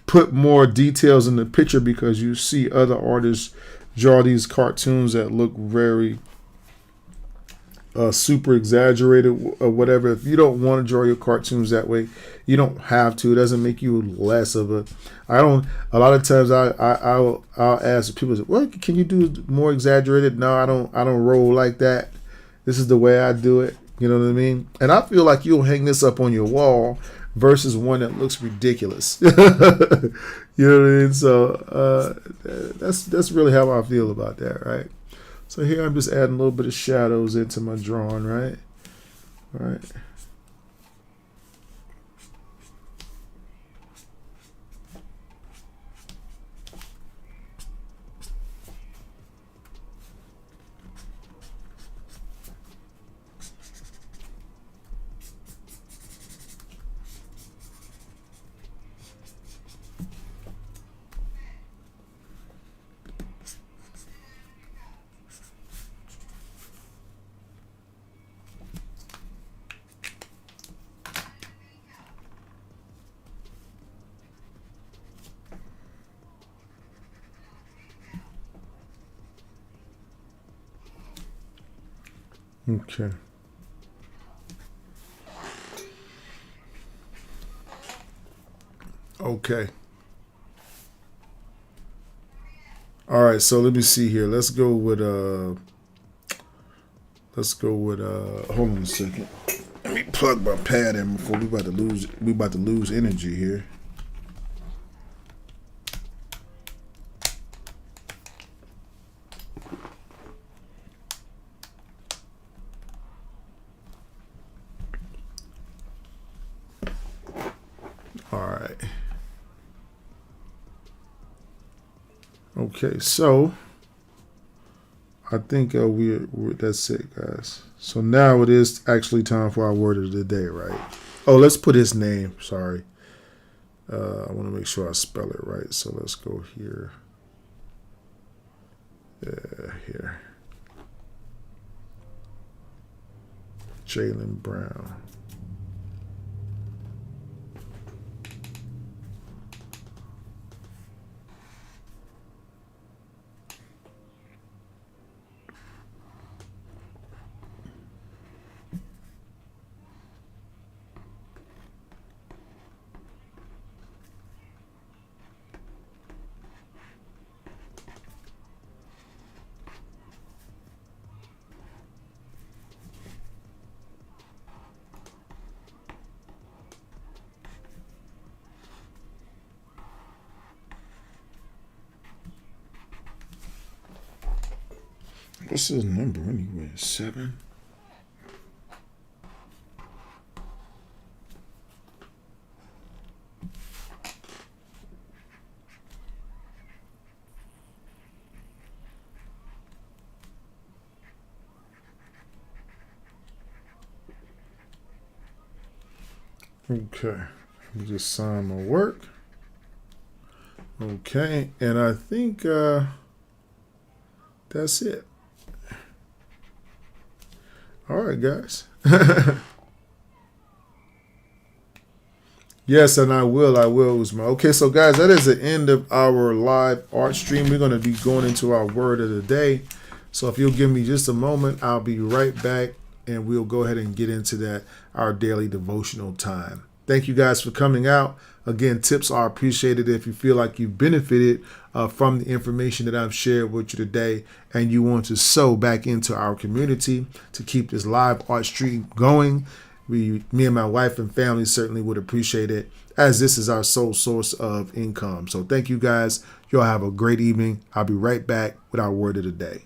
put more details in the picture because you see other artists draw these cartoons that look very super exaggerated or whatever. If you don't want to draw your cartoons that way, you don't have to. It doesn't make you less of a. I don't. A lot of times I'll ask people, "Well, can you do more exaggerated?" No, I don't roll like that. This is the way I do it. You know what I mean? And I feel like you'll hang this up on your wall versus one that looks ridiculous. You know what I mean? So that's really how I feel about that, right? So here I'm just adding a little bit of shadows into my drawing, right? All right. Okay. Okay. All right, so let me see here. Let's go with hold on a second. Let me plug my pad in before we about to lose energy here. All right. Okay, so I think that's it, guys. So now it is actually time for our word of the day, right? Oh, let's put his name. Sorry. I want to make sure I spell it right. So let's go here. Here. Jalen Brown. What's his number anyway? 7. Okay, let me just sign my work. Okay, and I think that's it. All right, guys. Yes, and I will, Usman. Okay, so guys, that is the end of our live art stream. We're going to be going into our word of the day. So if you'll give me just a moment, I'll be right back, and we'll go ahead and get into that, our daily devotional time. Thank you guys for coming out. Again, tips are appreciated if you feel like you've benefited from the information that I've shared with you today, and you want to sow back into our community to keep this live art stream going. Me and my wife and family certainly would appreciate it, as this is our sole source of income. So thank you guys. Y'all have a great evening. I'll be right back with our word of the day.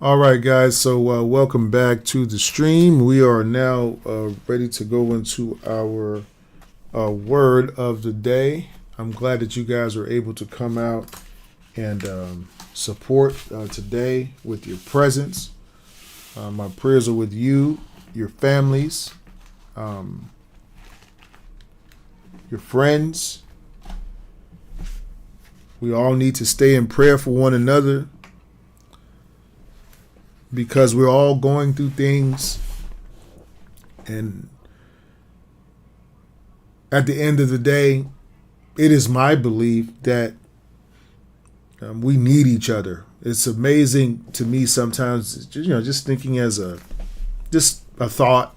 All right, guys. So welcome back to the stream. We are now ready to go into our word of the day. I'm glad that you guys are able to come out and support today with your presence. My prayers are with you, your families, your friends. We all need to stay in prayer for one another because we're all going through things. And at the end of the day, it is my belief that we need each other. It's amazing to me sometimes, just thinking as a thought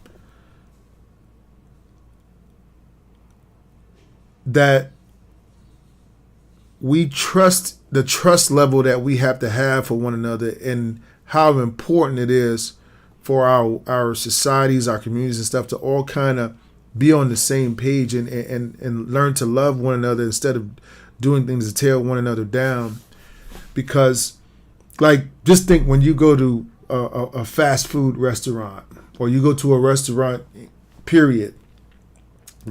that we trust the trust level that we have to have for one another and how important it is for our societies, our communities and stuff to all kind of be on the same page and learn to love one another instead of doing things to tear one another down. Because, like, just think when you go to a fast food restaurant or you go to a restaurant, period.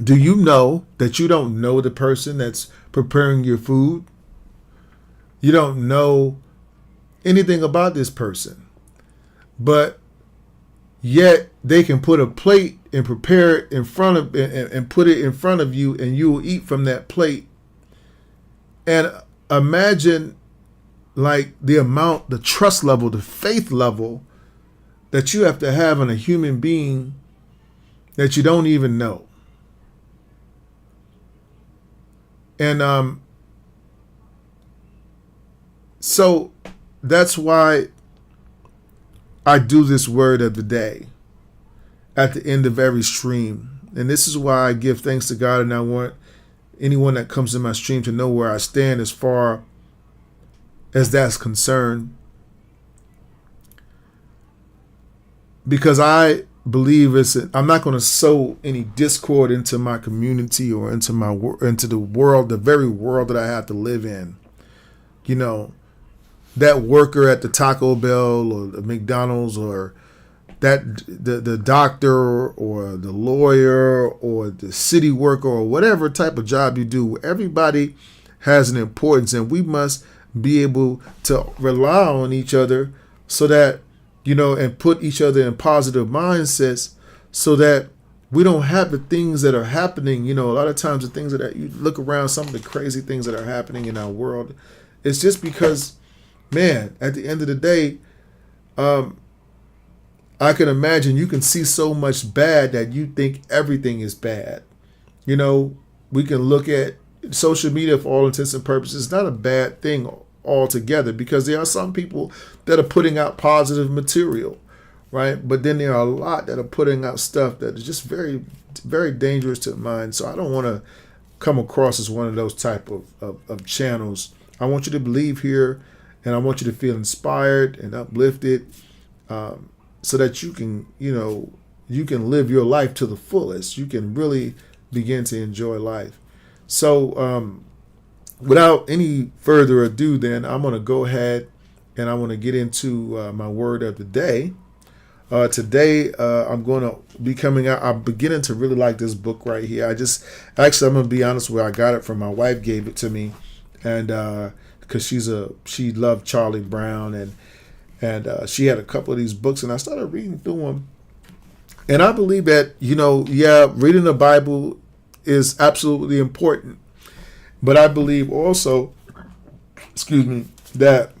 Do you know that you don't know the person that's preparing your food? You don't know anything about this person. But yet they can put a plate and prepare it in front of and put it in front of you, and you will eat from that plate. And imagine like the trust level, the faith level that you have to have in a human being that you don't even know. And so that's why I do this word of the day at the end of every stream. And this is why I give thanks to God, and I want anyone that comes in my stream to know where I stand as far as that's concerned. Because I believe I'm not going to sow any discord into my community or into the world, the very world that I have to live in. You know, that worker at the Taco Bell or the McDonald's, or that the doctor or the lawyer or the city worker or whatever type of job you do, everybody has an importance, and we must be able to rely on each other so that, and put each other in positive mindsets so that we don't have the things that are happening. A lot of times the things that you look around, some of the crazy things that are happening in our world, it's just because, man, at the end of the day, I can imagine you can see so much bad that you think everything is bad. We can look at social media for all intents and purposes. It's not a bad thing altogether, because there are some people that are putting out positive material, right? But then there are a lot that are putting out stuff that is just very, very dangerous to the mind. So I don't want to come across as one of those type of channels. I want you to believe here, and I want you to feel inspired and uplifted, so that you can, you can live your life to the fullest. You can really begin to enjoy life. So without any further ado, then I'm going to go ahead and I want to get into my word of the day. Today, I'm going to be coming out. I'm beginning to really like this book right here. I'm going to be honest with you. I got it from my wife, gave it to me, and because she loved Charlie Brown, and she had a couple of these books, and I started reading through them. And I believe that, reading the Bible is absolutely important. But I believe also, that,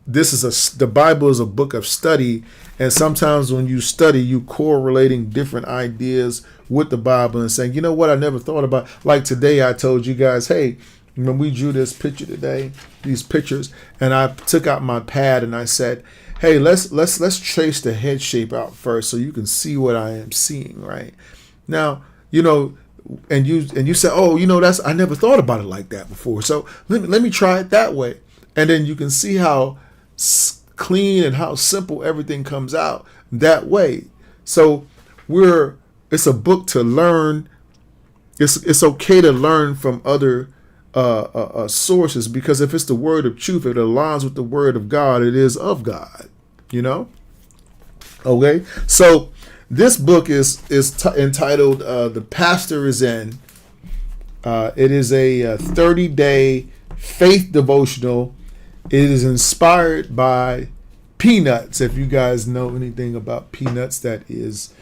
the Bible is a book of study. And sometimes when you study, you correlating different ideas with the Bible and saying, you know what, I never thought about. Like today, I told you guys, hey, when we drew this picture today, these pictures, and I took out my pad and I said, hey, let's trace the head shape out first so you can see what I am seeing, right? Now, and you said, oh, I never thought about it like that before. So let me try it that way. And then you can see how clean and how simple everything comes out that way. So it's a book to learn. It's okay to learn from other sources, because if it's the word of truth, it aligns with the word of God. It is of God, Okay. So this book is entitled "The Pastor Is In." It is a 30-day faith devotional. It is inspired by Peanuts. If you guys know anything about Peanuts, that is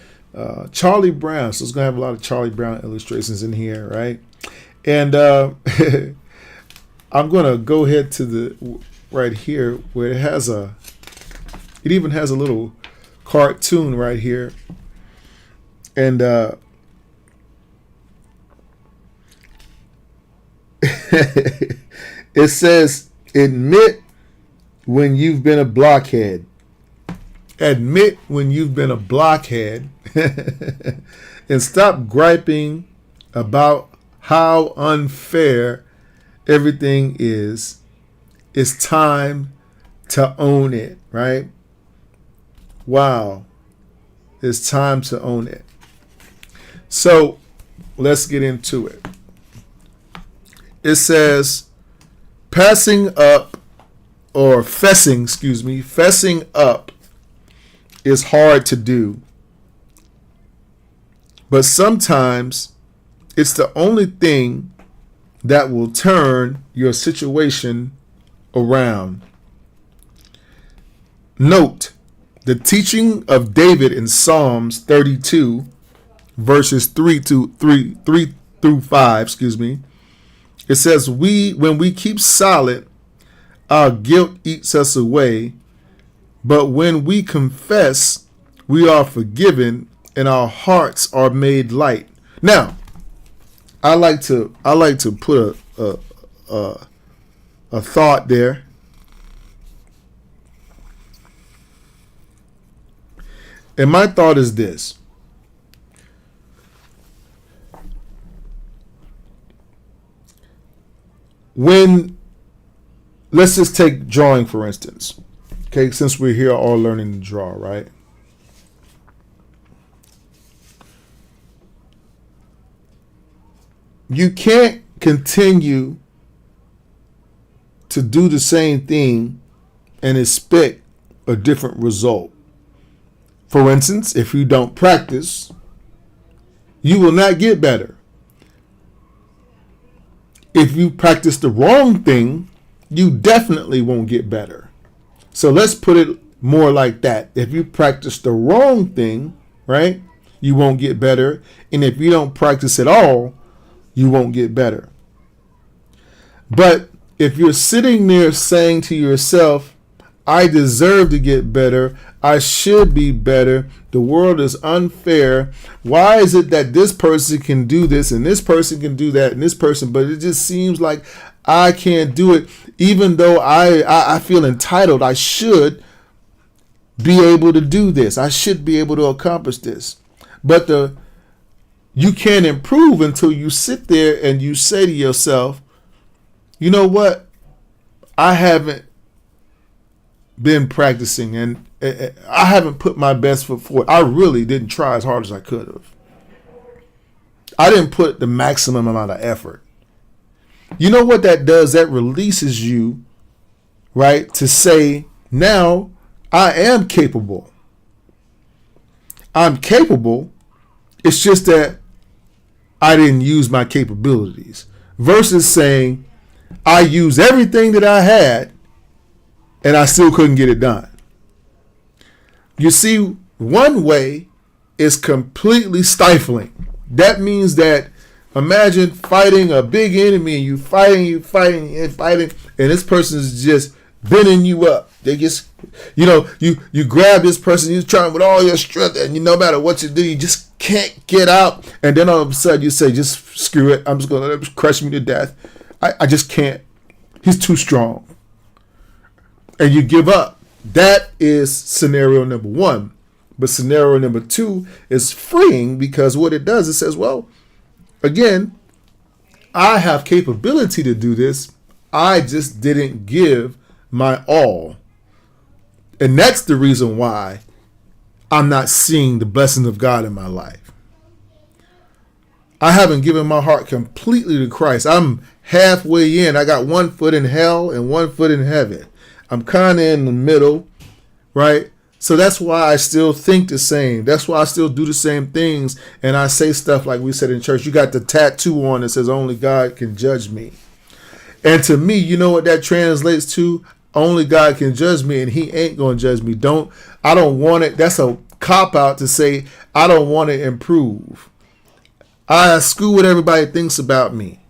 Charlie Brown. So it's going to have a lot of Charlie Brown illustrations in here, right? And I'm going to go ahead to the right here where it even has a little cartoon right here. And it says, admit when you've been a blockhead. Admit when you've been a blockhead. And stop griping about how unfair everything is. It's time to own it, right? Wow. It's time to own it. So let's get into it. It says, fessing up is hard to do. But sometimes it's the only thing that will turn your situation around. Note the teaching of David in Psalms 32, verses 3 through 5. It says, when we keep silent, our guilt eats us away. But when we confess, we are forgiven and our hearts are made light. Now, I like to put a thought there. And my thought is this. Let's just take drawing, for instance. Okay, since we're here all learning to draw, right? You can't continue to do the same thing and expect a different result. For instance, if you don't practice, you will not get better. If you practice the wrong thing, you definitely won't get better. So let's put it more like that. If you practice the wrong thing, right, you won't get better. And if you don't practice at all, you won't get better. But if you're sitting there saying to yourself, I deserve to get better, I should be better, the world is unfair, why is it that this person can do this and this person can do that and this person, but it just seems like I can't do it, even though I feel entitled, I should be able to do this, I should be able to accomplish this. But you can't improve until you sit there and you say to yourself, you know what? I haven't been practicing and I haven't put my best foot forward. I really didn't try as hard as I could have. I didn't put the maximum amount of effort. You know what that does? That releases you, right, to say, now I am capable. I'm capable. It's just that I didn't use my capabilities. Versus saying, I used everything that I had and I still couldn't get it done. You see, one way is completely stifling. That means that imagine fighting a big enemy and you fighting, and this person is just bending you up. They just, you grab this person, you're trying with all your strength, and no matter what you do, you just can't get out. And then all of a sudden you say, just screw it. I'm just going to let him crush me to death. I just can't. He's too strong. And you give up. That is scenario number one. But scenario number two is freeing, because what it does, it says, well, again, I have capability to do this. I just didn't give my all. And that's the reason why I'm not seeing the blessing of God in my life. I haven't given my heart completely to Christ. I'm halfway in. I got one foot in hell and one foot in heaven. I'm kind of in the middle, right? So that's why I still think the same. That's why I still do the same things. And I say stuff like we said in church. You got the tattoo on that says only God can judge me. And to me, you know what that translates to? Only God can judge me, and he ain't going to judge me. I don't want it. That's a cop-out to say I don't want to improve. I screw what everybody thinks about me.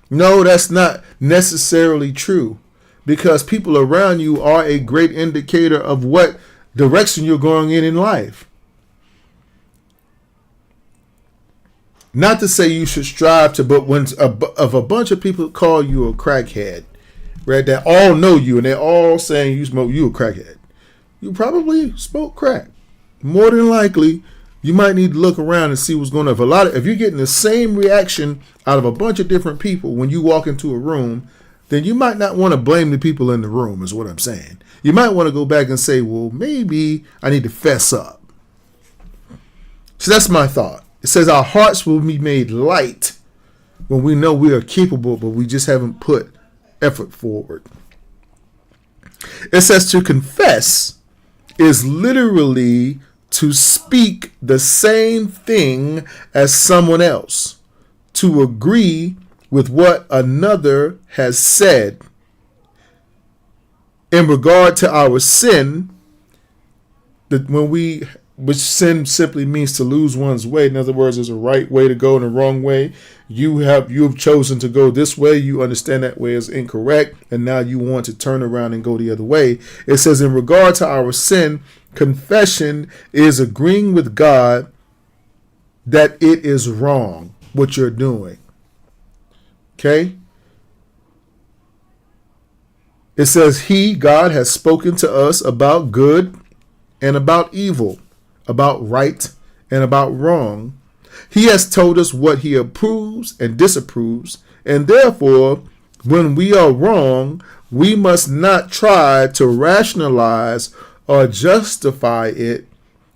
No, that's not necessarily true, because people around you are a great indicator of what direction you're going in life. Not to say you should strive to, but when of a bunch of people call you a crackhead, right? That all know you and they're all saying you a crackhead. You probably smoke crack. More than likely, you might need to look around and see what's going on. If you're getting the same reaction out of a bunch of different people when you walk into a room, then you might not want to blame the people in the room, is what I'm saying. You might want to go back and say, well, maybe I need to fess up. So that's my thought. It says our hearts will be made light when we know we are capable, but we just haven't put effort forward. It says to confess is literally to speak the same thing as someone else, to agree with what another has said. In regard to our sin, which sin simply means to lose one's way. In other words, there's a right way to go and a wrong way. You have chosen to go this way. You understand that way is incorrect, and now you want to turn around and go the other way. It says, in regard to our sin, confession is agreeing with God that it is wrong what you're doing. Okay? It says, God, has spoken to us about good and about evil, about right and about wrong. He has told us what he approves and disapproves, and therefore, when we are wrong, we must not try to rationalize or justify it.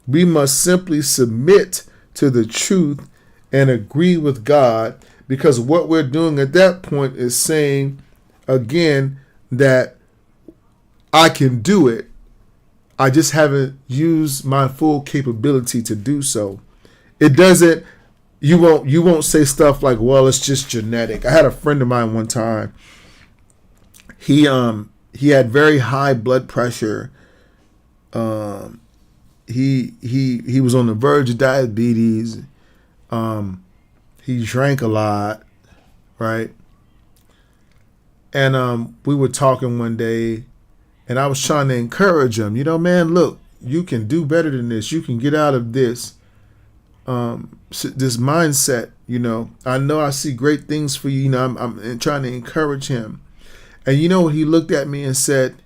We must simply submit to the truth and agree with God, because what we're doing at that point is saying, again, that I can do it. I just haven't used my full capability to do so. It doesn't, you won't say stuff like, well, it's just genetic. I had a friend of mine one time. He had very high blood pressure. He was on the verge of diabetes. He drank a lot, right? And we were talking one day, and I was trying to encourage him. Man, look, you can do better than this. You can get out of this mindset. I know I see great things for you. I'm trying to encourage him. And he looked at me and said,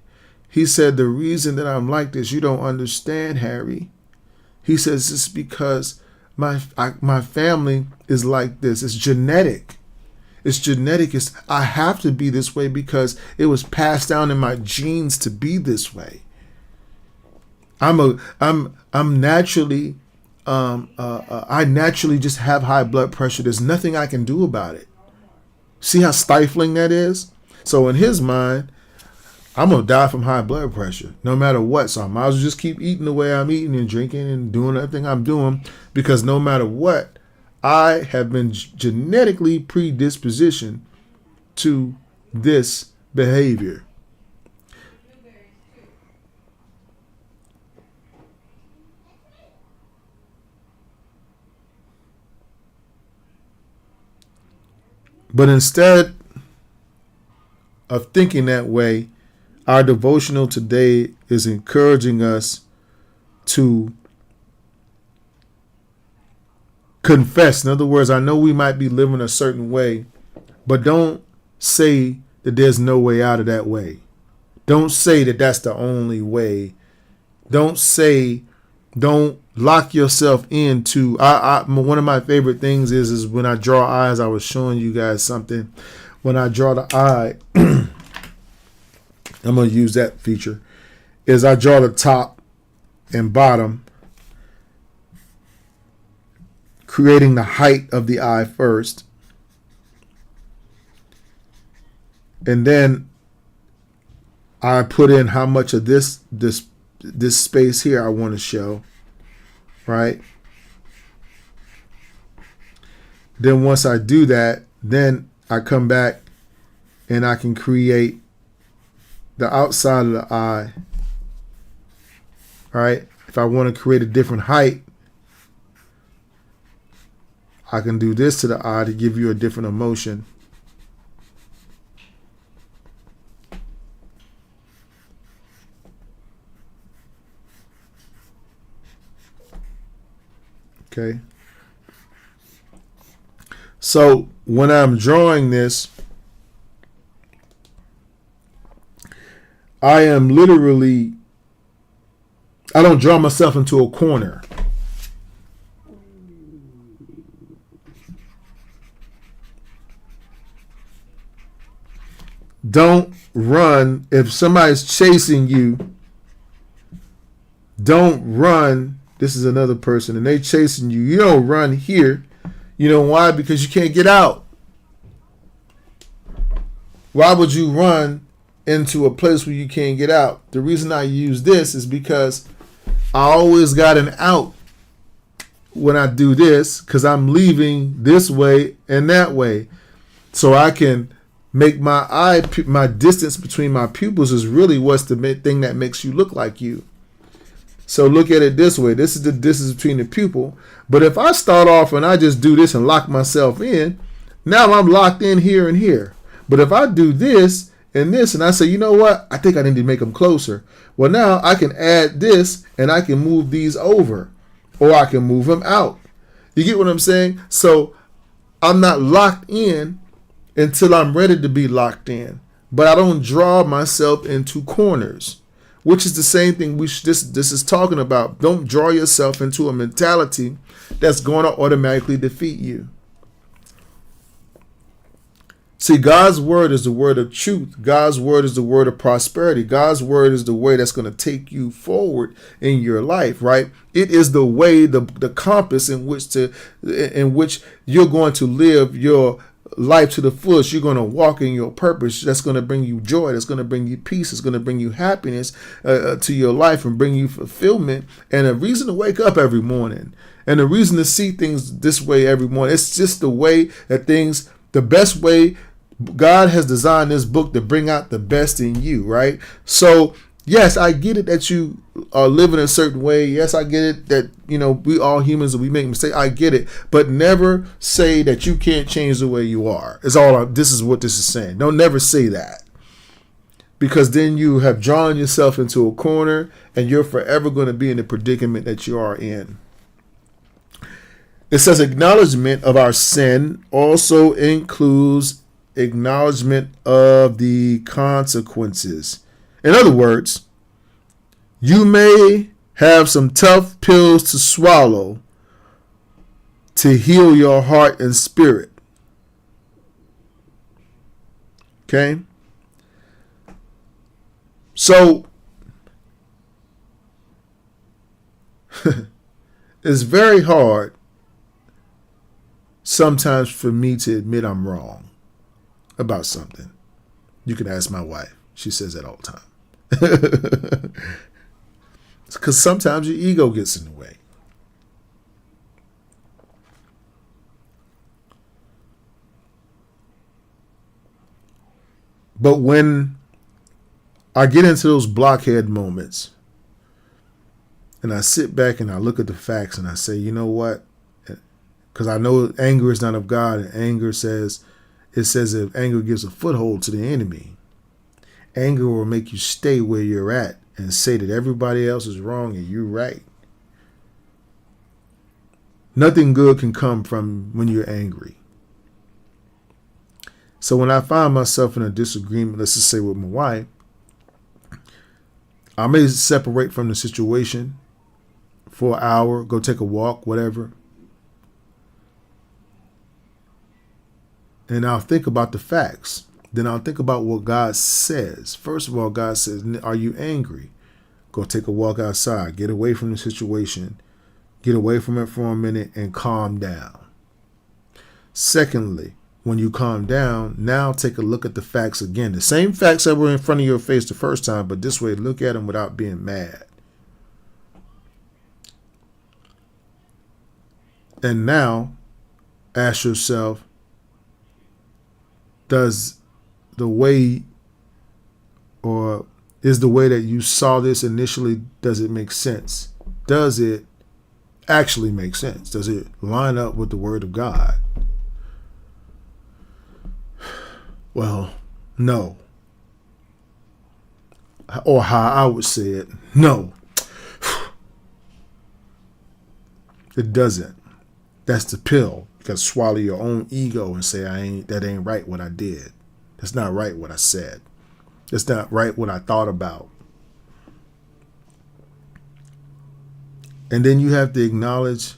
the reason that I'm like this, you don't understand, Harry. He says, it's because my family is like this. It's genetic. It's genetic. I have to be this way because it was passed down in my genes to be this way. I'm naturally, I naturally just have high blood pressure. There's nothing I can do about it. See how stifling that is? So in his mind, I'm going to die from high blood pressure no matter what. So I might as well just keep eating the way I'm eating and drinking and doing everything I'm doing, because no matter what, I have been genetically predispositioned to this behavior. But instead of thinking that way, our devotional today is encouraging us to confess. In other words, I know we might be living a certain way, but don't say that there's no way out of that way. Don't say that that's the only way. Don't lock yourself into. One of my favorite things is when I draw eyes. I was showing you guys something. When I draw the eye, I'm going to use that feature, is I draw the top and bottom, creating the height of the eye first. And then I put in how much of this space here I want to show, right? Then once I do that, then I come back and I can create the outside of the eye, right? If I want to create a different height, I can do this to the eye to give you a different emotion. Okay. So when I'm drawing this, I am literally, I don't draw myself into a corner. Don't run. If somebody's chasing you, don't run. This is another person and they chasing you. You don't run here. You know why? Because you can't get out. Why would you run into a place where you can't get out? The reason I use this is because I always got an out when I do this, because I'm leaving this way and that way. So I can make my distance between my pupils is really what's the thing that makes you look like you. So look at it this way. This is the distance between the pupil. But if I start off and I just do this and lock myself in, now I'm locked in here and here. But if I do this and this and I say, you know what? I think I need to make them closer. Well, now I can add this and I can move these over, or I can move them out. You get what I'm saying? So I'm not locked in until I'm ready to be locked in. But I don't draw myself into corners, which is the same thing this is talking about. Don't draw yourself into a mentality that's going to automatically defeat you. See, God's word is the word of truth. God's word is the word of prosperity. God's word is the way that's going to take you forward in your life, right? It is the way, the compass in which you're going to live your life to the fullest. You're going to walk in your purpose. That's going to bring you joy. That's going to bring you peace. It's going to bring you happiness to your life and bring you fulfillment and a reason to wake up every morning and a reason to see things this way every morning. It's just the way that things, the best way. God has designed this book to bring out the best in you, right? So yes, I get it that you are living a certain way. Yes, I get it that, we all humans and we make mistakes. I get it. But never say that you can't change the way you are. This is what this is saying. Don't never say that. Because then you have drawn yourself into a corner and you're forever going to be in the predicament that you are in. It says acknowledgement of our sin also includes acknowledgement of the consequences. In other words, you may have some tough pills to swallow to heal your heart and spirit. Okay? So, it's very hard sometimes for me to admit I'm wrong about something. You can ask my wife. She says that all the time. Because sometimes your ego gets in the way. But when I get into those blockhead moments and I sit back and I look at the facts and I say, you know what? Because I know anger is not of God, and anger says if anger gives a foothold to the enemy, anger will make you stay where you're at and say that everybody else is wrong and you're right. Nothing good can come from when you're angry. So when I find myself in a disagreement, let's just say with my wife, I may separate from the situation for an hour, go take a walk, whatever. And I'll think about the facts. Then I'll think about what God says. First of all, God says, are you angry? Go take a walk outside. Get away from the situation. Get away from it for a minute and calm down. Secondly, when you calm down, now take a look at the facts again. The same facts that were in front of your face the first time, but this way, look at them without being mad. And now, ask yourself, is the way that you saw this initially, does it make sense? Does it actually make sense? Does it line up with the word of God? Well, no. Or how I would say it, no. It doesn't. That's the pill. You got to swallow your own ego and say, that ain't right what I did. That's not right what I said. That's not right what I thought about. And then you have to acknowledge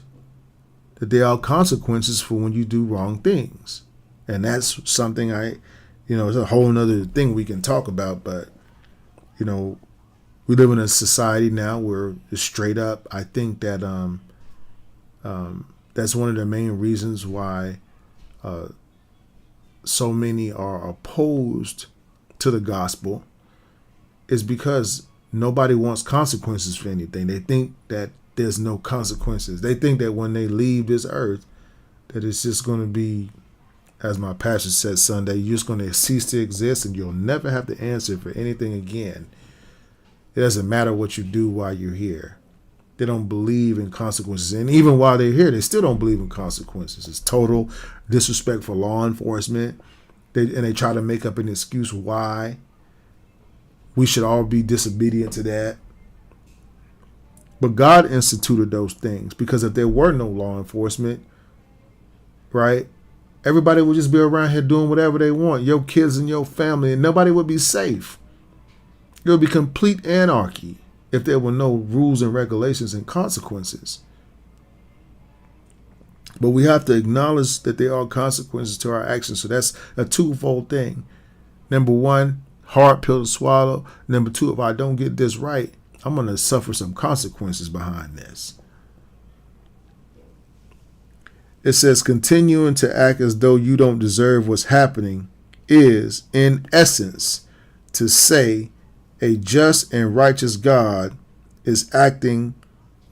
that there are consequences for when you do wrong things. And that's something it's a whole nother thing we can talk about. But, we live in a society now where it's straight up. I think that that's one of the main reasons why so many are opposed to the gospel, is because nobody wants consequences for anything. They think that there's no consequences. They think that when they leave this earth, that it's just going to be, as my pastor said Sunday, you're just going to cease to exist and you'll never have to answer for anything again. It doesn't matter what you do while you're here. They don't believe in consequences. And even while they're here, they still don't believe in consequences. It's total disrespect for law enforcement. They try to make up an excuse why we should all be disobedient to that. But God instituted those things, because if there were no law enforcement, right, everybody would just be around here doing whatever they want, your kids and your family, and nobody would be safe. It would be complete anarchy if there were no rules and regulations and consequences. But we have to acknowledge that there are consequences to our actions. So that's a twofold thing. Number one, hard pill to swallow. Number two, if I don't get this right, I'm going to suffer some consequences behind this. It says, continuing to act as though you don't deserve what's happening is, in essence, to say a just and righteous God is acting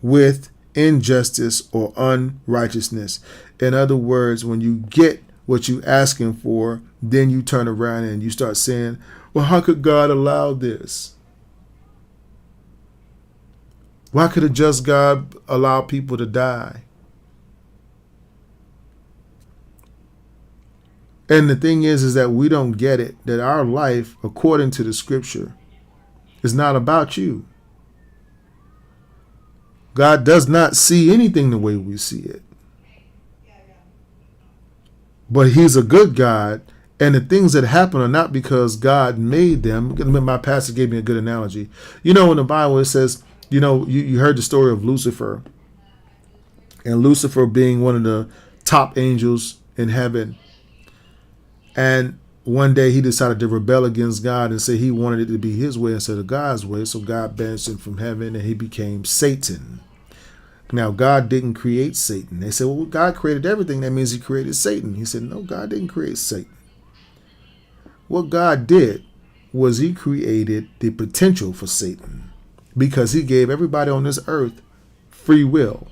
with injustice or unrighteousness. In other words, when you get what you're asking for, then you turn around and you start saying, well, how could God allow this? Why could a just God allow people to die? And the thing is that we don't get it, that our life, according to the scripture, is not about you. God does not see anything the way we see it. But he's a good God, and the things that happen are not because God made them. My pastor gave me a good analogy. In the Bible it says, you heard the story of Lucifer, and Lucifer being one of the top angels in heaven. And one day he decided to rebel against God and say he wanted it to be his way instead of God's way. So God banished him from heaven and he became Satan. Now, God didn't create Satan. They said, well, God created everything. That means he created Satan. He said, no, God didn't create Satan. What God did was he created the potential for Satan, because he gave everybody on this earth free will,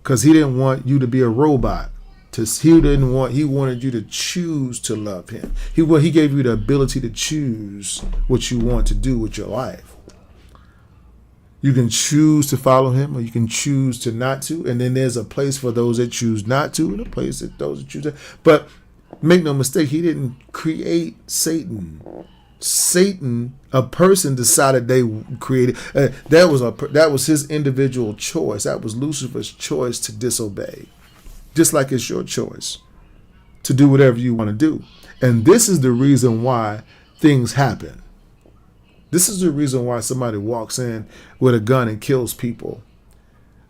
because he didn't want you to be a robot. He wanted you to choose to love him. He gave you the ability to choose what you want to do with your life. You can choose to follow him, or you can choose to not to. And then there's a place for those that choose not to, and a place for those that choose to. But make no mistake, he didn't create Satan. Satan, a person decided they created. That was his individual choice. That was Lucifer's choice to disobey. Just like it's your choice to do whatever you want to do. And this is the reason why things happen. This is the reason why somebody walks in with a gun and kills people.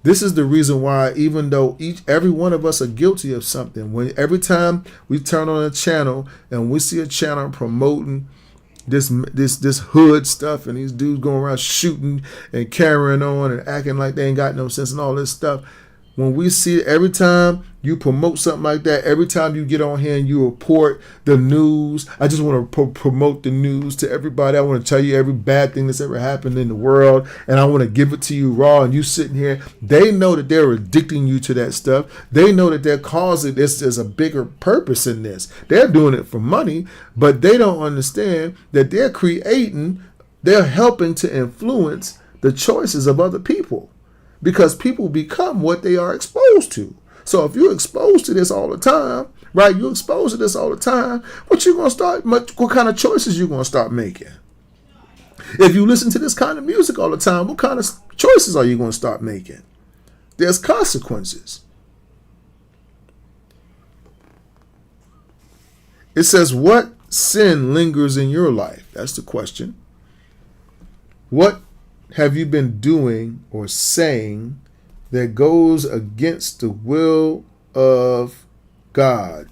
This is the reason why, even though every one of us are guilty of something, every time we turn on a channel and we see a channel promoting this hood stuff, and these dudes going around shooting and carrying on and acting like they ain't got no sense and all this stuff, when we see it, every time you promote something like that, every time you get on here and you report the news, I just want to promote the news to everybody. I want to tell you every bad thing that's ever happened in the world, and I want to give it to you raw, and you sitting here. They know that they're addicting you to that stuff. They know that they're causing this. There's a bigger purpose in this. They're doing it for money, but they don't understand that they're helping to influence the choices of other people. Because people become what they are exposed to. So if you're exposed to this all the time, right? You're exposed to this all the time. What kind of choices you gonna start making? If you listen to this kind of music all the time, what kind of choices are you gonna start making? There's consequences. It says, what sin lingers in your life? That's the question. What have you been doing or saying that goes against the will of God?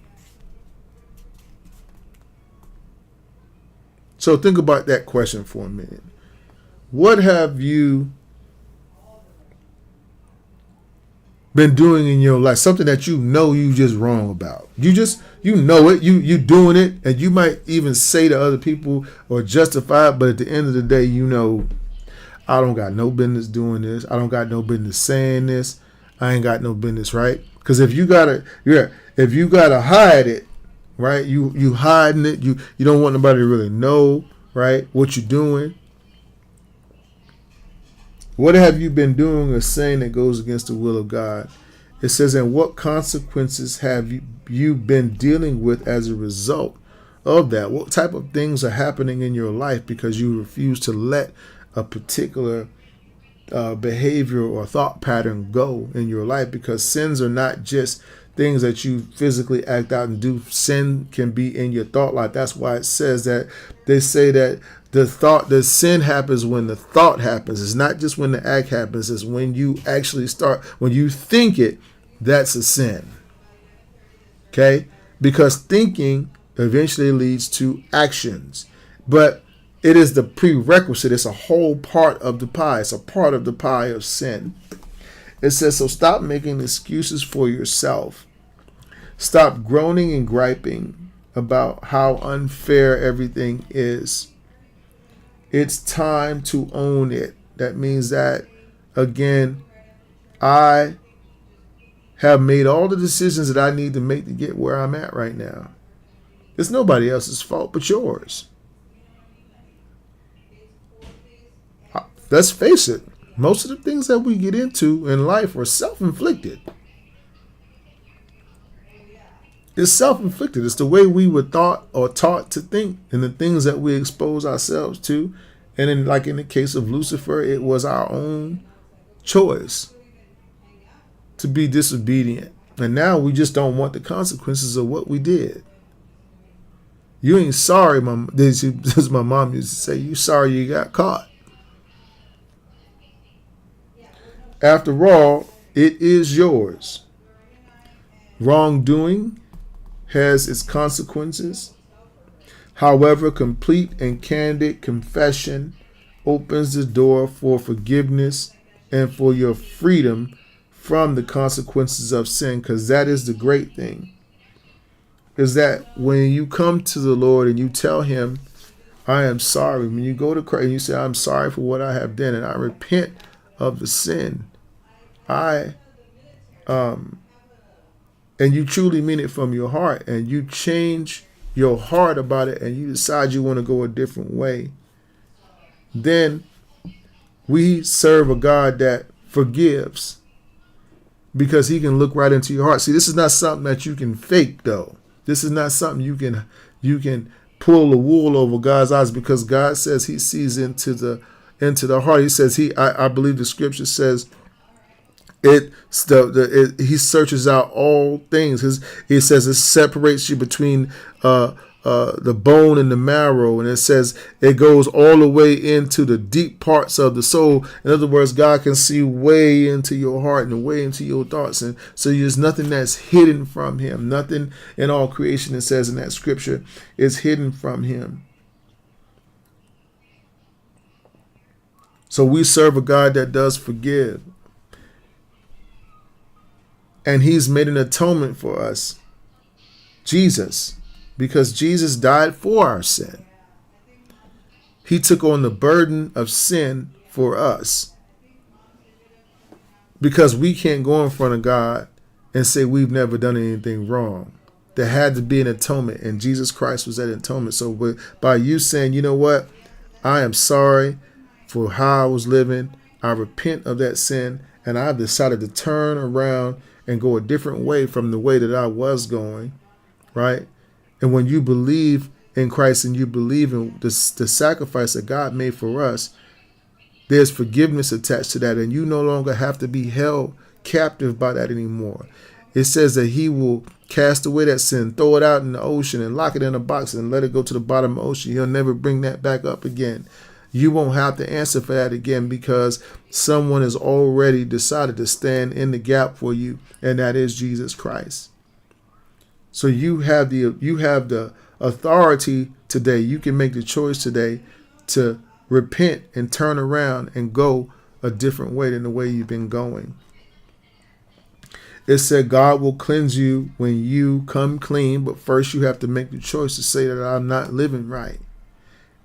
So think about that question for a minute. What have you been doing in your life? Something that you know you just wrong about. You know it. You doing it, and you might even say to other people or justify it, but at the end of the day, you know, I don't got no business doing this. I don't got no business saying this. I ain't got no business, right? Because if you gotta hide it, right? You hiding it. You don't want nobody to really know, right, what you're doing. What have you been doing or saying that goes against the will of God? It says, and what consequences have you been dealing with as a result of that? What type of things are happening in your life because you refuse to let a particular behavior or thought pattern go in your life? Because sins are not just things that you physically act out and do. Sin can be in your thought life. That's why it says that they say that the sin happens when the thought happens. It's not just when the act happens. It's when you actually start, when you think it, that's a sin. Okay? Because thinking eventually leads to actions. But it is the prerequisite. It's a whole part of the pie. It's a part of the pie of sin. It says, so stop making excuses for yourself. Stop groaning and griping about how unfair everything is. It's time to own it. That means that, again, I have made all the decisions that I need to make to get where I'm at right now. It's nobody else's fault but yours. Let's face it. Most of the things that we get into in life are self-inflicted. It's self-inflicted. It's the way we were thought or taught to think and the things that we expose ourselves to. And in the case of Lucifer, it was our own choice to be disobedient. And now we just don't want the consequences of what we did. You ain't sorry, as my mom used to say, you sorry you got caught. After all, it is yours. Wrongdoing has its consequences. However, complete and candid confession opens the door for forgiveness and for your freedom from the consequences of sin, because that is the great thing. Is that when you come to the Lord and you tell him, I am sorry. When you go to Christ and you say, I'm sorry for what I have done and I repent of the sin. And you truly mean it from your heart and you change your heart about it and you decide you want to go a different way, then we serve a God that forgives because he can look right into your heart. See, this is not something that you can fake, though. This is not something you can pull the wool over God's eyes, because God says he sees into the heart. He says I believe the scripture says he searches out all things. He says it separates you between the bone and the marrow, and it says it goes all the way into the deep parts of the soul. In other words, God can see way into your heart and way into your thoughts, and so there's nothing that's hidden from him. Nothing in all creation, it says in that scripture, is hidden from him. So we serve a God that does forgive. And he's made an atonement for us, Jesus, because Jesus died for our sin. He took on the burden of sin for us, because we can't go in front of God and say we've never done anything wrong. There had to be an atonement, and Jesus Christ was that atonement. So by you saying, you know what, I am sorry for how I was living, I repent of that sin, and I've decided to turn around and go a different way from the way that I was going, right? And when you believe in Christ and you believe in the sacrifice that God made for us, there's forgiveness attached to that, and you no longer have to be held captive by that anymore. It says that he will cast away that sin, throw it out in the ocean and lock it in a box and let it go to the bottom of the ocean. He'll never bring that back up again. You won't have to answer for that again because someone has already decided to stand in the gap for you, and that is Jesus Christ. So you have the authority today. You can make the choice today to repent and turn around and go a different way than the way you've been going. It said God will cleanse you when you come clean, but first you have to make the choice to say that I'm not living right.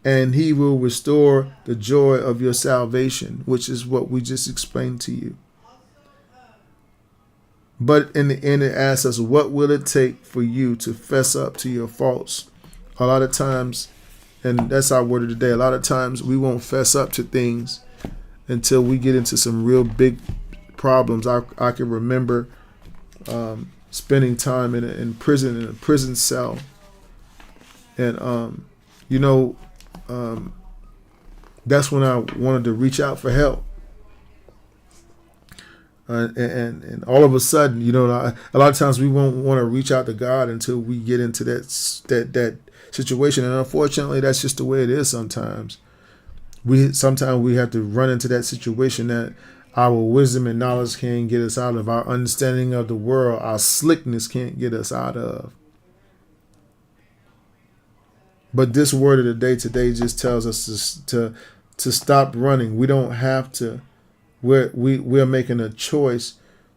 And he will restore the joy of your salvation, which is what we just explained to you. But in the end, it asks us, what will it take for you to fess up to your faults? A lot of times, and that's our word of the day, a lot of times we won't fess up to things until we get into some real big problems. I can remember spending time in a prison cell. And, that's when I wanted to reach out for help. And all of a sudden, a lot of times we won't want to reach out to God until we get into that situation. And unfortunately, that's just the way it is sometimes. Sometimes we have to run into that situation that our wisdom and knowledge can't get us out of, our understanding of the world, our slickness can't get us out of. But this word of the day today just tells us to stop running. We don't have to. We're making a choice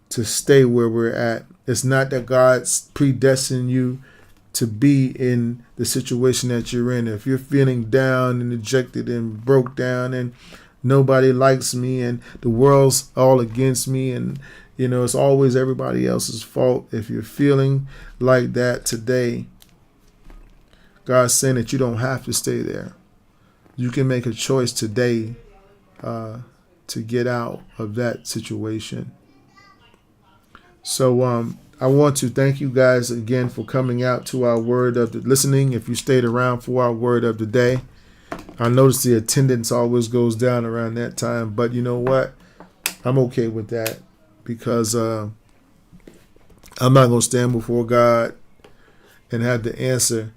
to stay where we're at. It's not that God's predestined you to be in the situation that you're in. If you're feeling down and dejected and broke down and nobody likes me and the world's all against me and it's always everybody else's fault. If you're feeling like that today, God's saying that you don't have to stay there. You can make a choice today to get out of that situation. So I want to thank you guys again for coming out to our word of the listening. If you stayed around for our word of the day, I notice the attendance always goes down around that time, but you know what? I'm okay with that because I'm not going to stand before God and have to answer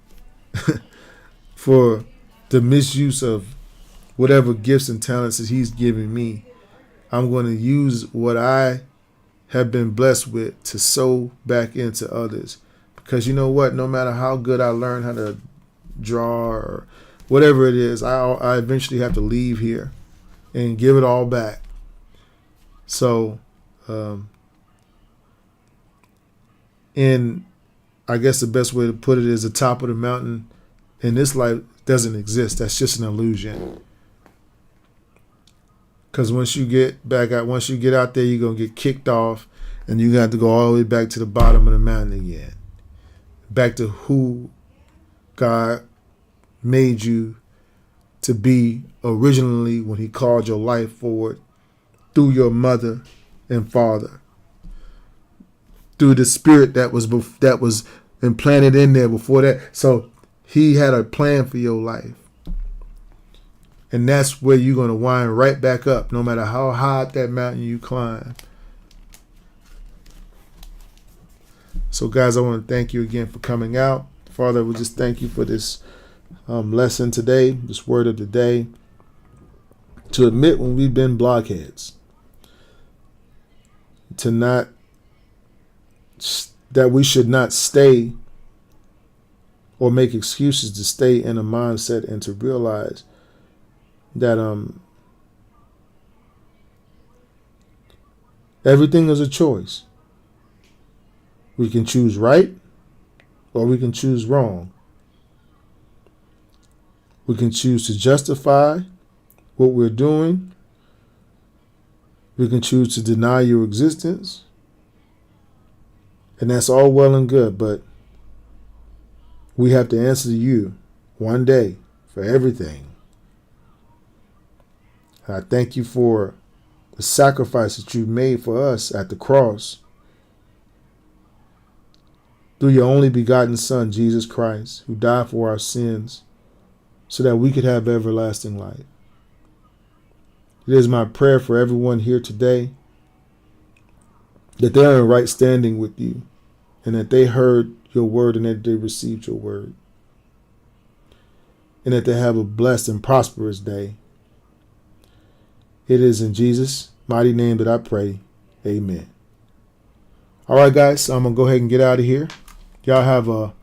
for the misuse of whatever gifts and talents that he's given me. I'm going to use what I have been blessed with to sow back into others. Because you know what? No matter how good I learn how to draw or whatever it is, I eventually have to leave here and give it all back. So, and I guess the best way to put it is the top of the mountain in this life doesn't exist. That's just an illusion. Because once you get out there, you're going to get kicked off and you got to go all the way back to the bottom of the mountain again. Back to who God made you to be originally when he called your life forward through your mother and father. Through the spirit that was implanted in there before that. So he had a plan for your life. And that's where you're going to wind right back up, no matter how high that mountain you climb. So, guys, I want to thank you again for coming out. Father, we just thank you for this lesson today, this word of the day, to admit when we've been blockheads, that we should not stay or make excuses to stay in a mindset and to realize that everything is a choice. We can choose right or we can choose wrong. We can choose to justify what we're doing. We can choose to deny your existence. And that's all well and good, but we have to answer to you one day for everything. I thank you for the sacrifice that you made for us at the cross through your only begotten Son, Jesus Christ, who died for our sins so that we could have everlasting life. It is my prayer for everyone here today that they're in right standing with you, and that they heard your word and that they received your word, and that they have a blessed and prosperous day. It is in Jesus' mighty name that I pray. Amen. All right, guys, I'm going to go ahead and get out of here. Y'all have a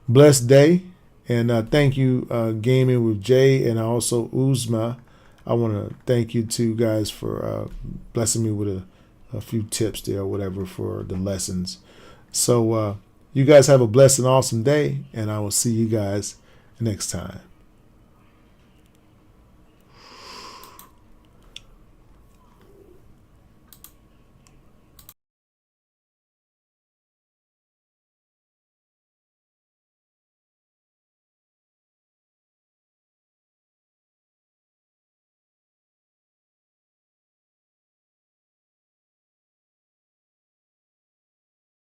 blessed day. And thank you, Gaming with Jay and also Uzma. I want to thank you two guys for blessing me with a few tips there or whatever for the lessons. So you guys have a blessed and awesome day, and I will see you guys next time.